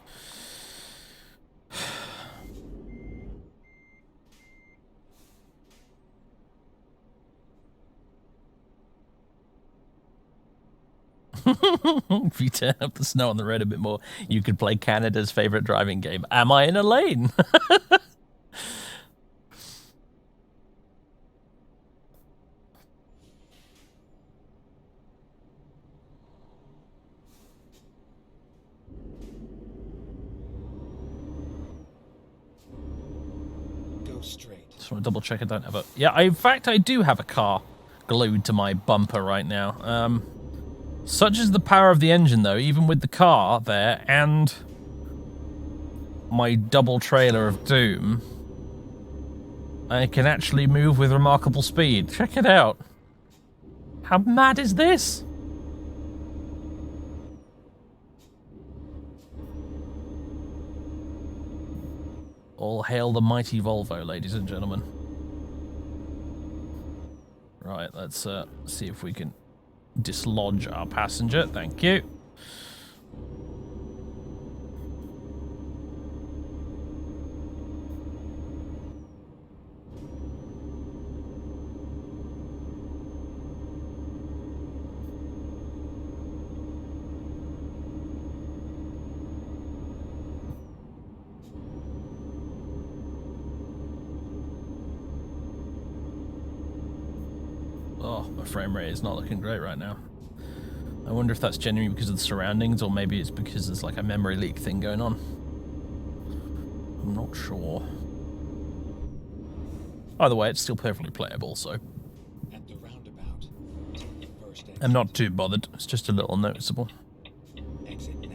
If you turn up the snow on the road a bit more, you could play Canada's favorite driving game. Am I in a lane? Go straight. Just want to double check I don't have a... Yeah, in fact, I do have a car glued to my bumper right now. Such is the power of the engine, though, even with the car there and my double trailer of doom, I can actually move with remarkable speed. Check it out. How mad is this? All hail the mighty Volvo, ladies and gentlemen. Right, let's see if we can dislodge our passenger. Thank you. Oh, my frame rate is not looking great right now. I wonder if that's genuinely because of the surroundings, or maybe it's because there's like a memory leak thing going on. I'm not sure. Either way, it's still perfectly playable, so At the roundabout, take the first exit. I'm not too bothered. It's just a little noticeable. Exit now.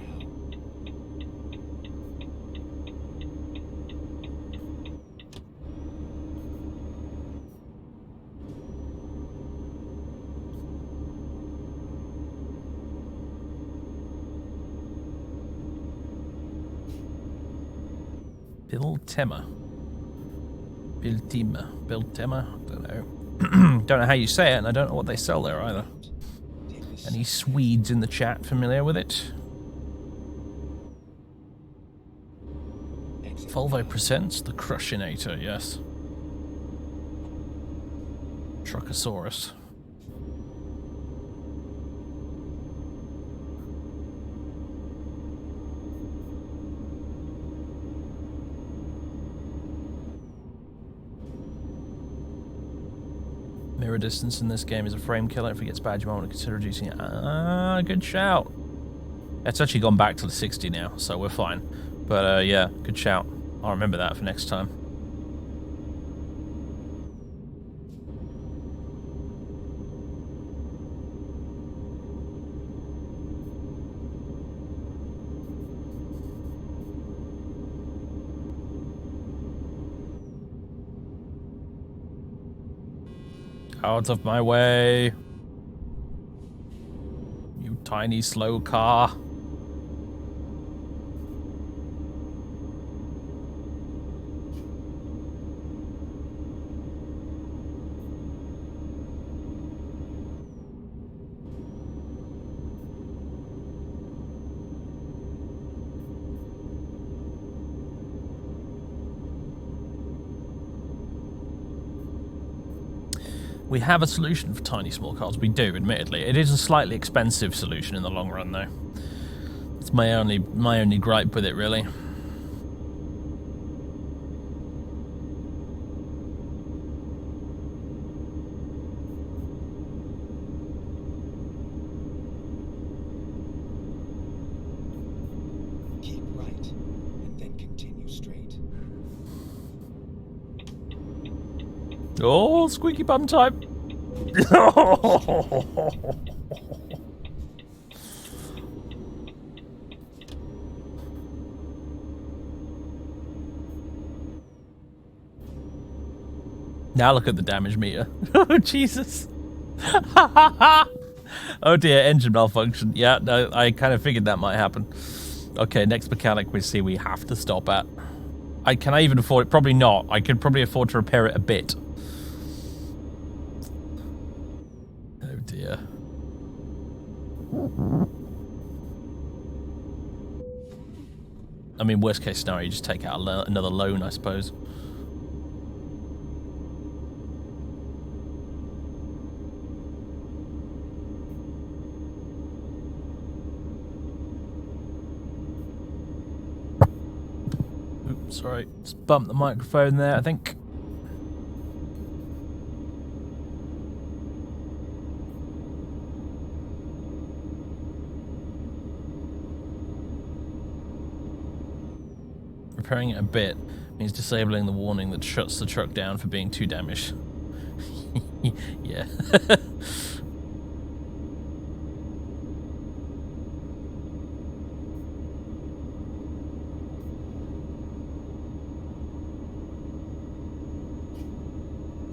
Biltema, don't know. Don't know how you say it, and I don't know what they sell there either. Take the Any Swedes in the chat familiar with it? exit Volvo now. presents the Crushinator, yes. Truckosaurus. Mirror distance in this game is a frame killer. If it gets bad, you might want to consider reducing it. Ah, good shout. It's actually gone back to the 60 now, so we're fine. But yeah, good shout. I'll remember that for next time. Out of my way. You tiny slow car. We have a solution for tiny small cars. We do, admittedly. It is a slightly expensive solution in the long run, though. It's my only gripe with it, really. Keep right, and then continue straight. Oh, squeaky bum time. Now look at the damage meter. Oh, Jesus. Oh dear, engine malfunction. Yeah, no, I kind of figured that might happen. Okay, next mechanic we see we have to stop at. Can I even afford it? Probably not. I could probably afford to repair it a bit. Oh dear. I mean, worst case scenario, you just take out another loan, I suppose. Oops, sorry. Just bumped the microphone there, I think. Repairing it a bit. He's disabling the warning that shuts the truck down for being too damaged. Yeah.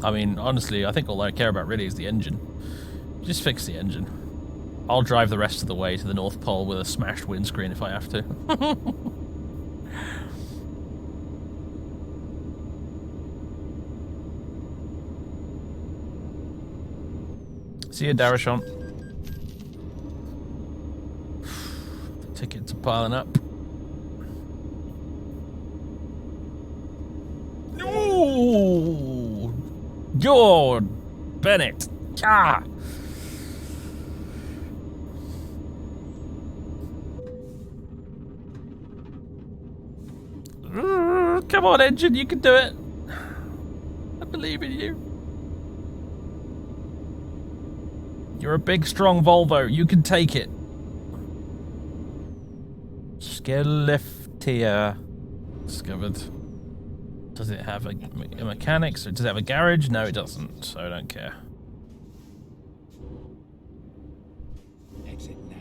I mean, honestly, I think all I care about really is the engine. Just fix the engine. I'll drive the rest of the way to the North Pole with a smashed windscreen if I have to. See you, Darashon. The tickets are piling up. No! George Bennett. Ah! Come on, engine, you can do it. I believe in you. You're a big, strong Volvo. You can take it. Skellefteå discovered. Does it have a mechanics? Does it have a garage? No, it doesn't. So I don't care. Exit now.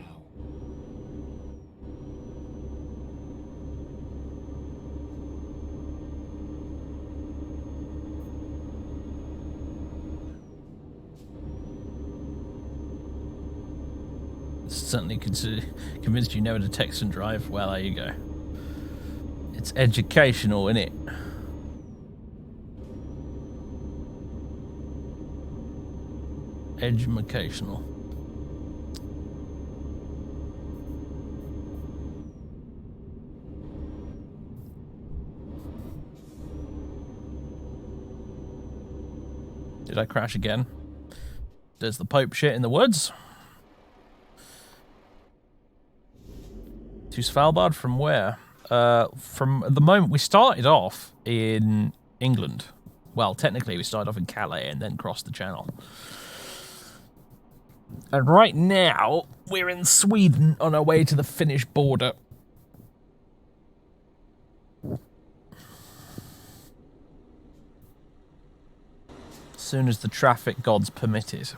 Certainly convinced you never to text and drive. Well, there you go. It's educational, isn't it? Educational. Did I crash again? There's the Pope shit in the woods. To Svalbard from where? From the moment we started off in England. Well, technically we started off in Calais and then crossed the channel. And right now, we're in Sweden on our way to the Finnish border. As soon as the traffic gods permit it.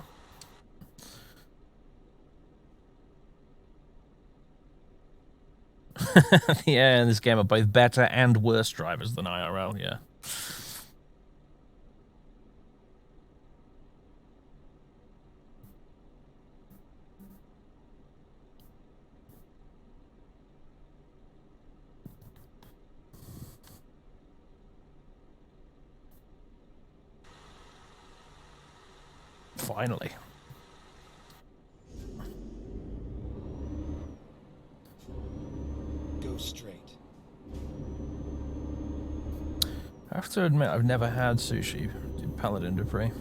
Yeah, in this game are both better and worse drivers than IRL, yeah. Finally. Go straight. I have to admit, I've never had sushi in Paladin Dupree.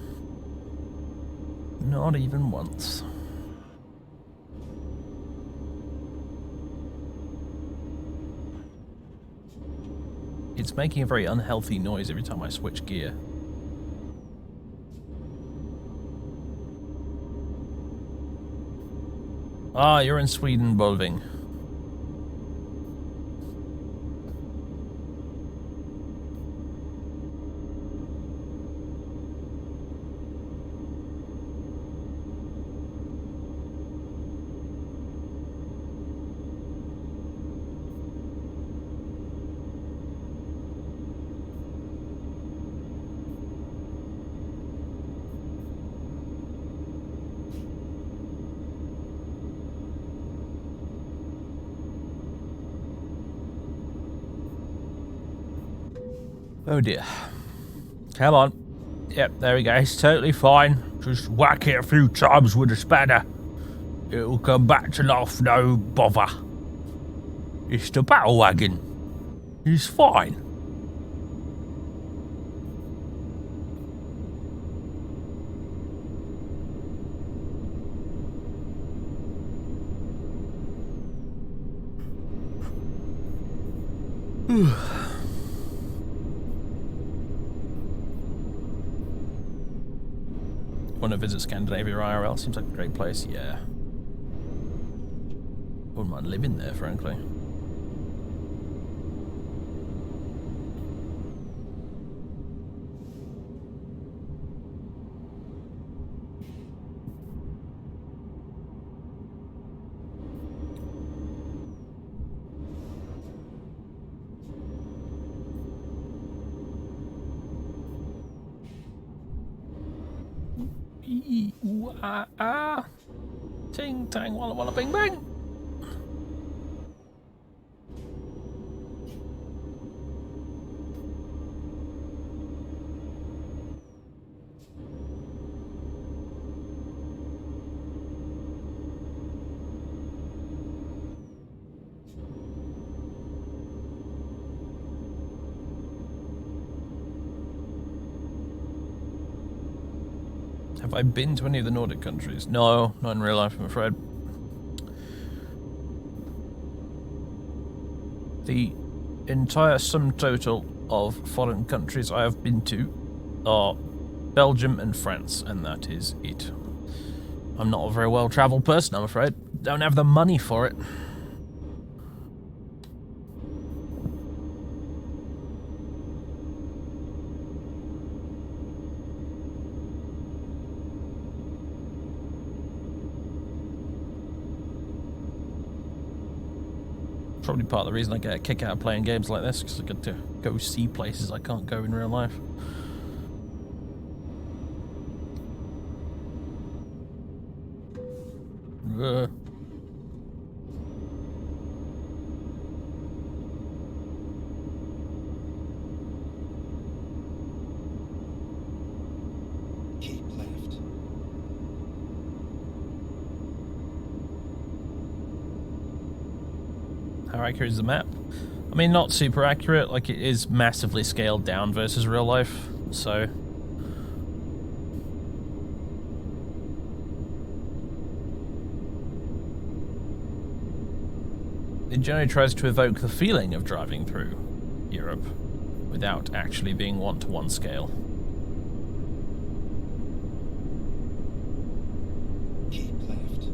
Not even once. It's making a very unhealthy noise every time I switch gear. Ah, you're in Sweden, Bolving. Oh dear. Come on. Yep, there we go. It's totally fine. Just whack it a few times with a spanner. It'll come back to life, no bother. It's the battle wagon. It's fine. Want to visit Scandinavia IRL? Seems like a great place, yeah. Wouldn't mind living there, frankly. Ee, ooh, ah, ah. Ting, tang, walla, walla, bing, bang. Have I been to any of the Nordic countries? No, not in real life, I'm afraid. The entire sum total of foreign countries I have been to are Belgium and France, and that is it. I'm not a very well-travelled person, I'm afraid. Don't have the money for it. Probably part of the reason I get a kick out of playing games like this, because I get to go see places I can't go in real life. Ugh. Keep left. How accurate is the map? I mean, not super accurate, like it is massively scaled down versus real life, so... It generally tries to evoke the feeling of driving through Europe without actually being one-to-one scale. Keep left.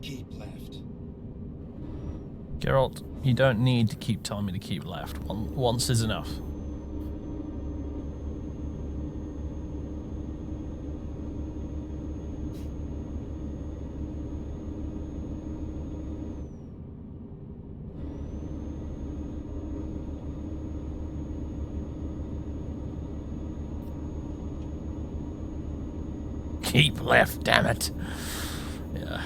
Keep left. Geralt, you don't need to keep telling me to keep left. Once is enough. Keep left, damn it. Yeah.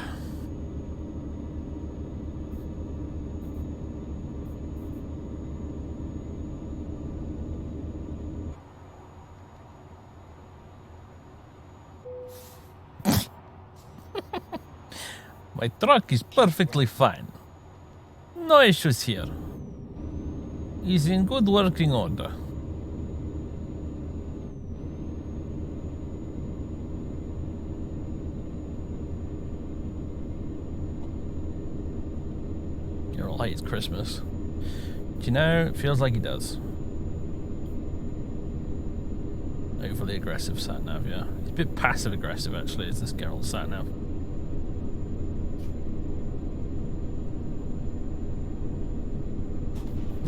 My truck is perfectly fine. No issues here. He's in good working order. Geralt hates Christmas. Do you know, it feels like he does. Overly aggressive sat-nav, yeah. He's a bit passive-aggressive, actually, is this Geralt sat-nav.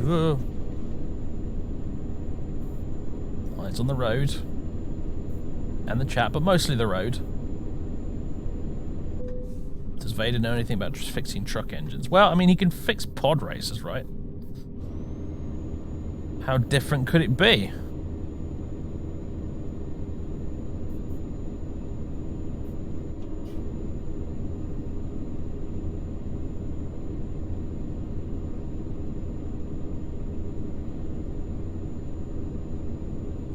Whoa. Lights on the road. And the chat, but mostly the road. Does Vader know anything about just fixing truck engines? Well, I mean, he can fix pod racers, right? How different could it be?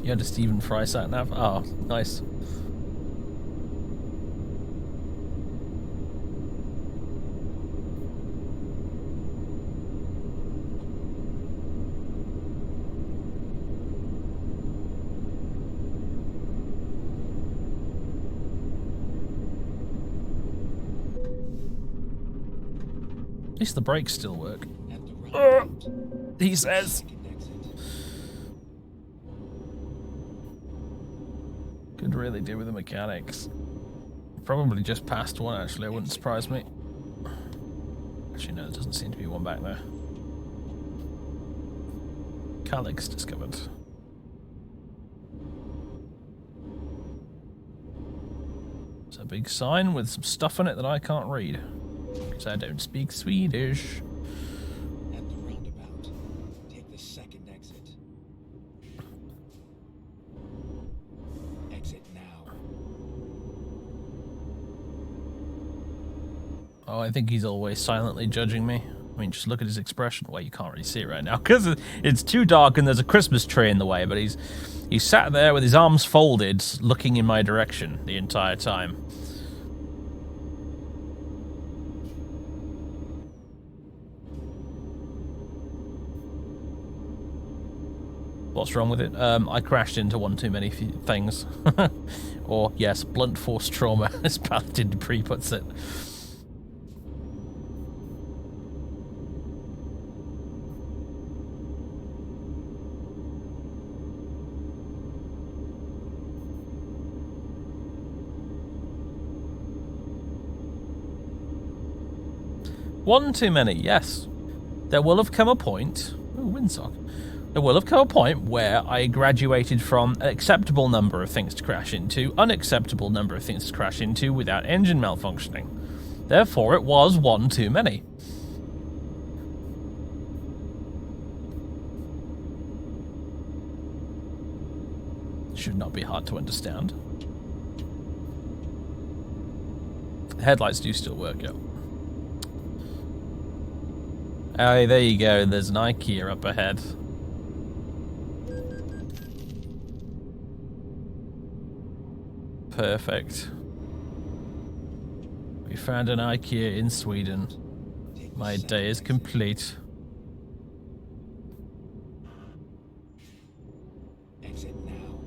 You had a Stephen Fry sat nav? Oh, nice. At least the brakes still work. At the right gate. He says. Second exit. Could really do with the mechanics. Probably just past one, actually. It wouldn't surprise me. Actually, no, there doesn't seem to be one back there. Calyx discovered. It's a big sign with some stuff on it that I can't read. 'Cause I don't speak Swedish. At the roundabout, take the second exit. Exit now. Oh, I think he's always silently judging me. I mean, just look at his expression. Well, you can't really see it right now because it's too dark and there's a Christmas tree in the way, but he's sat there with his arms folded, looking in my direction the entire time. What's wrong with it? I crashed into one too many things. Or, yes, blunt force trauma, as Paladin Dupree puts it. One too many, yes. There will have come a point... Ooh, windsock. There will have come a point where I graduated from an acceptable number of things to crash into, unacceptable number of things to crash into without engine malfunctioning. Therefore, it was one too many. Should not be hard to understand. The headlights do still work, yeah. Oh, there you go. There's an IKEA up ahead. Perfect. We found an IKEA in Sweden. My day is complete. Exit now.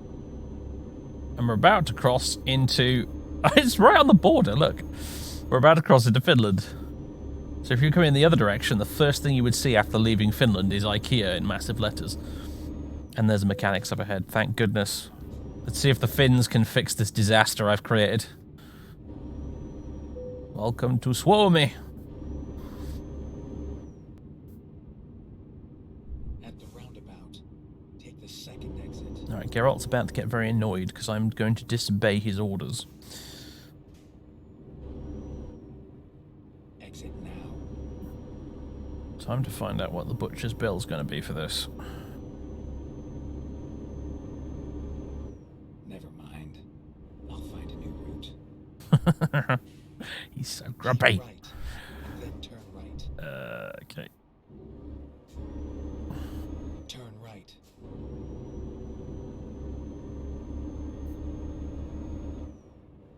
And we're about to cross into... It's right on the border, look. We're about to cross into Finland. So if you're coming in the other direction, the first thing you would see after leaving Finland is IKEA in massive letters. And there's a mechanics up ahead, thank goodness. Let's see if the Finns can fix this disaster I've created. Welcome to Suomi. At the roundabout, take the second exit. Alright, Geralt's about to get very annoyed because I'm going to disobey his orders. Exit now. Time to find out what the butcher's bill's going to be for this. Never mind. I'll find a new route. He's so grumpy. Keep right, then turn right. Okay. Turn right.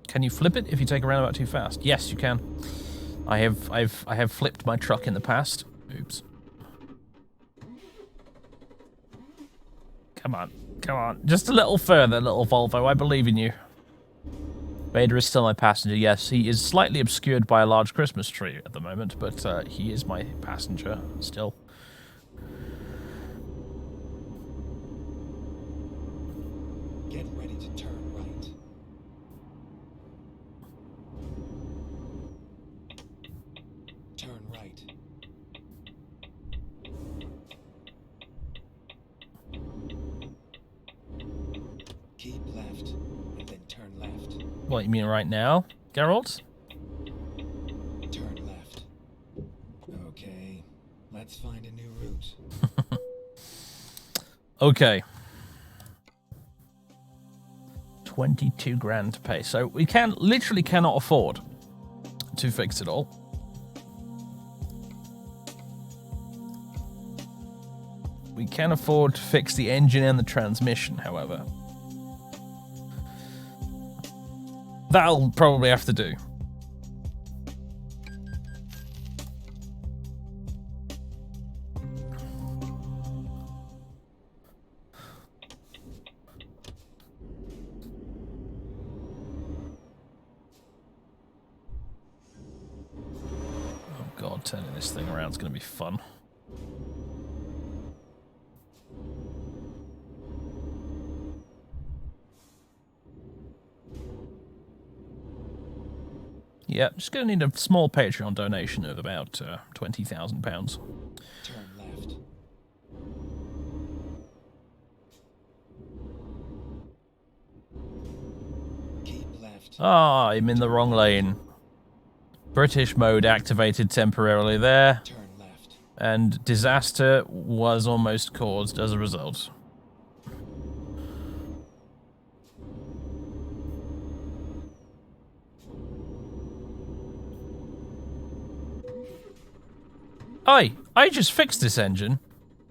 Can you flip it if you take a roundabout too fast? Yes, you can. I have flipped my truck in the past. Oops. Come on. Come on. Just a little further, little Volvo. I believe in you. Vader is still my passenger. Yes, he is slightly obscured by a large Christmas tree at the moment, but he is my passenger still. Get ready to turn right. Turn right. Keep left, and then turn left. What, you mean right now, Geralt? Turn left. Okay, let's find a new route. Okay. 22 grand to pay. So we literally cannot afford to fix it all. We can afford to fix the engine and the transmission, however. That'll probably have to do. Oh god, turning this thing around is going to be fun. Yeah, just going to need a small Patreon donation of about £20,000. Turn left. Keep left. Ah, I'm in the wrong lane. British mode activated temporarily there, Turn left. and disaster was almost caused as a result. Oi, I just fixed this engine.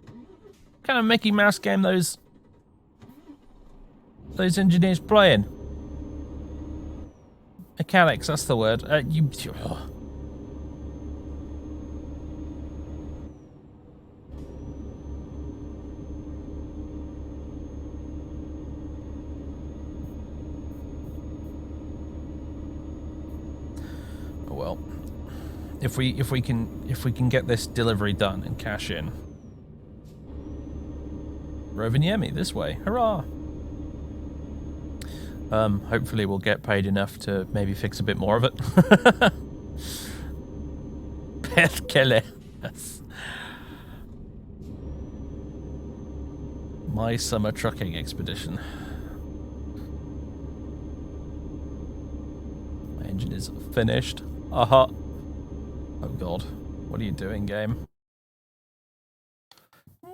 What kind of Mickey Mouse game those engineers playing? Mechanics, that's the word. Oh. Oh well. If we can get this delivery done and cash in. Rovaniemi, this way. Hurrah! Hopefully we'll get paid enough to maybe fix a bit more of it. Beth Kelly. Yes. My summer trucking expedition. My engine is finished. Aha. Oh god. What are you doing, game?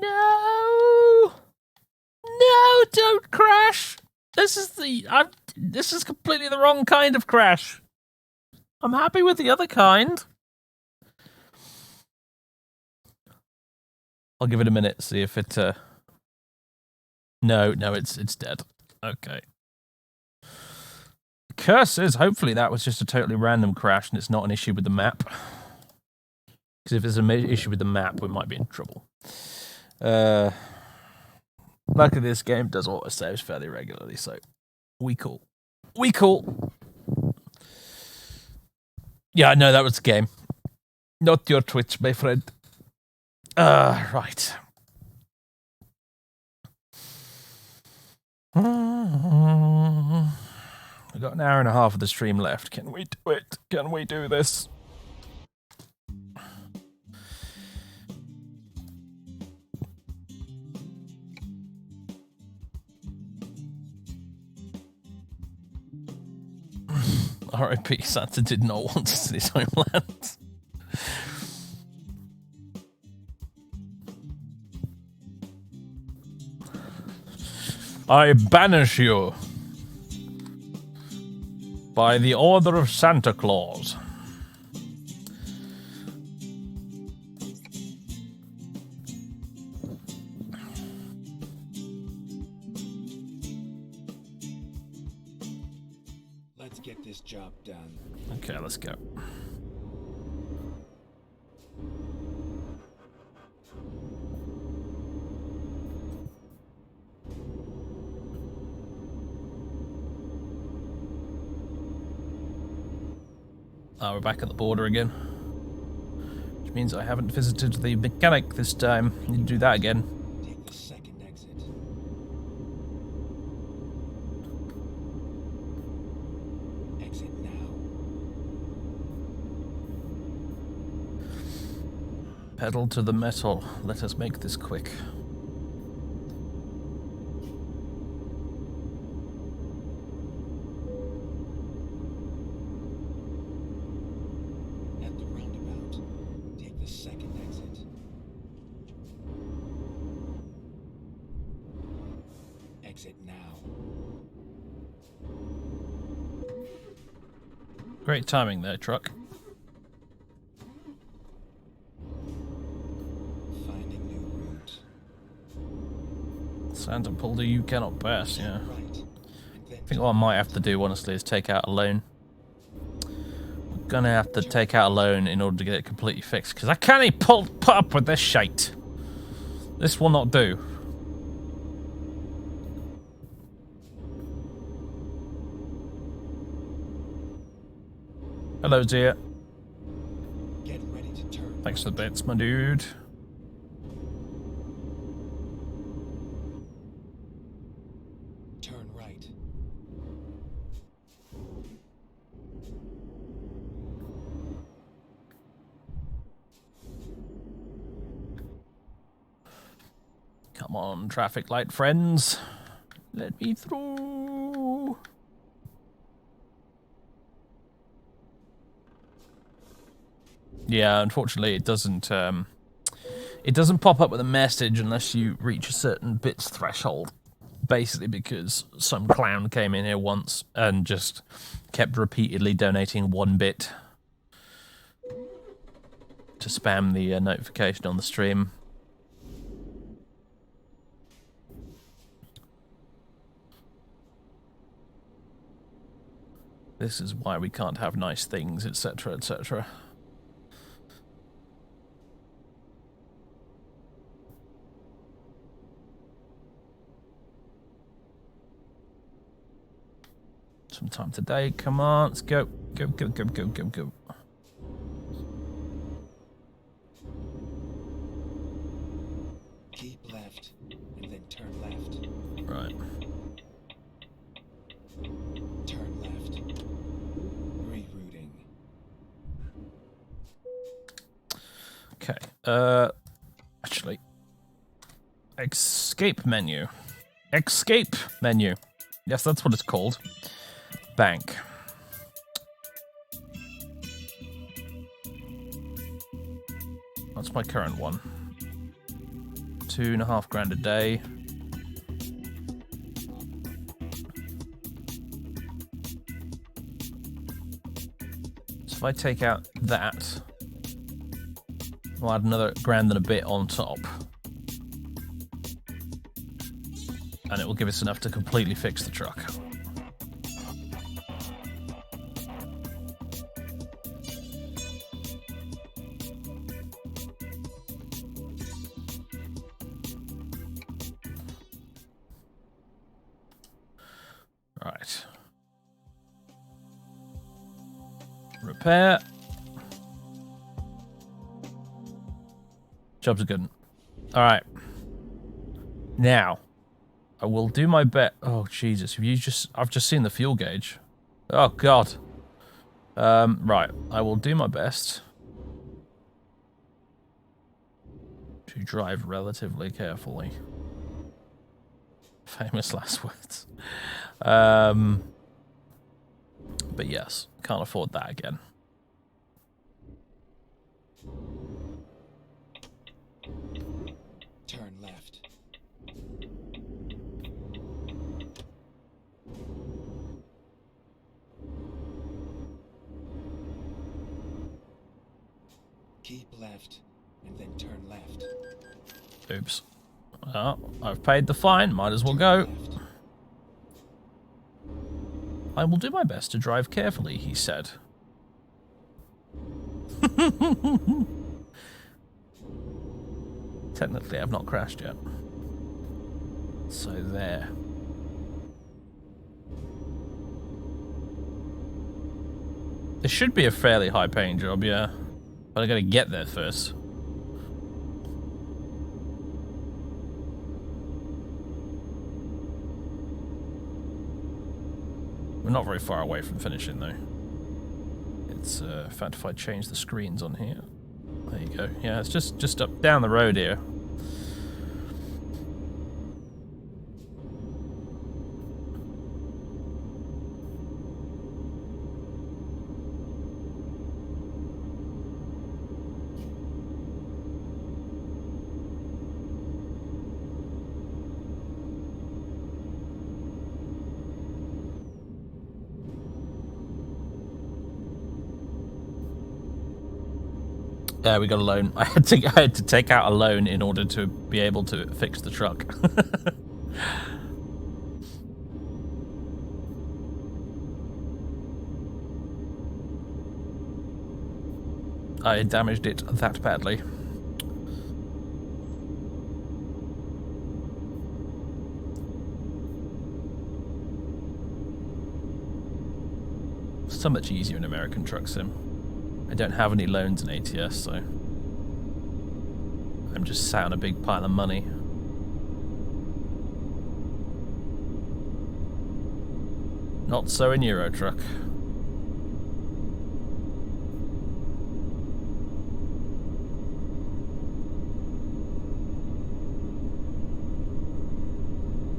No! No, don't crash! This is completely the wrong kind of crash. I'm happy with the other kind. I'll give it a minute, see if it No, it's dead. Okay. Curses, hopefully that was just a totally random crash and it's not an issue with the map. Because if there's an issue with the map, we might be in trouble. Luckily this game does autosaves fairly regularly, so we cool. We cool. Yeah, no, that was the game. Not your Twitch, my friend. Right. We've got an hour and a half of the stream left. Can we do it? Can we do this? R.I.P. Santa did not want us in his homeland. I banish you by the order of Santa Claus. Let's get this job done. Okay, let's go. Oh, we're back at the border again. Which means I haven't visited the mechanic this time. Need to do that again. Take the second exit. Exit now. Pedal to the metal. Let us make this quick. At the roundabout, take the second exit. Exit now. Great timing there, truck. Finding new route. Santa pulled a you cannot pass, yeah. Right. And then I think what I might have to do, honestly, is take out a loan. I'm gonna have to take out a loan in order to get it completely fixed, because I can't put up with this shite. This will not do. Hello, dear. get ready to turn. Thanks for the bits, my dude. Turn right. Come on, traffic light friends. Let me through. Yeah, unfortunately, it doesn't. It doesn't pop up with a message unless you reach a certain bits threshold. Basically, because some clown came in here once and just kept repeatedly donating 1 bit to spam the notification on the stream. This is why we can't have nice things, etc., etc. Sometime today, come on, let's go. Go, go, go, go, go, go. Keep left, and then turn left. Right. Turn left. Rerouting. Okay. Actually. Escape menu. Escape menu. Yes, that's what it's called. Bank. That's my current one. 2.5 grand a day. So if I take out that, I'll add another grand and a bit on top. And it will give us enough to completely fix the truck. Right. Repair. Jobs are good. Alright. Now, I will do my best. Oh, Jesus. I've just seen the fuel gauge. Oh, God. Right. I will do my best to drive relatively carefully. Famous last words. But yes, can't afford that again. Turn left. Keep left, and then turn left. Oops. Oh, I've paid the fine. Might as well go. Turn left. I will do my best to drive carefully, he said. Technically, I've not crashed yet. So there. This should be a fairly high-paying job, yeah. But I gotta get there first. We're not very far away from finishing, though. It's, in fact, if I change the screens on here. There you go. Yeah, it's just up down the road here. Yeah, we got a loan. I had to take out a loan in order to be able to fix the truck. I damaged it that badly. So much easier in American Truck Sim. I don't have any loans in ATS, so I'm just sat on a big pile of money. Not so in Euro Truck.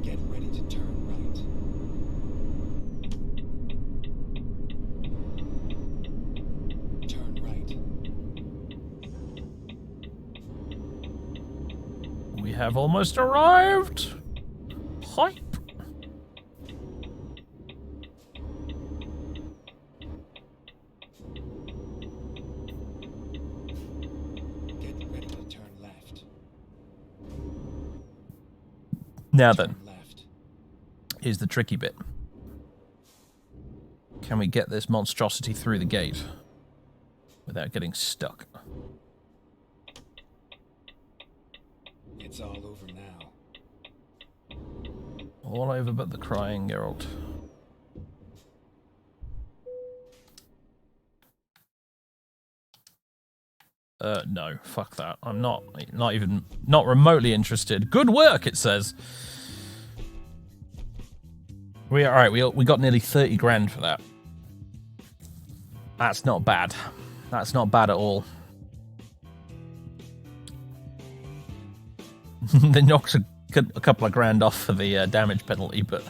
Get ready to turn right. Turn right. have almost arrived. Hype. Get ready to turn left. Now then, Turn left. here's the tricky bit. Can we get this monstrosity through the gate without getting stuck? It's all over now. All over but the crying Geralt. No, fuck that. I'm not remotely interested. Good work, it says. We got nearly 30 grand for that. That's not bad. That's not bad at all. They knocked a couple of grand off for the damage penalty, but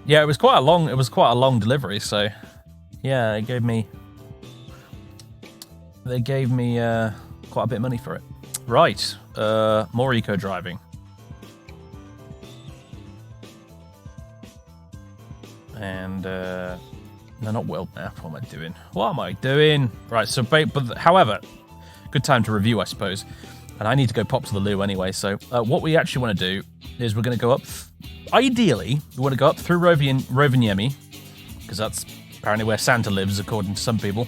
yeah, it was quite a long delivery. So yeah, they gave me quite a bit of money for it. Right, more eco driving. And no, not world map. What am I doing? What am I doing? Right. So, but however, good time to review, I suppose. And I need to go pop to the loo anyway. So, what we actually want to do is we're going to go up. Ideally, we want to go up through Rovaniemi, because that's apparently where Santa lives, according to some people.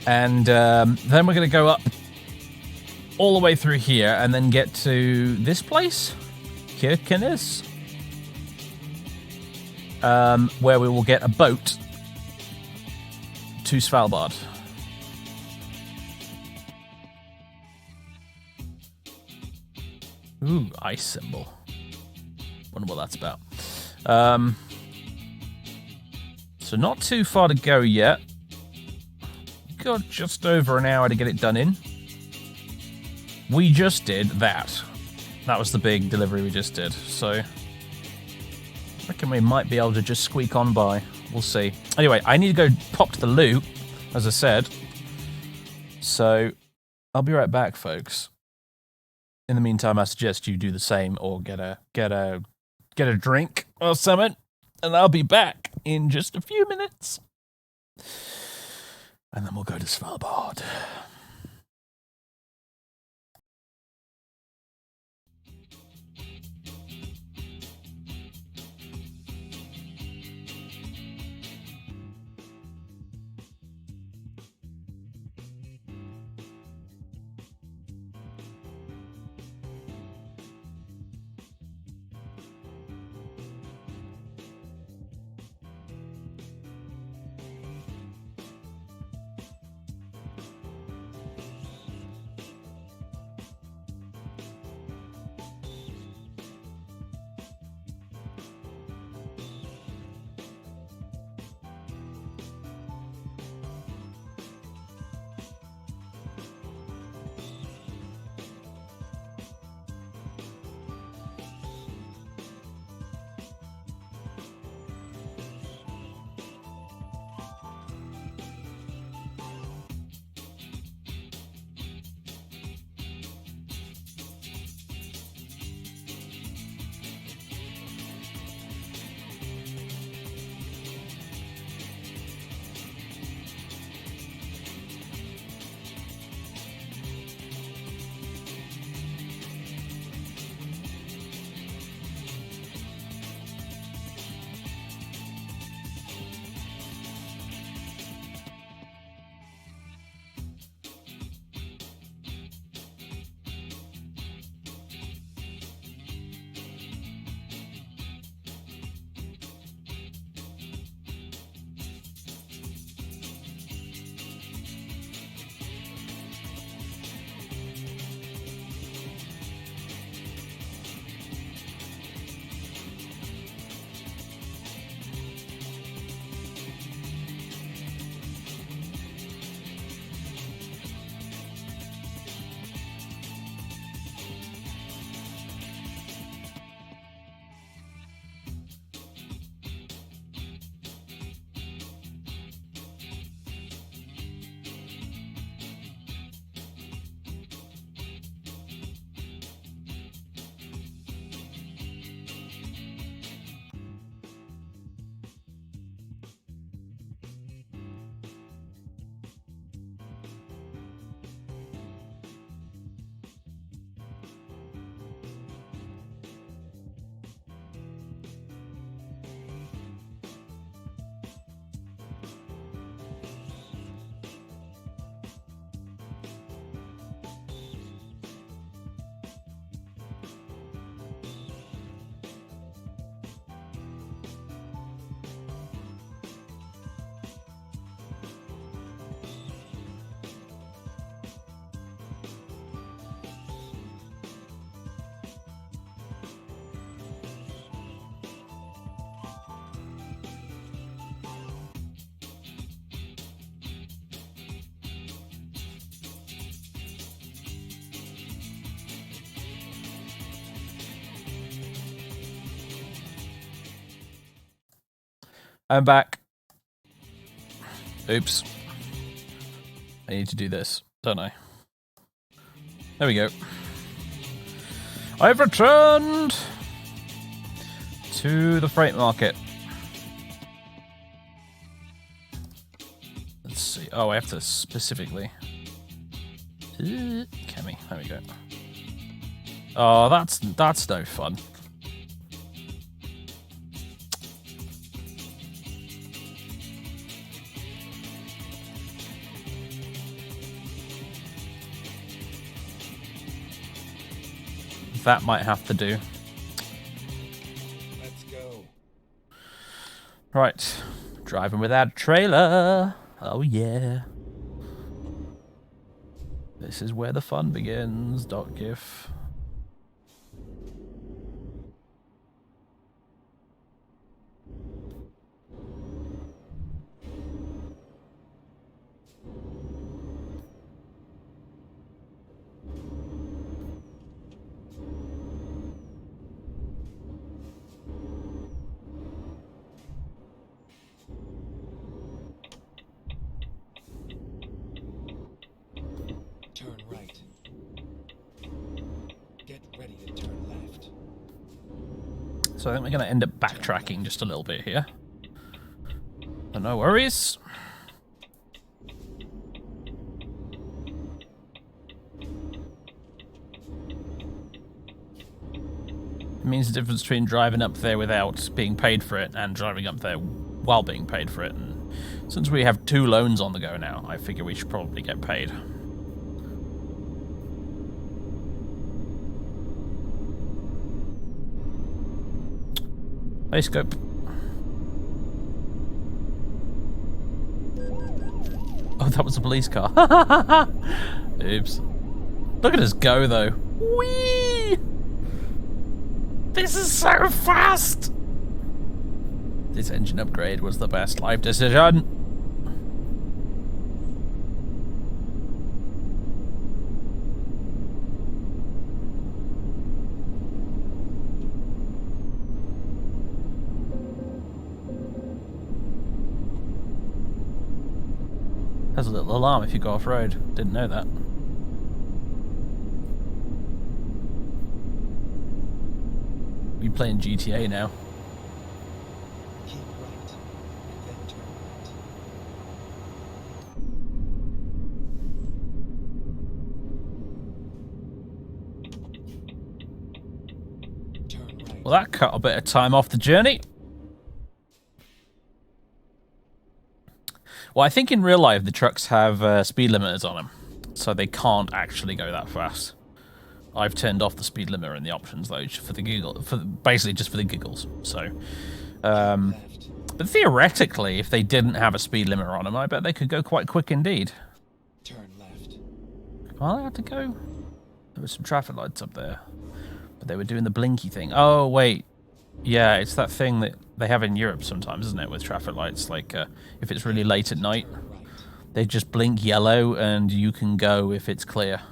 And then we're going to go up all the way through here, and then get to this place, Kirkenes. Where we will get a boat to Svalbard. Ooh, ice symbol. Wonder what that's about. So not too far to go yet. Got just over an hour to get it done in. We just did that. That was the big delivery we just did. So I reckon we might be able to just squeak on by. We'll see. Anyway, I need to go pop to the loo, as I said. So I'll be right back, folks. In the meantime, I suggest you do the same or get a drink or something, and I'll be back in just a few minutes. And then we'll go to Svalbard. I'm back. Oops. I need to do this, don't I? There we go. I've returned to the freight market. Let's see. Oh, I have to specifically. Kemi, there we go. Oh, that's no fun. That might have to do. Let's go. Right. Driving without a trailer. Oh, yeah. This is where the fun begins. .gif. Turn right. Get ready to turn left. So I think we're going to end up backtracking just a little bit here. But no worries. It means the difference between driving up there without being paid for it and driving up there while being paid for it. And since we have 2 loans on the go now, I figure we should probably get paid. Hey, Scope. Oh, that was a police car. Oops. Look at us go, though. Whee! This is so fast! This engine upgrade was the best life decision. Has a little alarm if you go off-road. Didn't know that. We playing GTA now. Keep right. Then turn right. Turn right. Well, that cut a bit of time off the journey. Well, I think in real life the trucks have speed limiters on them, so they can't actually go that fast. I've turned off the speed limiter in the options though, just for the giggle, basically just for the giggles. So, but theoretically, if they didn't have a speed limiter on them, I bet they could go quite quick indeed. Turn left. Well, I had to go. There were some traffic lights up there, but they were doing the blinky thing. Oh wait, yeah, it's that thing that they have in Europe sometimes, isn't it, with traffic lights? Like if it's really late at night, Turn right. they just blink yellow, and you can go if it's clear.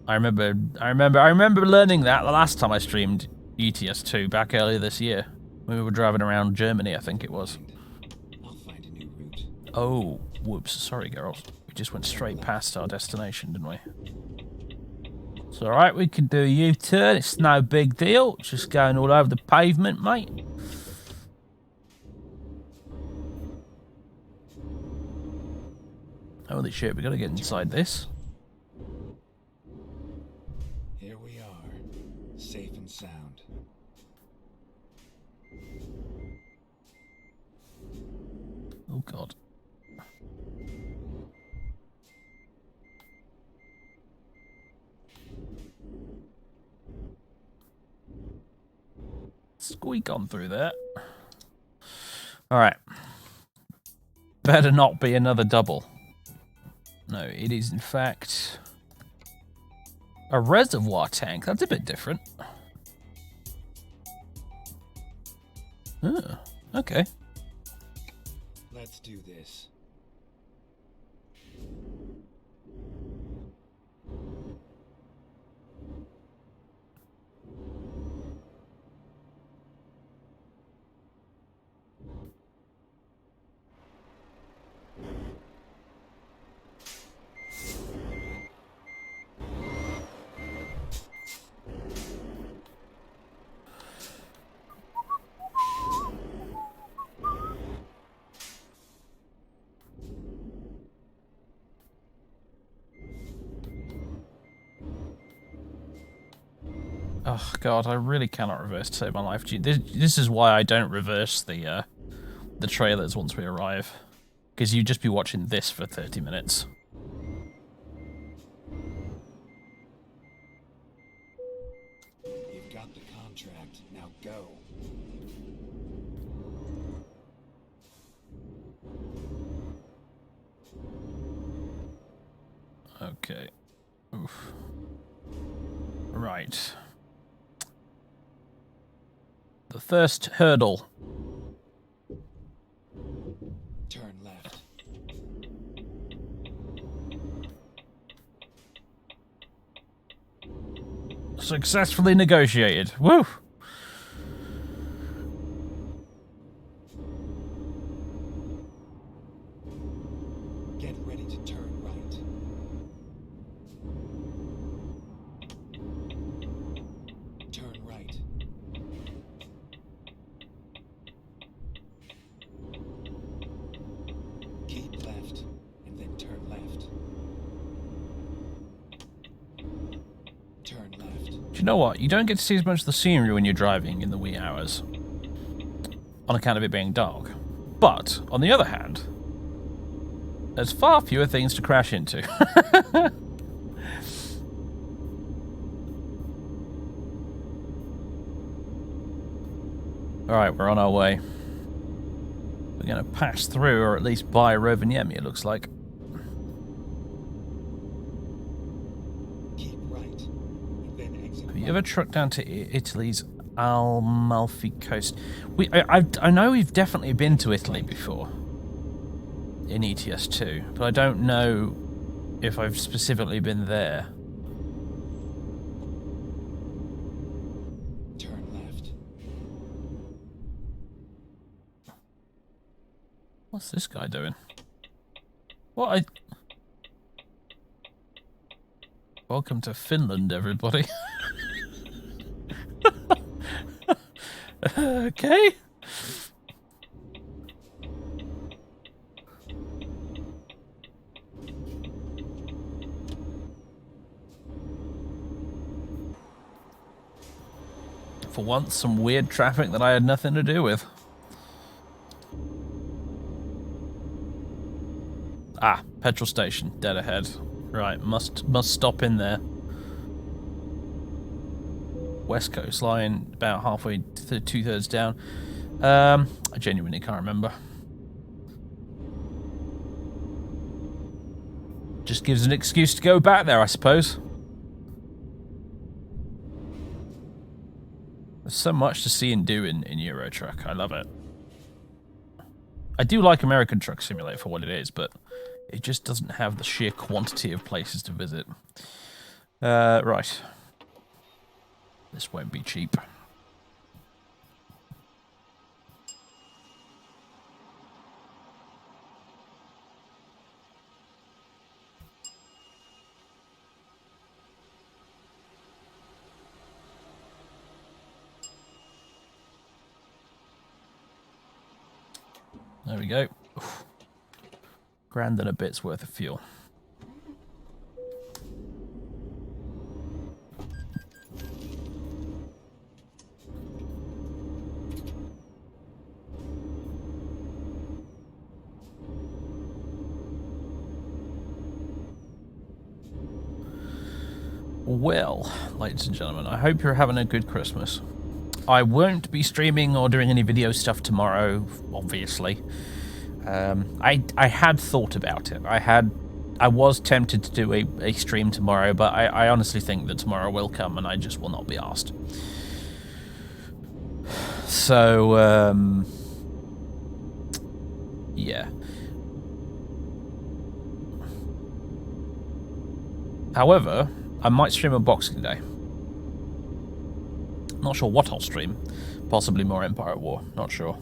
I remember learning that the last time I streamed ETS2 back earlier this year. When we were driving around Germany, I think it was. I'll find a new route. Oh, whoops. Sorry, girls. We just went straight past our destination, didn't we? It's alright, we can do a U-turn. It's no big deal. It's just going all over the pavement, mate. Holy shit, we gotta get inside this. Here we are. Safe and sound. Oh, God. Squeak on through there. Alright. Better not be another double. No, it is in fact a reservoir tank. That's a bit different. Oh, okay. Let's do this. Oh god, I really cannot reverse to save my life. This is why I don't reverse the trailers once we arrive, because you'd just be watching this for 30 minutes. You've got the contract. Now go. Okay. Oof. Right. The first hurdle. Turn left. Successfully negotiated. Woo! Get ready to turn right. Turn right. Keep left, and then turn left. Turn left. Do you know what? You don't get to see as much of the scenery when you're driving in the wee hours, on account of it being dark. But, on the other hand, there's far fewer things to crash into. Alright, we're on our way. We're going to pass through, or at least by Rovaniemi, it looks like. Keep right, and then exit. Have you ever trucked down to Italy's Amalfi Coast? I know we've definitely been to Italy before in ETS2, but I don't know if I've specifically been there. Turn left. What's this guy doing? What? Welcome to Finland, everybody. Okay. For once, some weird traffic that I had nothing to do with. Ah, petrol station, dead ahead. Right, must stop in there. West Coast line, about halfway to 2/3 down. I genuinely can't remember. Just gives an excuse to go back there, I suppose. There's so much to see and do in Euro Truck. I love it. I do like American Truck Simulator for what it is, but it just doesn't have the sheer quantity of places to visit. Right. This won't be cheap. There we go. Oof. Grand and a bit's worth of fuel. Well, ladies and gentlemen, I hope you're having a good Christmas. I won't be streaming or doing any video stuff tomorrow, obviously. I had thought about it. I was tempted to do a stream tomorrow, but I honestly think that tomorrow will come and I just will not be asked. So, yeah. However, I might stream on Boxing Day. Not sure what I'll stream. Possibly more Empire at War. Not sure.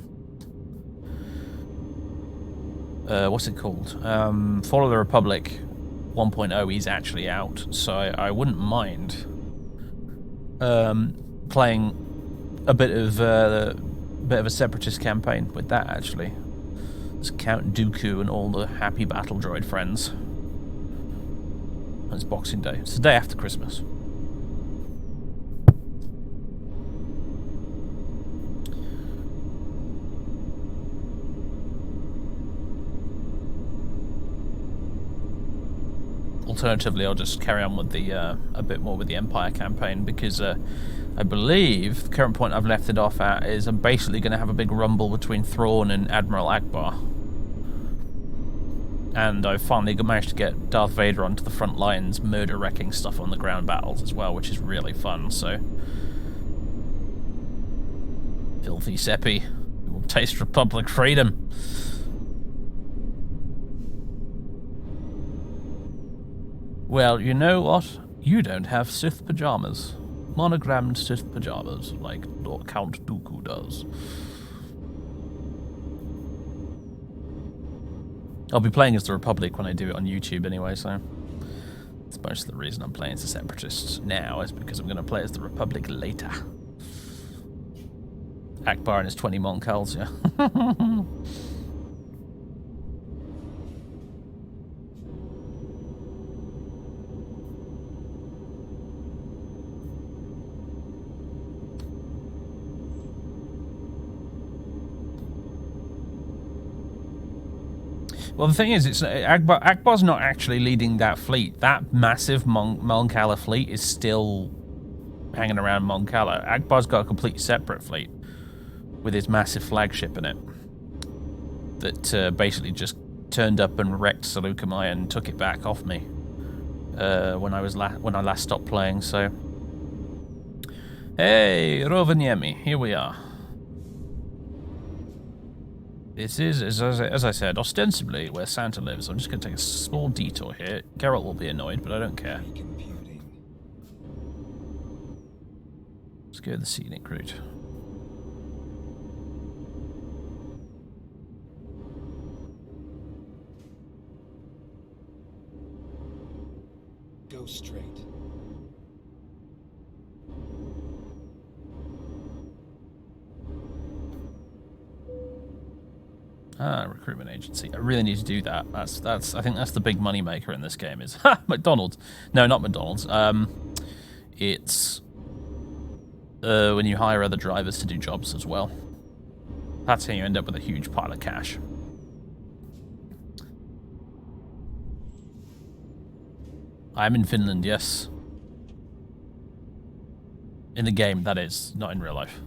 What's it called? Fall of the Republic 1.0 is actually out, so I wouldn't mind playing a bit of a separatist campaign with that, actually. It's Count Dooku and all the happy battle droid friends. It's Boxing Day. It's the day after Christmas. alternatively, I'll just carry on with the a bit more with the Empire campaign, because I believe the current point I've left it off at is I'm basically going to have a big rumble between Thrawn and Admiral Akbar. And I've finally managed to get Darth Vader onto the front lines, murder-wrecking stuff on the ground battles as well, which is really fun, so... Filthy Seppi. We will taste Republic freedom. Well, you know what? You don't have Sith pajamas. Monogrammed Sith pajamas, like Count Dooku does. I'll be playing as the Republic when I do it on YouTube anyway, so... That's most of the reason I'm playing as the Separatists now, is because I'm going to play as the Republic later. Akbar and his 20 Moncals, yeah. Well, the thing is, it's Akbar's not actually leading that fleet. That massive Moncala fleet is still hanging around Moncala. Akbar's got a complete separate fleet with his massive flagship in it that basically just turned up and wrecked Seleucumai and took it back off me when I last stopped playing. So, hey, Rovaniemi, here we are. This is, as I said, ostensibly where Santa lives. I'm just going to take a small detour here. Geralt will be annoyed, but I don't care. Let's go the scenic route. Go straight. Recruitment agency. I really need to do that. That's. I think that's the big money maker in this game. Is McDonald's? No, not McDonald's. It's when you hire other drivers to do jobs as well. That's how you end up with a huge pile of cash. I'm in Finland, yes. In the game, that is, not in real life.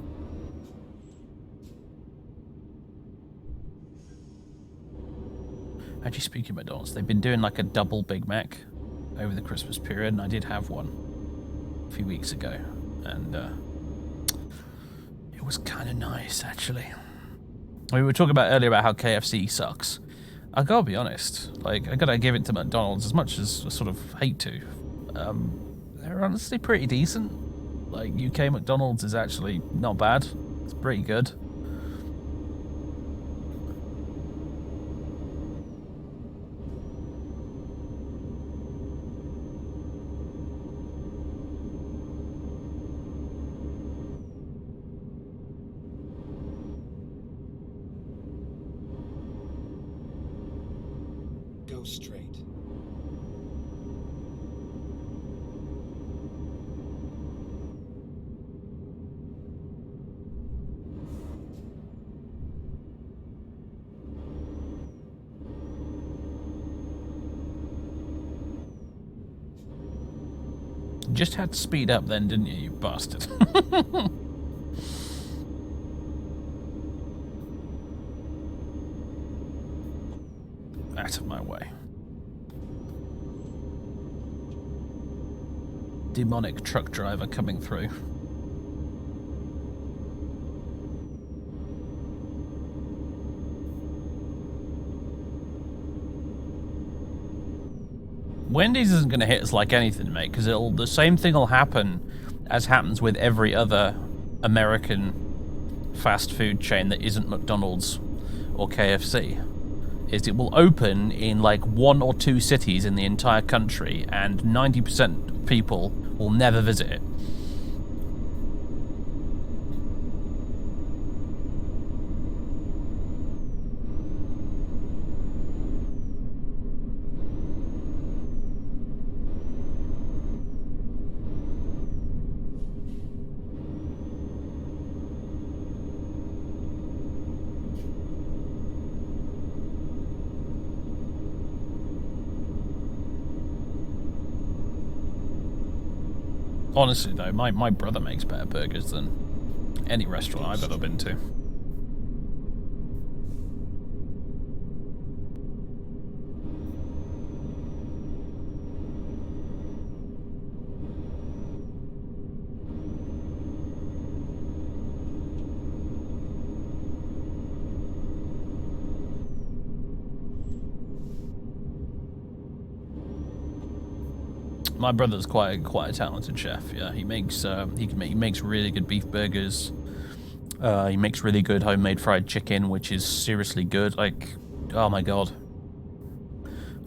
Actually, speaking of McDonald's, they've been doing like a double Big Mac over the Christmas period, and I did have one a few weeks ago, and it was kind of nice, actually. We were talking about earlier about how KFC sucks. I gotta be honest, like, I gotta give it to McDonald's, as much as I sort of hate to. They're honestly pretty decent. Like, UK McDonald's is actually not bad. It's pretty good. Go straight. You just had to speed up then, didn't you, you bastard? Out of my way. Demonic truck driver coming through. Wendy's isn't going to hit us like anything, mate, because the same thing will happen as happens with every other American fast food chain that isn't McDonald's or KFC. Is it will open in like 1 or 2 cities in the entire country, and 90% of people will never visit it. Honestly, though, my brother makes better burgers than any restaurant I've ever been to. My brother's quite a talented chef. Yeah, he makes he makes really good beef burgers. He makes really good homemade fried chicken, which is seriously good. Like, oh my god,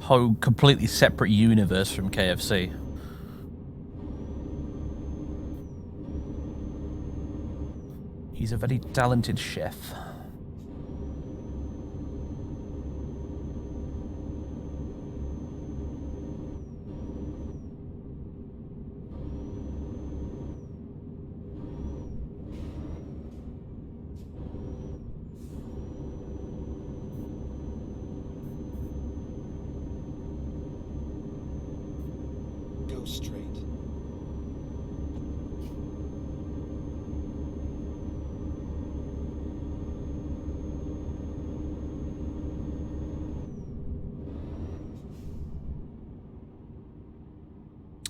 whole completely separate universe from KFC. He's a very talented chef. Go straight.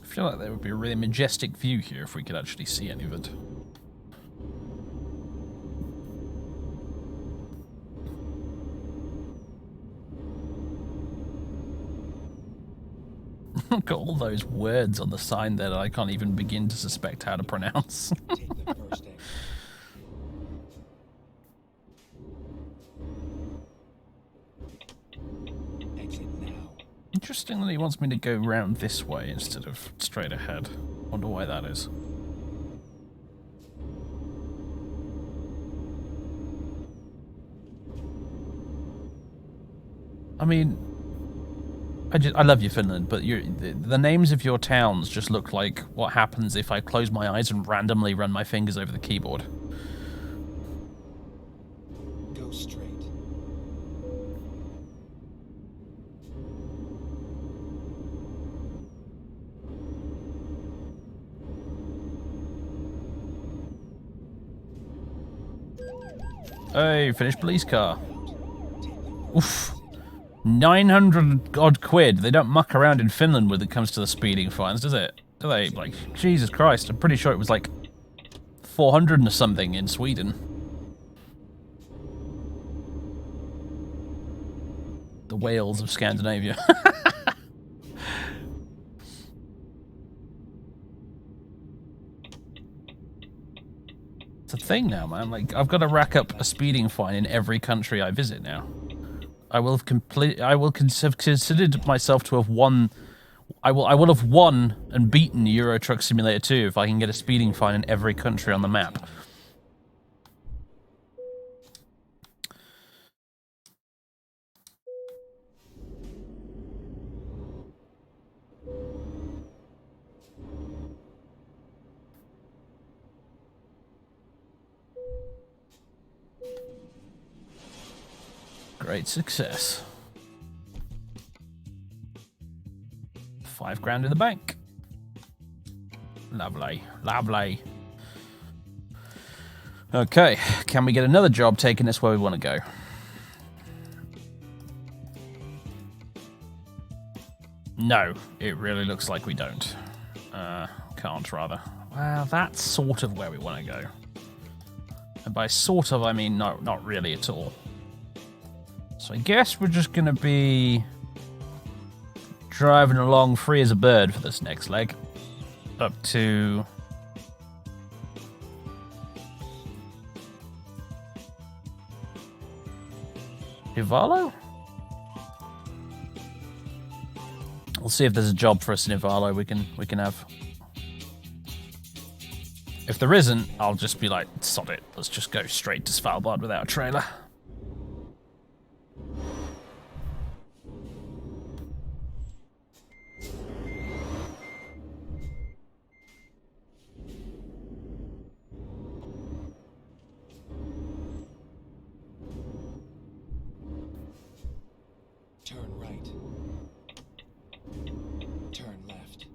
I feel like there would be a really majestic view here if we could actually see any of it. Look at all those words on the sign there that I can't even begin to suspect how to pronounce. Take the first exit. Exit now. Interesting that he wants me to go round this way instead of straight ahead. Wonder why that is. I mean, I love you, Finland, but the names of your towns just look like what happens if I close my eyes and randomly run my fingers over the keyboard. Go straight. Hey, finished police car. Oof. 900 odd quid. They don't muck around in Finland when it comes to the speeding fines, does it? Do they? Like, Jesus Christ, I'm pretty sure it was like 400 or something in Sweden. The Wales of Scandinavia. It's a thing now, man. Like, I've got to rack up a speeding fine in every country I visit now. I will have considered myself to have won. I will have won and beaten Euro Truck Simulator 2 if I can get a speeding fine in every country on the map. Great success. 5 grand in the bank. Lovely, lovely. Okay, can we get another job taking us where we want to go? No, it really looks like we don't. Can't, rather. Well, that's sort of where we want to go. And by sort of, I mean no, not really at all. So I guess we're just going to be driving along free as a bird for this next leg. Up to... Ivalo? We'll see if there's a job for us in Ivalo we can have. If there isn't, I'll just be like, sod it. Let's just go straight to Svalbard without a trailer. Turn right. Turn left.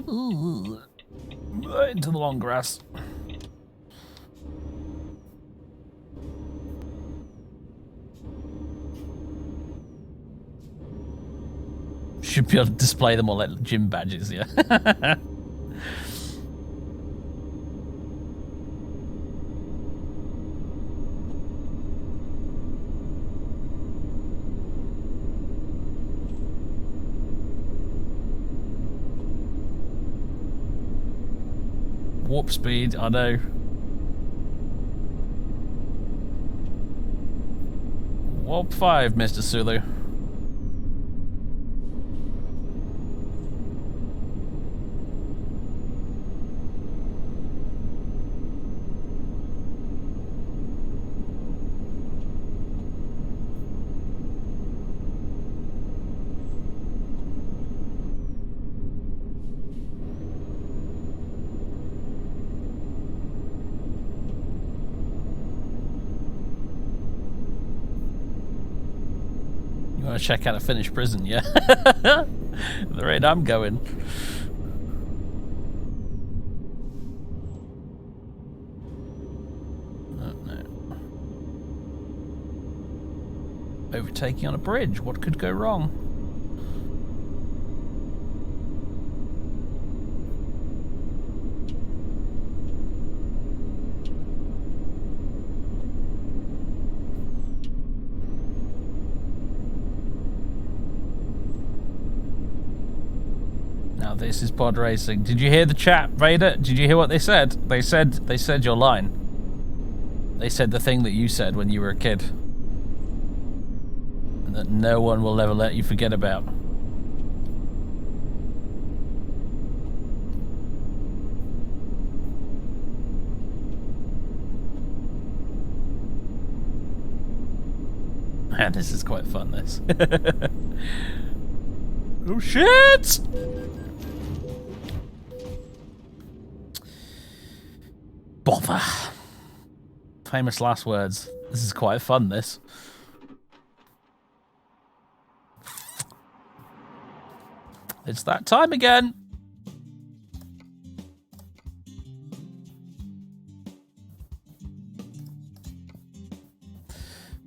Ooh. into the long grass. Should be able to display them all like gym badges, yeah. Warp speed, I know. Warp 5, Mr. Sulu. You want to check out a Finnish prison, yeah? The rate I'm going. Oh, no. Overtaking on a bridge. What could go wrong? Now this is pod racing. Did you hear the chat, Vader? Did you hear what they said? They said your line. They said the thing that you said when you were a kid. And that no one will ever let you forget about. Man, this is quite fun, this. Oh shit! Bother. Famous last words. This is quite fun, this. It's that time again.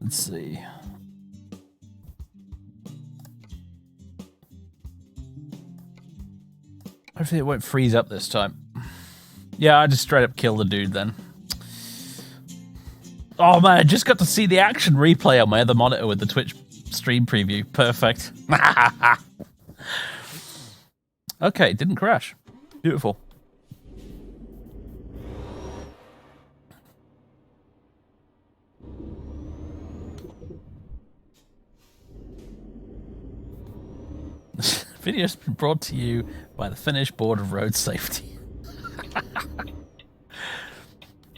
Let's see. Hopefully it won't freeze up this time. Yeah, I just straight up kill the dude then. Oh man, I just got to see the action replay on my other monitor with the Twitch stream preview. Perfect. Okay, didn't crash. Beautiful. This video has been brought to you by the Finnish Board of Road Safety.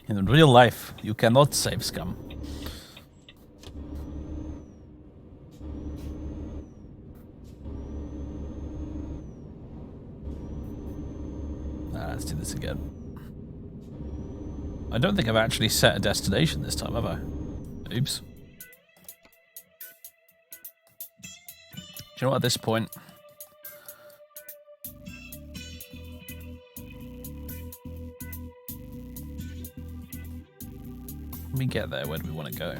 In real life, you cannot save scum. Let's do this again. I don't think I've actually set a destination this time, have I? Oops. Do you know what, at this point? When we get there, where do we want to go?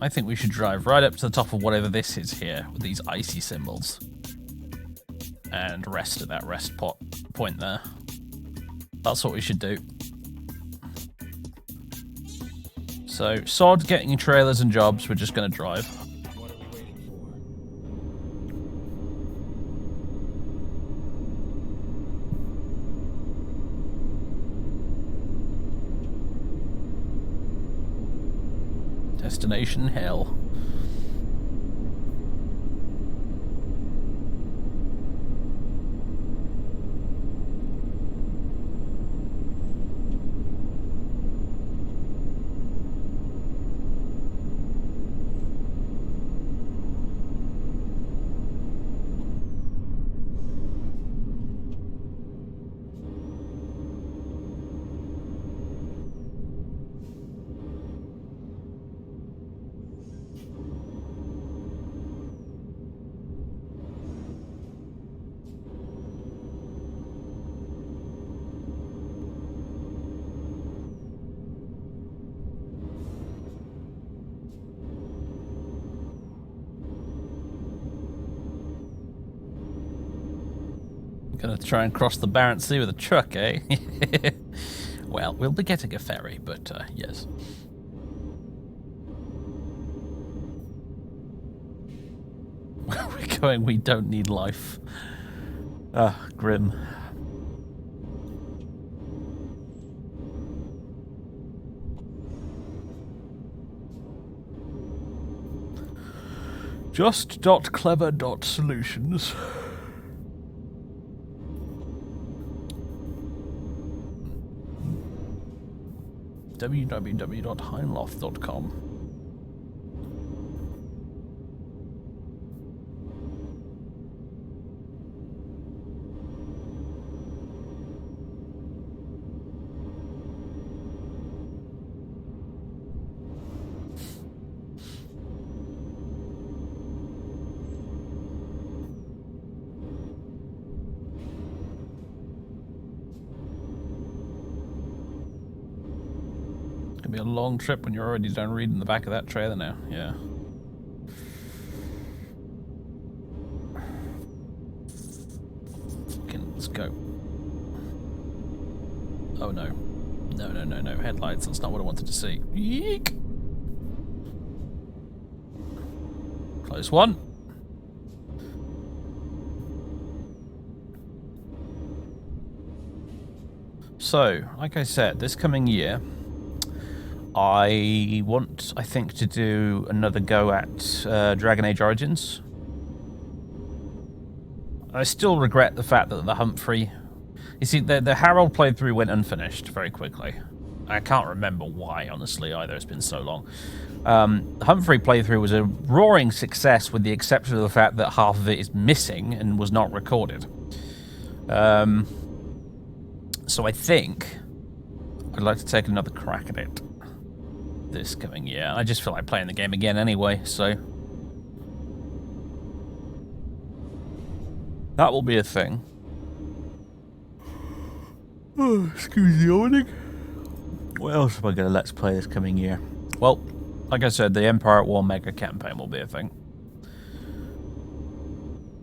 I think we should drive right up to the top of whatever this is here, with these icy symbols. And rest at that rest point there. That's what we should do. So, sod getting trailers and jobs, we're just going to drive. What are we waiting for? Destination hell. Gonna try and cross the Barents Sea with a truck, eh? Well, we'll be getting a ferry, but yes. We're going, we don't need life. Ah, grim. Just.clever.solutions. www.heinloth.com. Be a long trip when you're already done reading the back of that trailer now. Yeah. Okay, let's go. Oh no. No. Headlights, that's not what I wanted to see. Yeek! Close one. So, like I said, this coming year, I want, I think, to do another go at Dragon Age Origins. I still regret the fact that the Humphrey... You see, the Harold playthrough went unfinished very quickly. I can't remember why, honestly, either. It's been so long. The Humphrey playthrough was a roaring success, with the exception of the fact that half of it is missing and was not recorded. So I think I'd like to take another crack at it this coming year. I just feel like playing the game again anyway, so that will be a thing. Oh, excuse the yawning. What else am I going to let's play this coming year? Well, like I said, the Empire at War Mega Campaign will be a thing.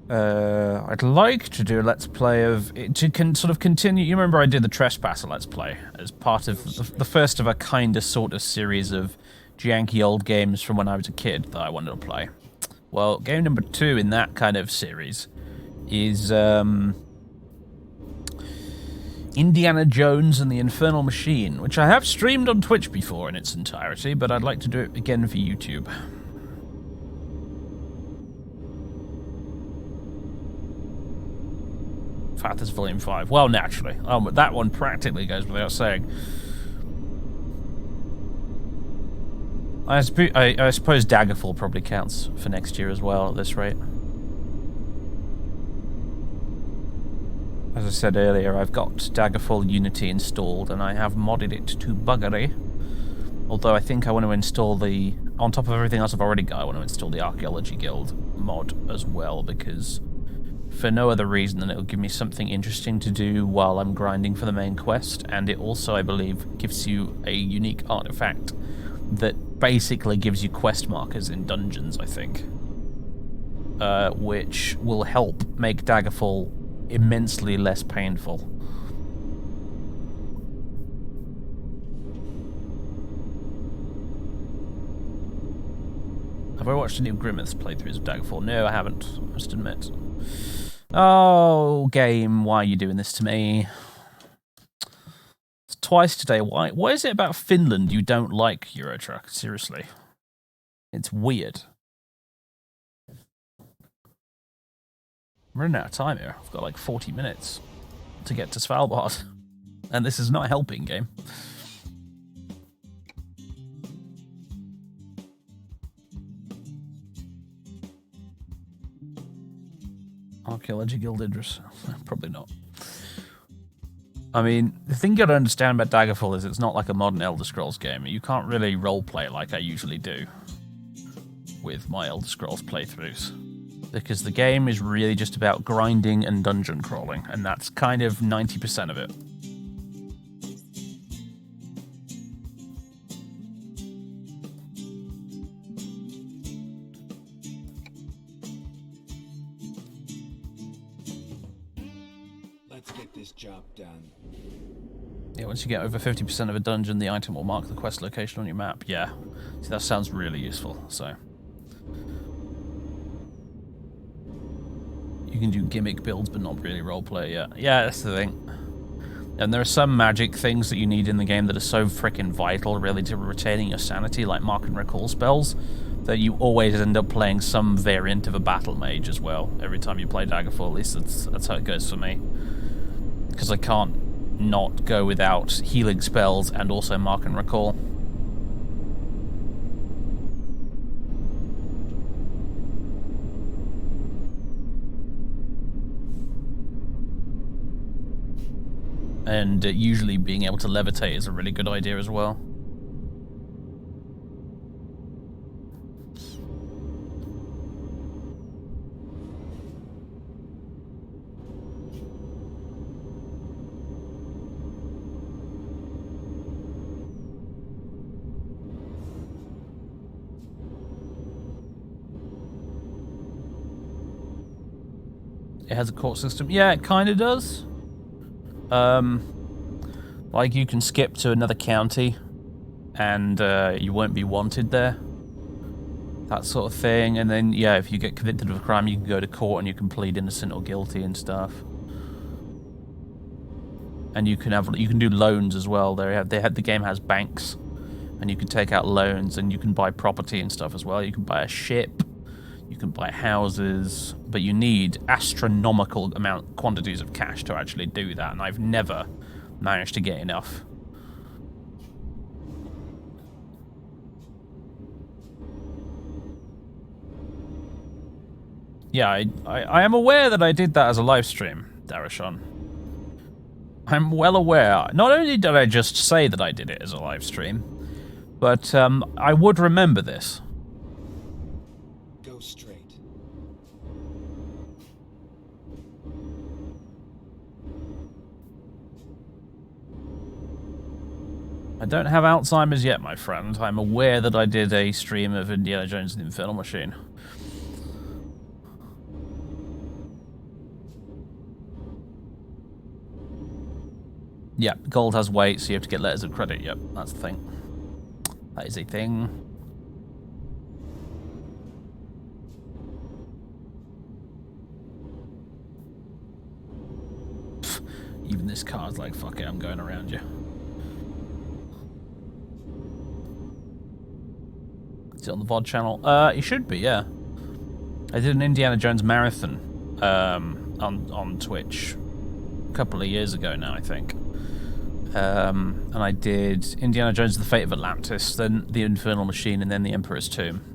I'd like to do a let's play of sort of continue. You remember I did the Trespasser let's play as part of the first of a kind of sort of series of janky old games from when I was a kid that I wanted to play. Well, game number 2 in that kind of series is Indiana Jones and the Infernal Machine, which I have streamed on Twitch before in its entirety, but I'd like to do it again for YouTube. That's Volume 5. Well, naturally. But that one practically goes without saying. I suppose Daggerfall probably counts for next year as well at this rate. As I said earlier, I've got Daggerfall Unity installed, and I have modded it to buggery. Although I think I want to install the... On top of everything else I've already got, I want to install the Archaeology Guild mod as well, because... for no other reason than it'll give me something interesting to do while I'm grinding for the main quest, and it also, I believe, gives you a unique artifact that basically gives you quest markers in dungeons, I think, which will help make Daggerfall immensely less painful. Have I watched any of Grimmeth's playthroughs of Daggerfall? No, I haven't, I must admit. Oh, game, why are you doing this to me? It's twice today. Why is it about Finland you don't like, Eurotruck? Seriously. It's weird. I'm running out of time here. I've got like 40 minutes to get to Svalbard. And this is not helping, game. Archaeology Guild Idris. Probably not. I mean, the thing you gotta understand about Daggerfall is it's not like a modern Elder Scrolls game. You can't really roleplay like I usually do with my Elder Scrolls playthroughs. Because the game is really just about grinding and dungeon crawling, and that's kind of 90% of it. job done. Yeah, once you get over 50% of a dungeon, the item will mark the quest location on your map. Yeah. See, that sounds really useful, so. You can do gimmick builds, but not really roleplay yet. Yeah, that's the thing. And there are some magic things that you need in the game that are so freaking vital, really, to retaining your sanity, like mark and recall spells, that you always end up playing some variant of a battle mage as well. Every time you play Daggerfall, at least that's how it goes for me. Because I can't not go without healing spells and also mark and recall. And usually being able to levitate is a really good idea as well. It has a court system. Yeah, it kind of does. Like you can skip to another county and you won't be wanted there. That sort of thing. And then, yeah, if you get convicted of a crime, you can go to court and you can plead innocent or guilty and stuff. And you can do loans as well. The game has banks, and you can take out loans, and you can buy property and stuff as well. You can buy a ship, you can buy houses, but you need astronomical quantities of cash to actually do that, and I've never managed to get enough. Yeah, I am aware that I did that as a live stream, Darashon. I'm well aware. Not only did I just say that I did it as a live stream, but I would remember this. Go straight. I don't have Alzheimer's yet, my friend. I'm aware that I did a stream of Indiana Jones and the Infernal Machine. Yeah, gold has weight, so you have to get letters of credit. Yep, that's the thing. That is a thing. Pfft, even this car's like, fuck it, I'm going around you. Is it on the VOD channel? It should be, yeah. I did an Indiana Jones marathon on Twitch a couple of years ago now, I think. And I did Indiana Jones: The Fate of Atlantis, then The Infernal Machine, and then The Emperor's Tomb.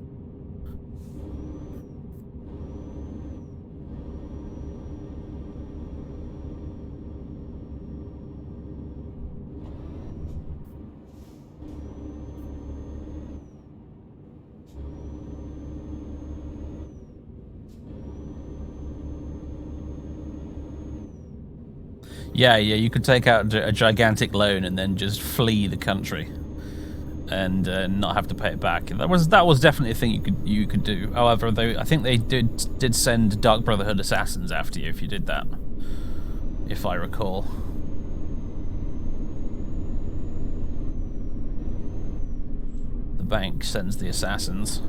Yeah, you could take out a gigantic loan and then just flee the country, and not have to pay it back. That was definitely a thing you could do. However, I think they did send Dark Brotherhood assassins after you if you did that, if I recall. The bank sends the assassins.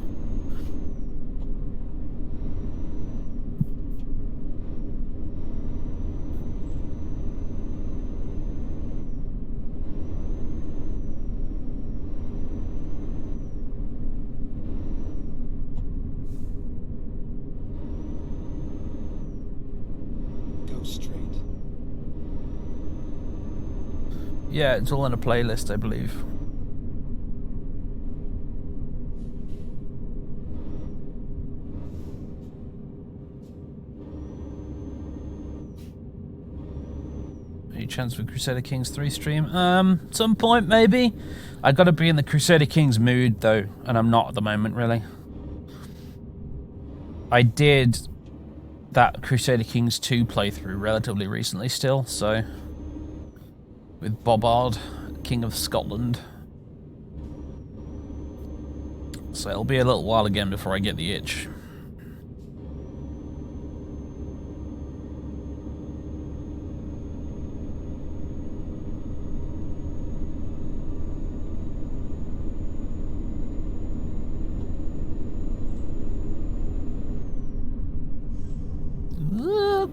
Yeah, it's all in a playlist, I believe. Any chance for Crusader Kings 3 stream? Some point maybe. I gotta be in the Crusader Kings mood though, and I'm not at the moment really. I did that Crusader Kings 2 playthrough relatively recently still, so with Bobbard, King of Scotland. So it'll be a little while again before I get the itch.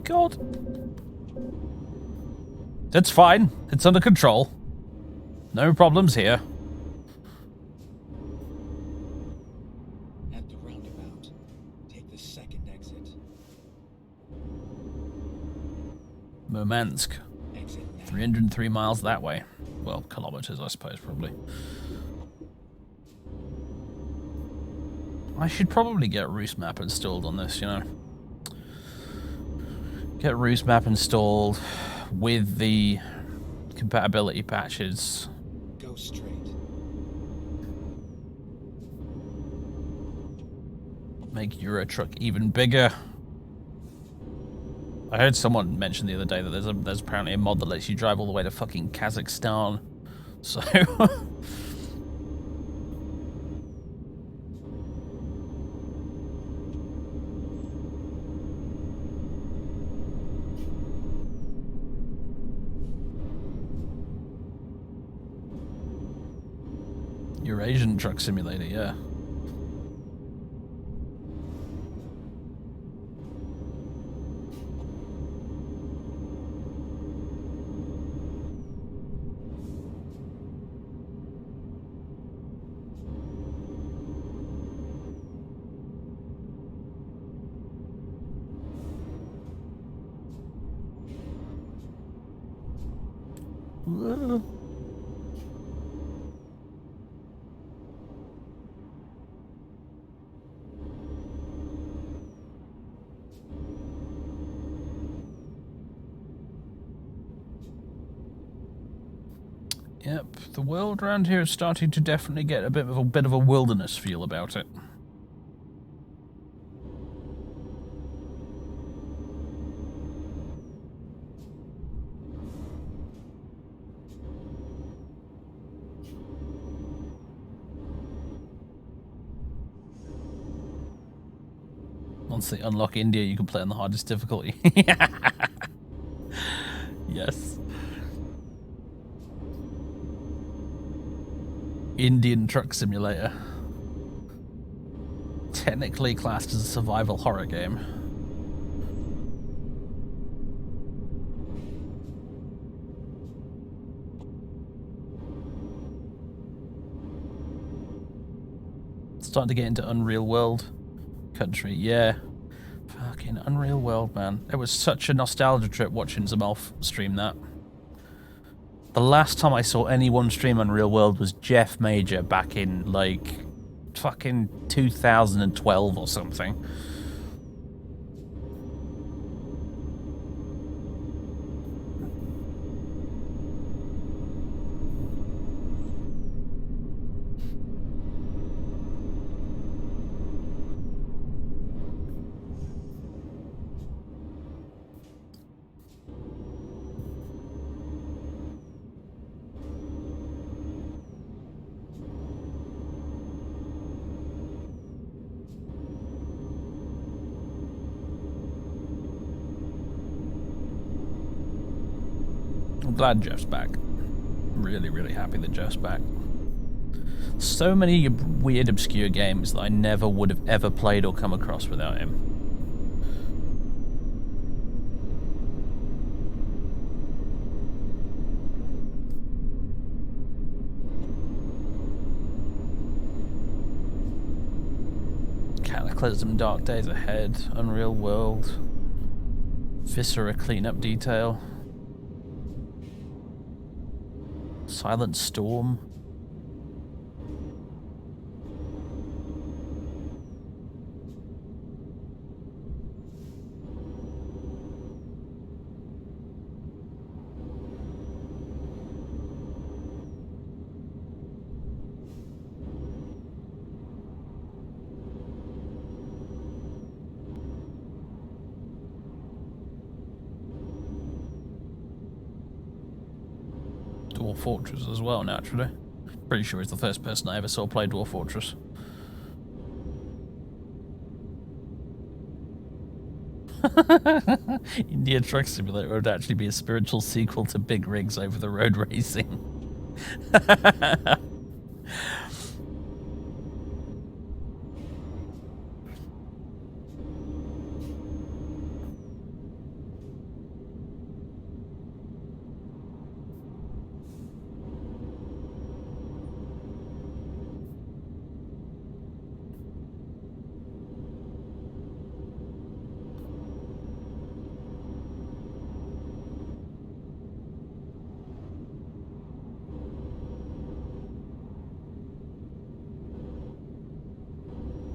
God. It's fine. It's under control. No problems here. At the roundabout, take the second exit. Murmansk. Exit now. 303 miles that way. Well, kilometers, I suppose, probably. I should probably get Roost Map installed on this, you know. Get Roost Map installed with the compatibility patches. Go straight. Make Euro Truck even bigger. I heard someone mention the other day that there's apparently a mod that lets you drive all the way to fucking Kazakhstan. So Eurasian Truck Simulator, yeah. Yep, the world around here is starting to definitely get a bit of a wilderness feel about it. Once they unlock India, you can play on the hardest difficulty. Yes. Indian Truck Simulator. Technically classed as a survival horror game. Starting to get into Unreal World country, yeah. Fucking Unreal World, man. It was such a nostalgia trip watching Zamelf stream that. The last time I saw anyone stream Unreal World was Jeff Major back in, like, fucking 2012 or something. I'm glad Jeff's back. Really, really happy that Jeff's back. So many weird, obscure games that I never would have ever played or come across without him. Cataclysm, Dark Days Ahead, Unreal World, Viscera Cleanup Detail, Silent Storm. Dwarf Fortress as well, naturally. Pretty sure he's the first person I ever saw play Dwarf Fortress. India Truck Simulator would actually be a spiritual sequel to Big Rigs Over the Road Racing.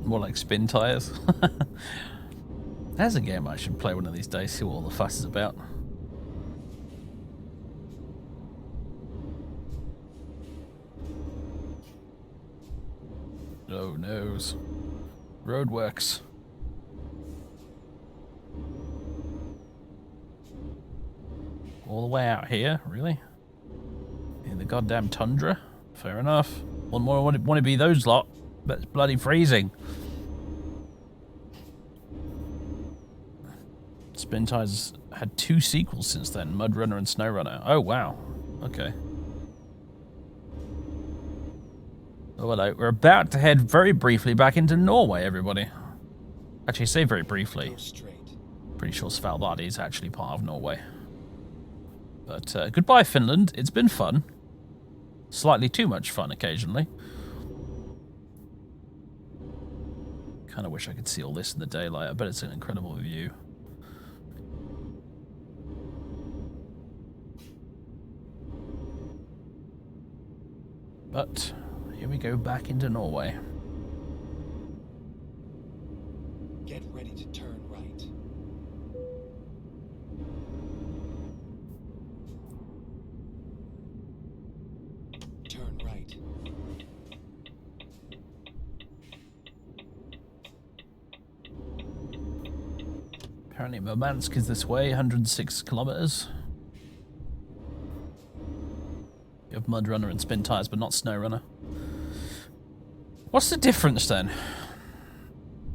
More like spin tires. There's a game I should play one of these days, see what all the fuss is about. Oh noes. Roadworks. All the way out here, really? In the goddamn tundra? Fair enough. One more want to be those lot, but it's bloody freezing. Spin Tires had 2 sequels since then, Mud Runner and Snow Runner. Oh wow. Okay. Oh hello. We're about to head very briefly back into Norway, everybody. Actually, say very briefly. Go straight. Pretty sure Svalbard is actually part of Norway. But goodbye, Finland. It's been fun. Slightly too much fun occasionally. Kind of wish I could see all this in the daylight. I bet it's an incredible view. But here we go back into Norway. Get ready to turn right. Turn right. Apparently Murmansk is this way, 106 kilometers. You have Mud Runner and Spin Tires, but not Snow Runner. What's the difference then?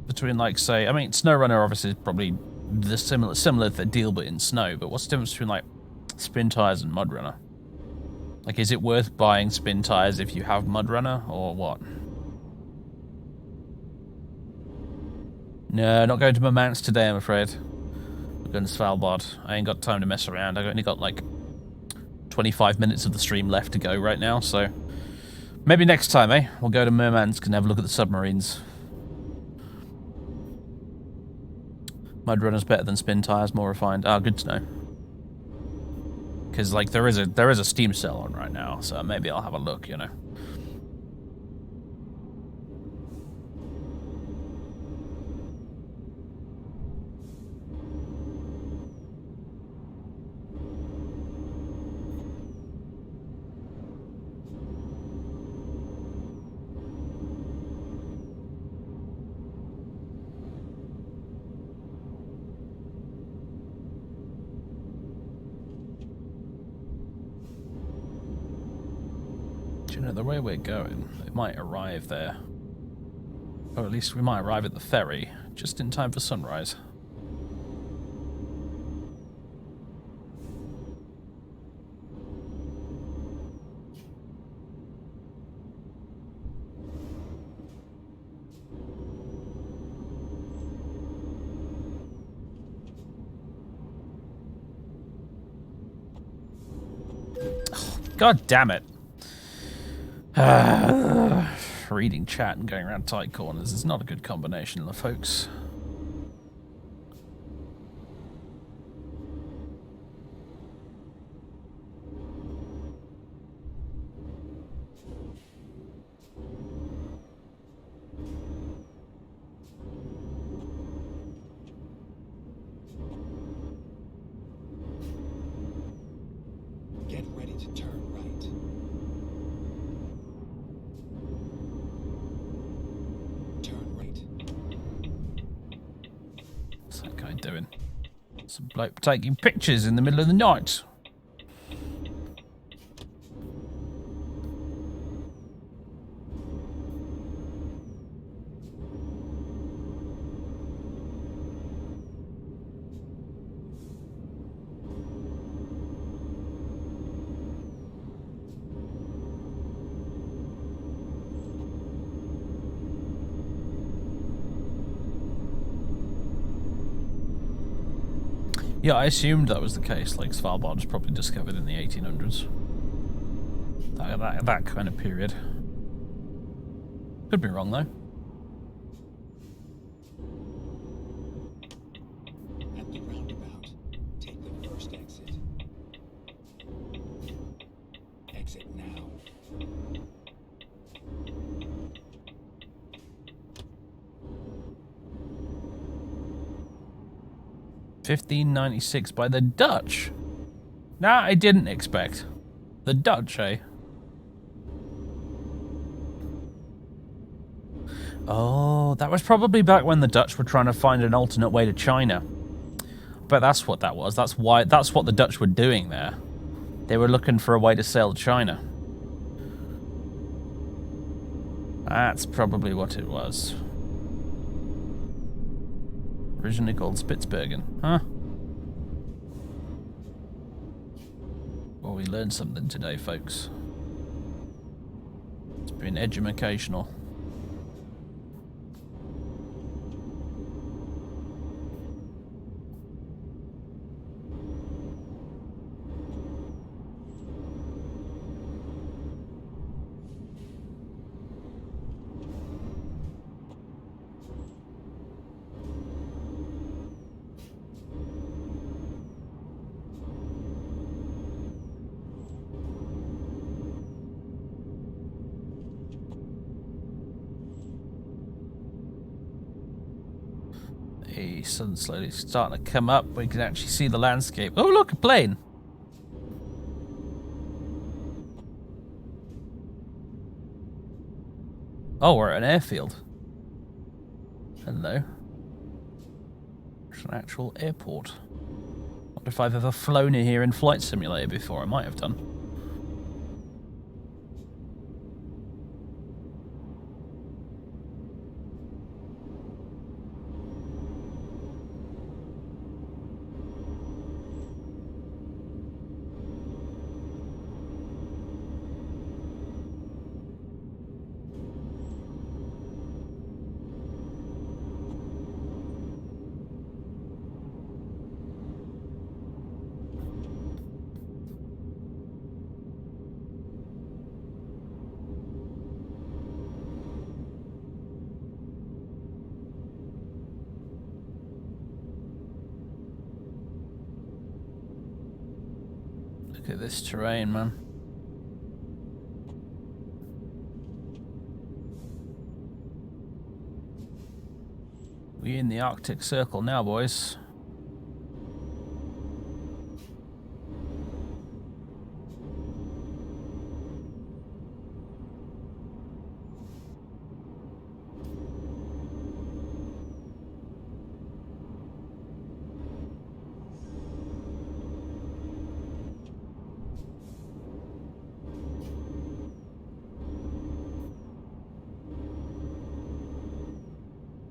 Between, like, say, I mean, Snow Runner obviously is probably the similar to deal, but in snow. But what's the difference between, like, Spin Tires and Mud Runner? Like, is it worth buying Spin Tires if you have Mud Runner, or what? No, not going to Murmansk today, I'm afraid. I'm going to Svalbard. I ain't got time to mess around. I've only got, like, 25 minutes of the stream left to go right now, so maybe next time, eh? We'll go to Murmansk and have a look at the submarines. Mud Runner's better than Spin Tires, more refined. Ah, good to know. Because, like, there is a Steam sale on right now, so maybe I'll have a look, you know. You know, the way we're going, it might arrive there. Or at least we might arrive at the ferry, just in time for sunrise. Oh, God damn it. Reading chat and going around tight corners is not a good combination, folks. Get ready to turn right. What's that guy doing? Some bloke taking pictures in the middle of the night. Yeah, I assumed that was the case. Like, Svalbard was probably discovered in the 1800s. That kind of period. Could be wrong, though. At the roundabout, take the first exit. Exit now. 1596 by the Dutch. Nah, I didn't expect. The Dutch, eh? Oh, that was probably back when the Dutch were trying to find an alternate way to China. But that's what that was. That's what the Dutch were doing there. They were looking for a way to sail to China. That's probably what it was. Originally called Spitsbergen, huh? Well, we learned something today, folks. It's been educational. The sun's slowly starting to come up. We can actually see the landscape. Oh, look, a plane. Oh, we're at an airfield. Hello. It's an actual airport. I wonder if I've ever flown in here in Flight Simulator before. I might have done. Look at this terrain, man. We in the Arctic Circle now, boys.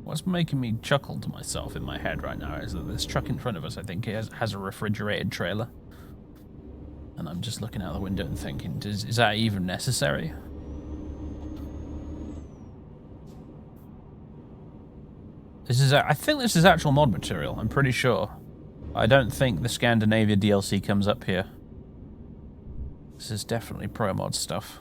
What's making me chuckle to myself in my head right now is that this truck in front of us, I think, has a refrigerated trailer. And I'm just looking out the window and thinking, is that even necessary? I think this is actual mod material, I'm pretty sure. I don't think the Scandinavia DLC comes up here. This is definitely pro mod stuff.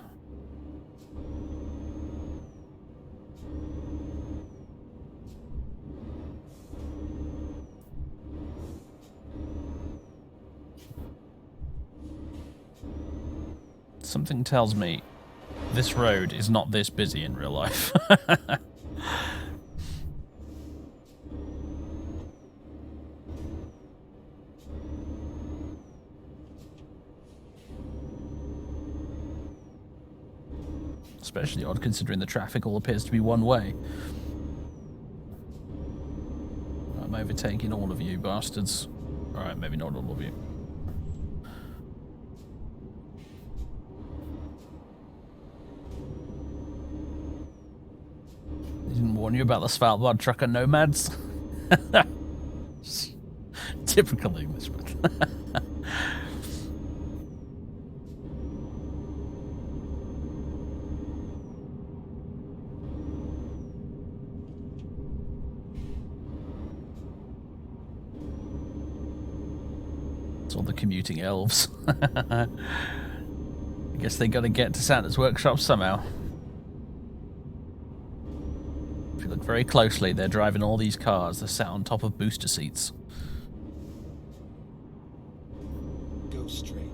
Something tells me this road is not this busy in real life. Especially odd considering the traffic all appears to be one way. I'm overtaking all of you bastards. Alright, maybe not all of you. Didn't warn you about the Svalbard trucker nomads. Typical Englishman. It's all the commuting elves. I guess they gotta get to Santa's workshop somehow. If you look very closely, they're driving all these cars. They're sat on top of booster seats. Go straight.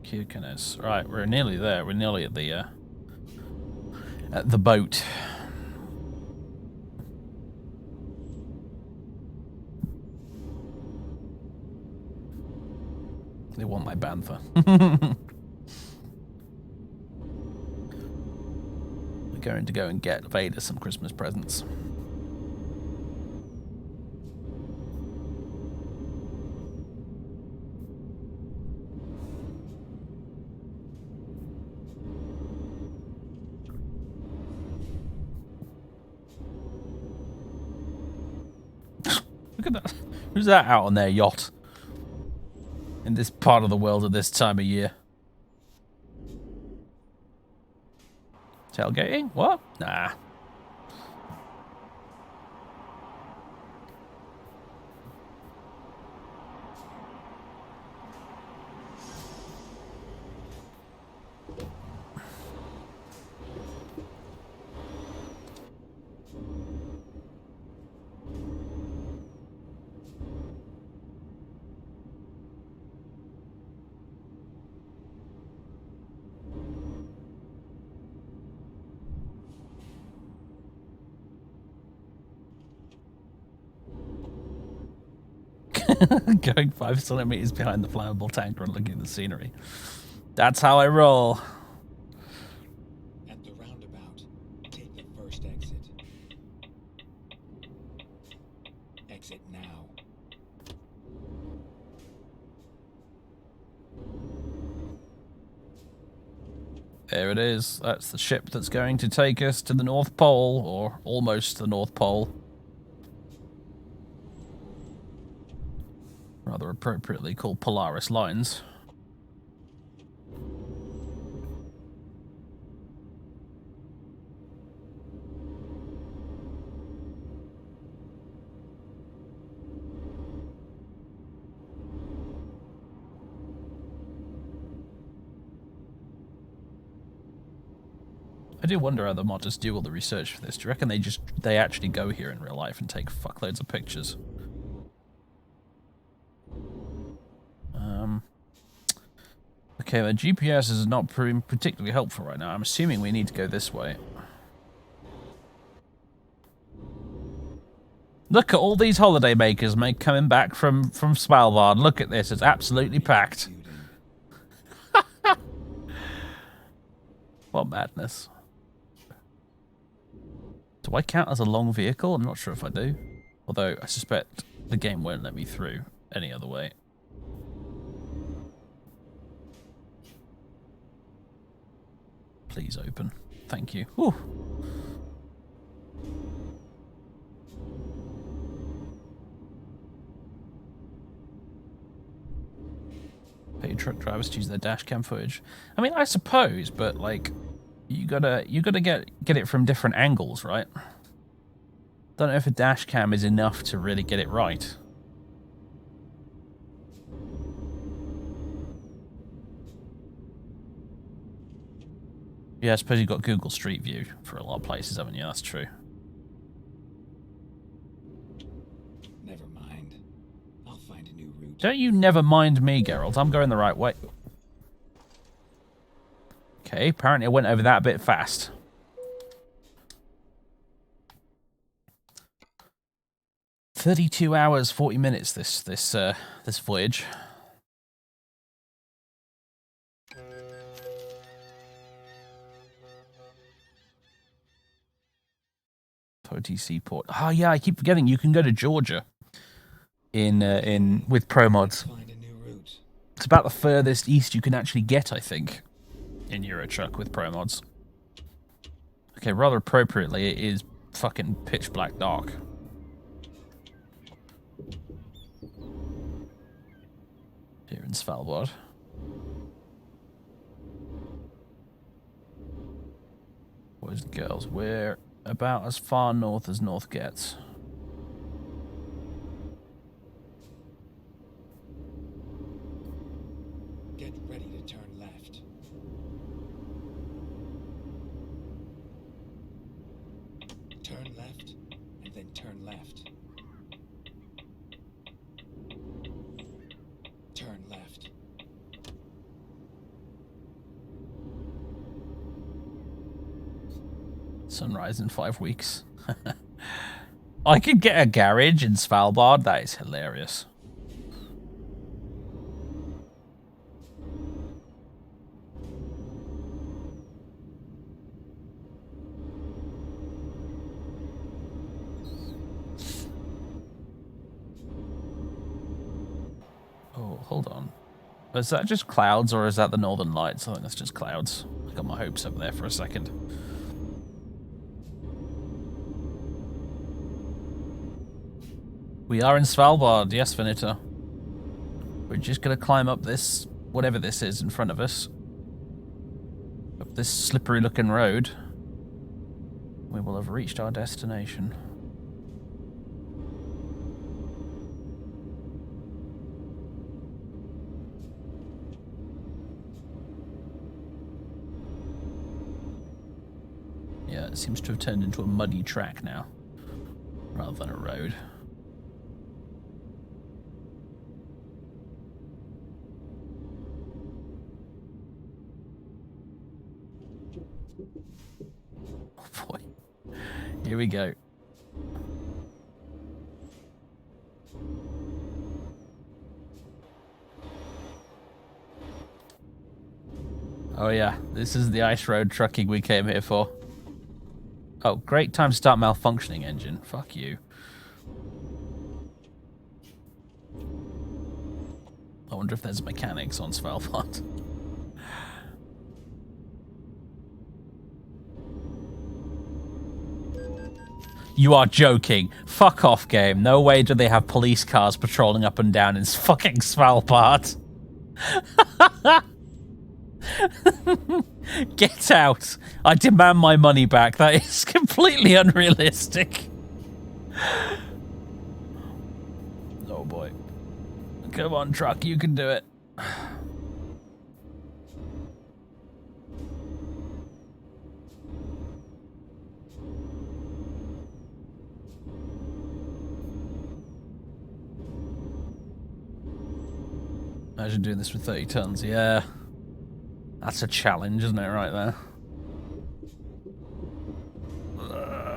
Kirkenes. Right, we're nearly there. We're nearly at the at the boat. They want my bantha. We're going to go and get Vader some Christmas presents. Look at that. Who's that out on their yacht? In this part of the world at this time of year. Tailgating? What? Nah. Going 5 centimeters behind the flammable tanker and looking at the scenery. That's how I roll. At the roundabout, take the first exit. Exit now. There it is. That's the ship that's going to take us to the North Pole, or almost the North Pole. Rather appropriately called Polaris Lines. I do wonder how the modders do all the research for this. Do you reckon they actually go here in real life and take fuckloads of pictures? Okay, the GPS is not proving particularly helpful right now. I'm assuming we need to go this way. Look at all these holiday makers coming back from Svalbard. Look at this. It's absolutely packed. What madness. Do I count as a long vehicle? I'm not sure if I do. Although I suspect the game won't let me through any other way. Please open. Thank you. Whew. Pay truck drivers to use their dash cam footage. I mean, I suppose, but like, you gotta get it from different angles, right? Don't know if a dash cam is enough to really get it right. Yeah, I suppose you've got Google Street View for a lot of places, haven't you? That's true. Never mind. I'll find a new route. Don't you never mind me, Geralt. I'm going the right way. Okay, apparently I went over that a bit fast. "32 hours, 40 minutes this voyage. Poti Seaport. Oh yeah, I keep forgetting you can go to Georgia in with pro mods. Find a new route. It's about the furthest east you can actually get, I think, in Eurotruck with pro mods. Okay, rather appropriately, it is fucking pitch black dark. Here in Svalbard. Boys and girls, we're about as far north as north gets. Get ready to turn left. Turn left, and then turn left. Turn left. Sunrise in 5 weeks. I could get a garage in Svalbard. That is hilarious. Oh, hold on. Is that just clouds or is that the northern lights? I think that's just clouds. I got my hopes up there for a second. We are in Svalbard, yes, Vanita. We're just gonna climb up this, whatever this is in front of us. Up this slippery looking road. We will have reached our destination. Yeah, it seems to have turned into a muddy track now, rather than a road. Oh boy. Here we go. Oh yeah, this is the ice road trucking we came here for. Oh, great time to start malfunctioning engine. Fuck you. I wonder if there's mechanics on Svalbard. You are joking. Fuck off, game. No way do they have police cars patrolling up and down in fucking Svalbard. Get out. I demand my money back. That is completely unrealistic. Oh boy. Come on, truck. You can do it. Imagine doing this with 30 tons. Yeah. That's a challenge, isn't it, right there?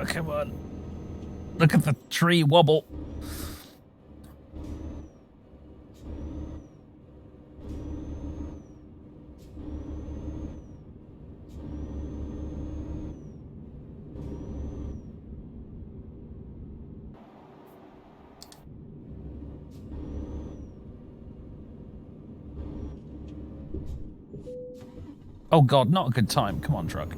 Come on. Look at the tree wobble. Oh god, not a good time. Come on, truck.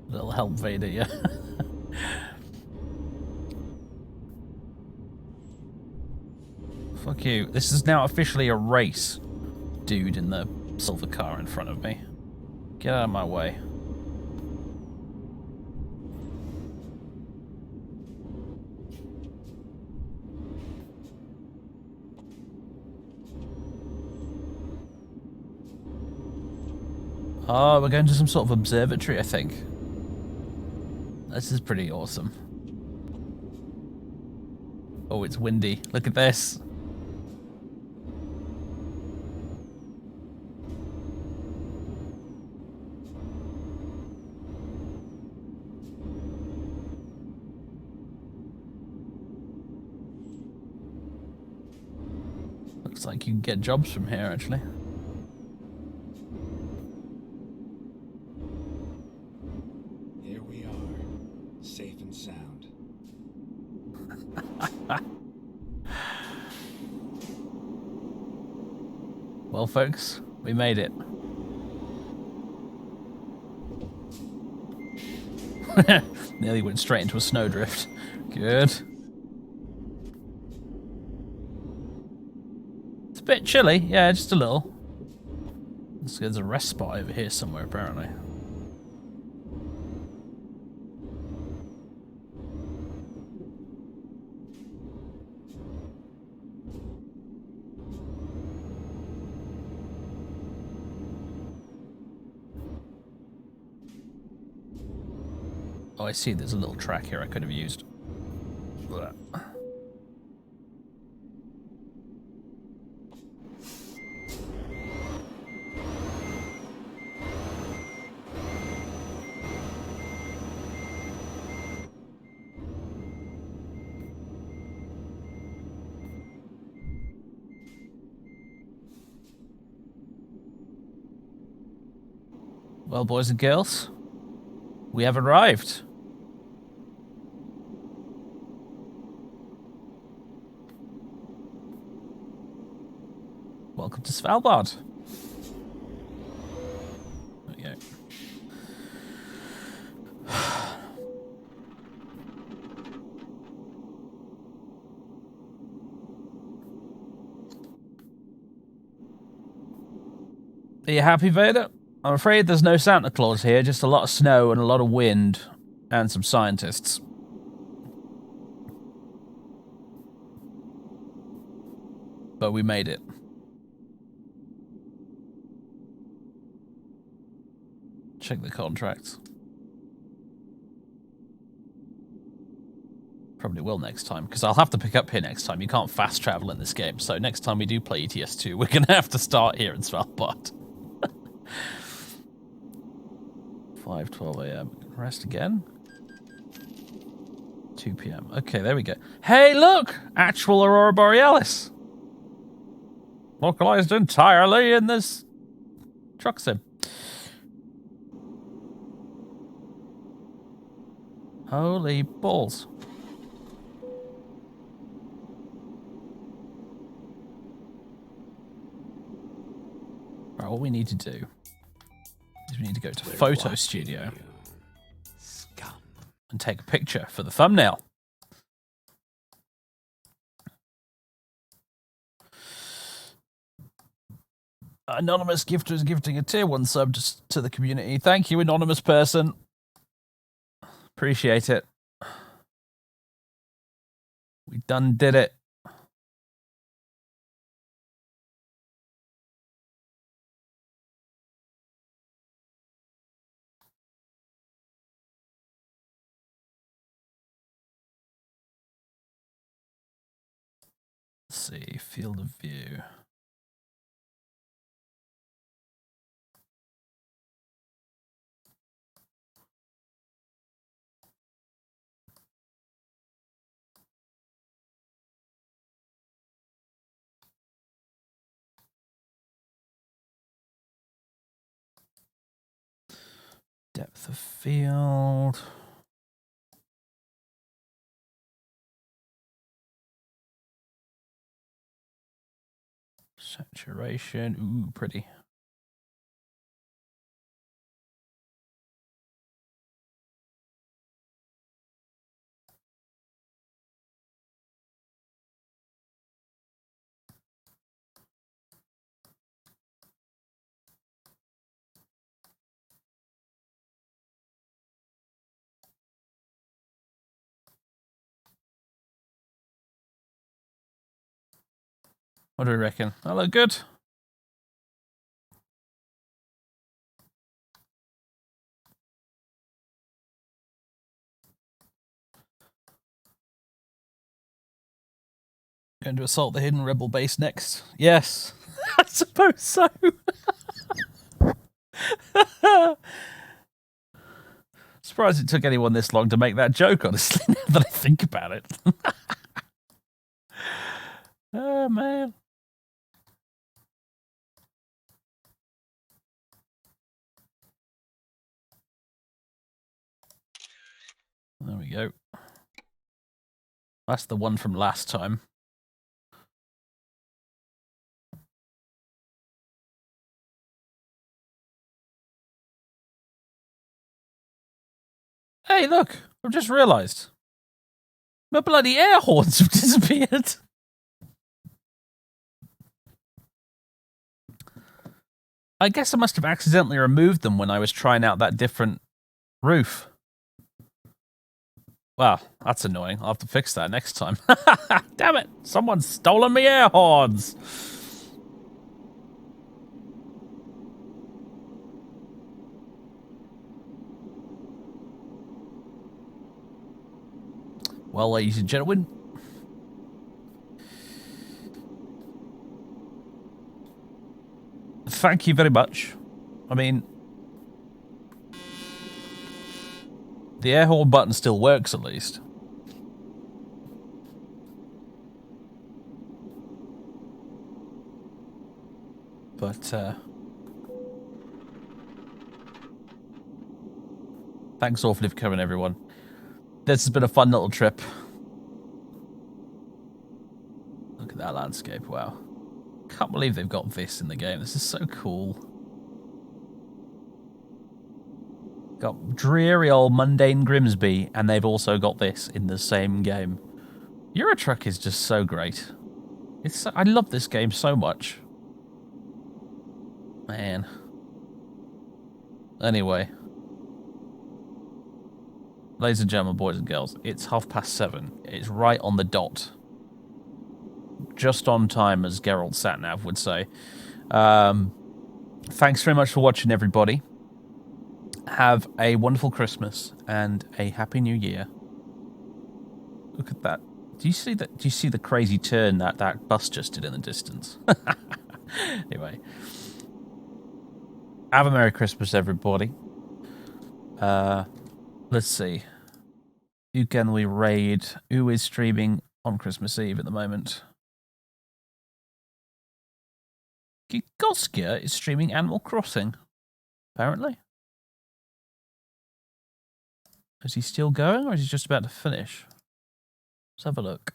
Little help Vader, yeah. Fuck you. This is now officially a race. Dude in the silver car in front of me. Get out of my way. Oh, we're going to some sort of observatory, I think. This is pretty awesome. Oh, it's windy. Look at this. Looks like you can get jobs from here, actually. Here we are, safe and sound. Well, folks, we made it. Nearly went straight into a snowdrift. Good. It's a bit chilly, yeah, just a little. There's a rest spot over here somewhere, apparently. Oh, I see. There's a little track here I could have used. Blah. Well, boys and girls, we have arrived. Welcome to Svalbard. There we go. Are you happy, Vader? I'm afraid there's no Santa Claus here, just a lot of snow and a lot of wind and some scientists. But we made it. Check the contracts. Probably will next time, because I'll have to pick up here next time. You can't fast travel in this game, so next time we do play ETS2, we're going to have to start here in Svalbard. 5:12 a.m. Rest again. 2 p.m. Okay, there we go. Hey, look! Actual Aurora Borealis. Localized entirely in this truck sim. Holy balls. Right, what we need to do is we need to go to Photo Studio and take a picture for the thumbnail. Anonymous gifter is gifting a tier 1 sub to the community. Thank you, anonymous person. Appreciate it. We done did it. Let's see, field of view. Depth of field. Saturation. Ooh, pretty. What do we reckon? That look good? Going to assault the hidden rebel base next. Yes, I suppose so. Surprised it took anyone this long to make that joke, honestly, now that I think about it. Oh, man. There we go. That's the one from last time. Hey, look! I've just realised. My bloody air horns have disappeared. I guess I must have accidentally removed them when I was trying out that different roof. Well, that's annoying. I'll have to fix that next time. Damn it! Someone's stolen me air horns! Well, ladies and gentlemen, thank you very much. I mean, the air horn button still works at least. But, thanks awfully for coming, everyone. This has been a fun little trip. Look at that landscape, wow. Can't believe they've got this in the game. This is so cool. Got dreary old mundane Grimsby, and they've also got this in the same game. Euro Truck is just so great. I love this game so much. Man. Anyway. Ladies and gentlemen, boys and girls, it's 7:30. It's right on the dot. Just on time, as Geralt Satnav would say. Thanks very much for watching, everybody. Have a wonderful Christmas and a happy New Year. Look at that. Do you see that? Do you see the crazy turn that bus just did in the distance? Anyway. Have a Merry Christmas, everybody. Let's see. Who can we raid? Who is streaming on Christmas Eve at the moment? Gigoskia is streaming Animal Crossing, apparently. Is he still going, or is he just about to finish? Let's have a look.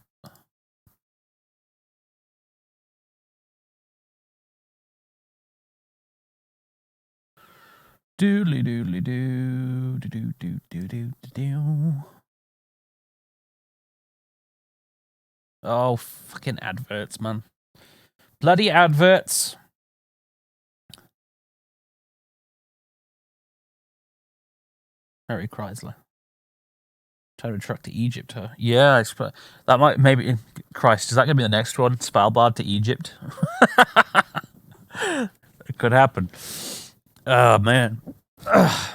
Doodly doodly doo doo doo doo doo doo doo. Oh, fucking adverts, man. Bloody adverts. Harry Chrysler. Total truck to Egypt, huh? Yeah, I suppose. That might, maybe, Christ, is that going to be the next one? Svalbard to Egypt? It could happen. Oh, man. Ugh.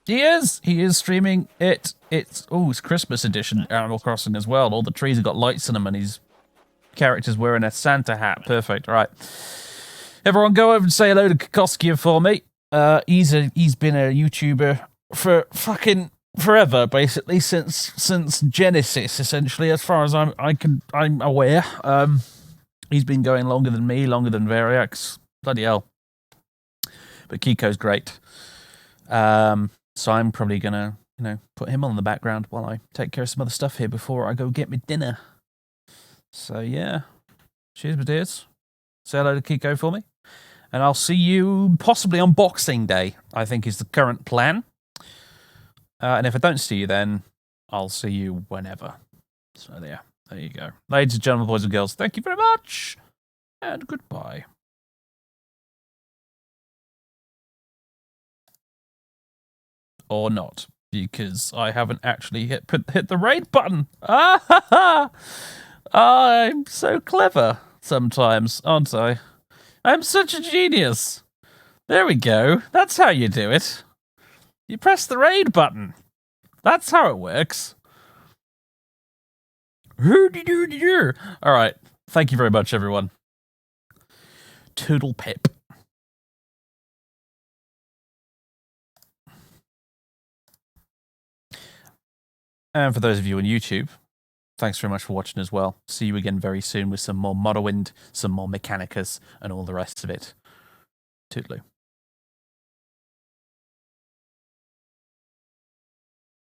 He is streaming it. It's Christmas edition Animal Crossing as well. All the trees have got lights in them, and his character's wearing a Santa hat. Perfect. Right. Everyone, go over and say hello to Kokoskia for me. He's been a YouTuber for fucking forever, basically since Genesis, essentially, as far as I'm aware. He's been going longer than me, longer than Variax. Bloody hell. But Kiko's great. So I'm probably gonna, put him on the background while I take care of some other stuff here before I go get me dinner. So yeah. Cheers, my dears. Say hello to Kiko for me. And I'll see you possibly on Boxing Day, I think is the current plan. And if I don't see you then, I'll see you whenever. So there you go. Ladies and gentlemen, boys and girls, thank you very much. And goodbye. Or not, because I haven't actually hit the raid button. Ah ha ha! I'm so clever sometimes, aren't I? I'm such a genius. There we go. That's how you do it. You press the raid button. That's how it works. All right. Thank you very much, everyone. Toodle pip. And for those of you on YouTube, thanks very much for watching as well. See you again very soon with some more Morrowind, some more Mechanicus, and all the rest of it. Toodaloo.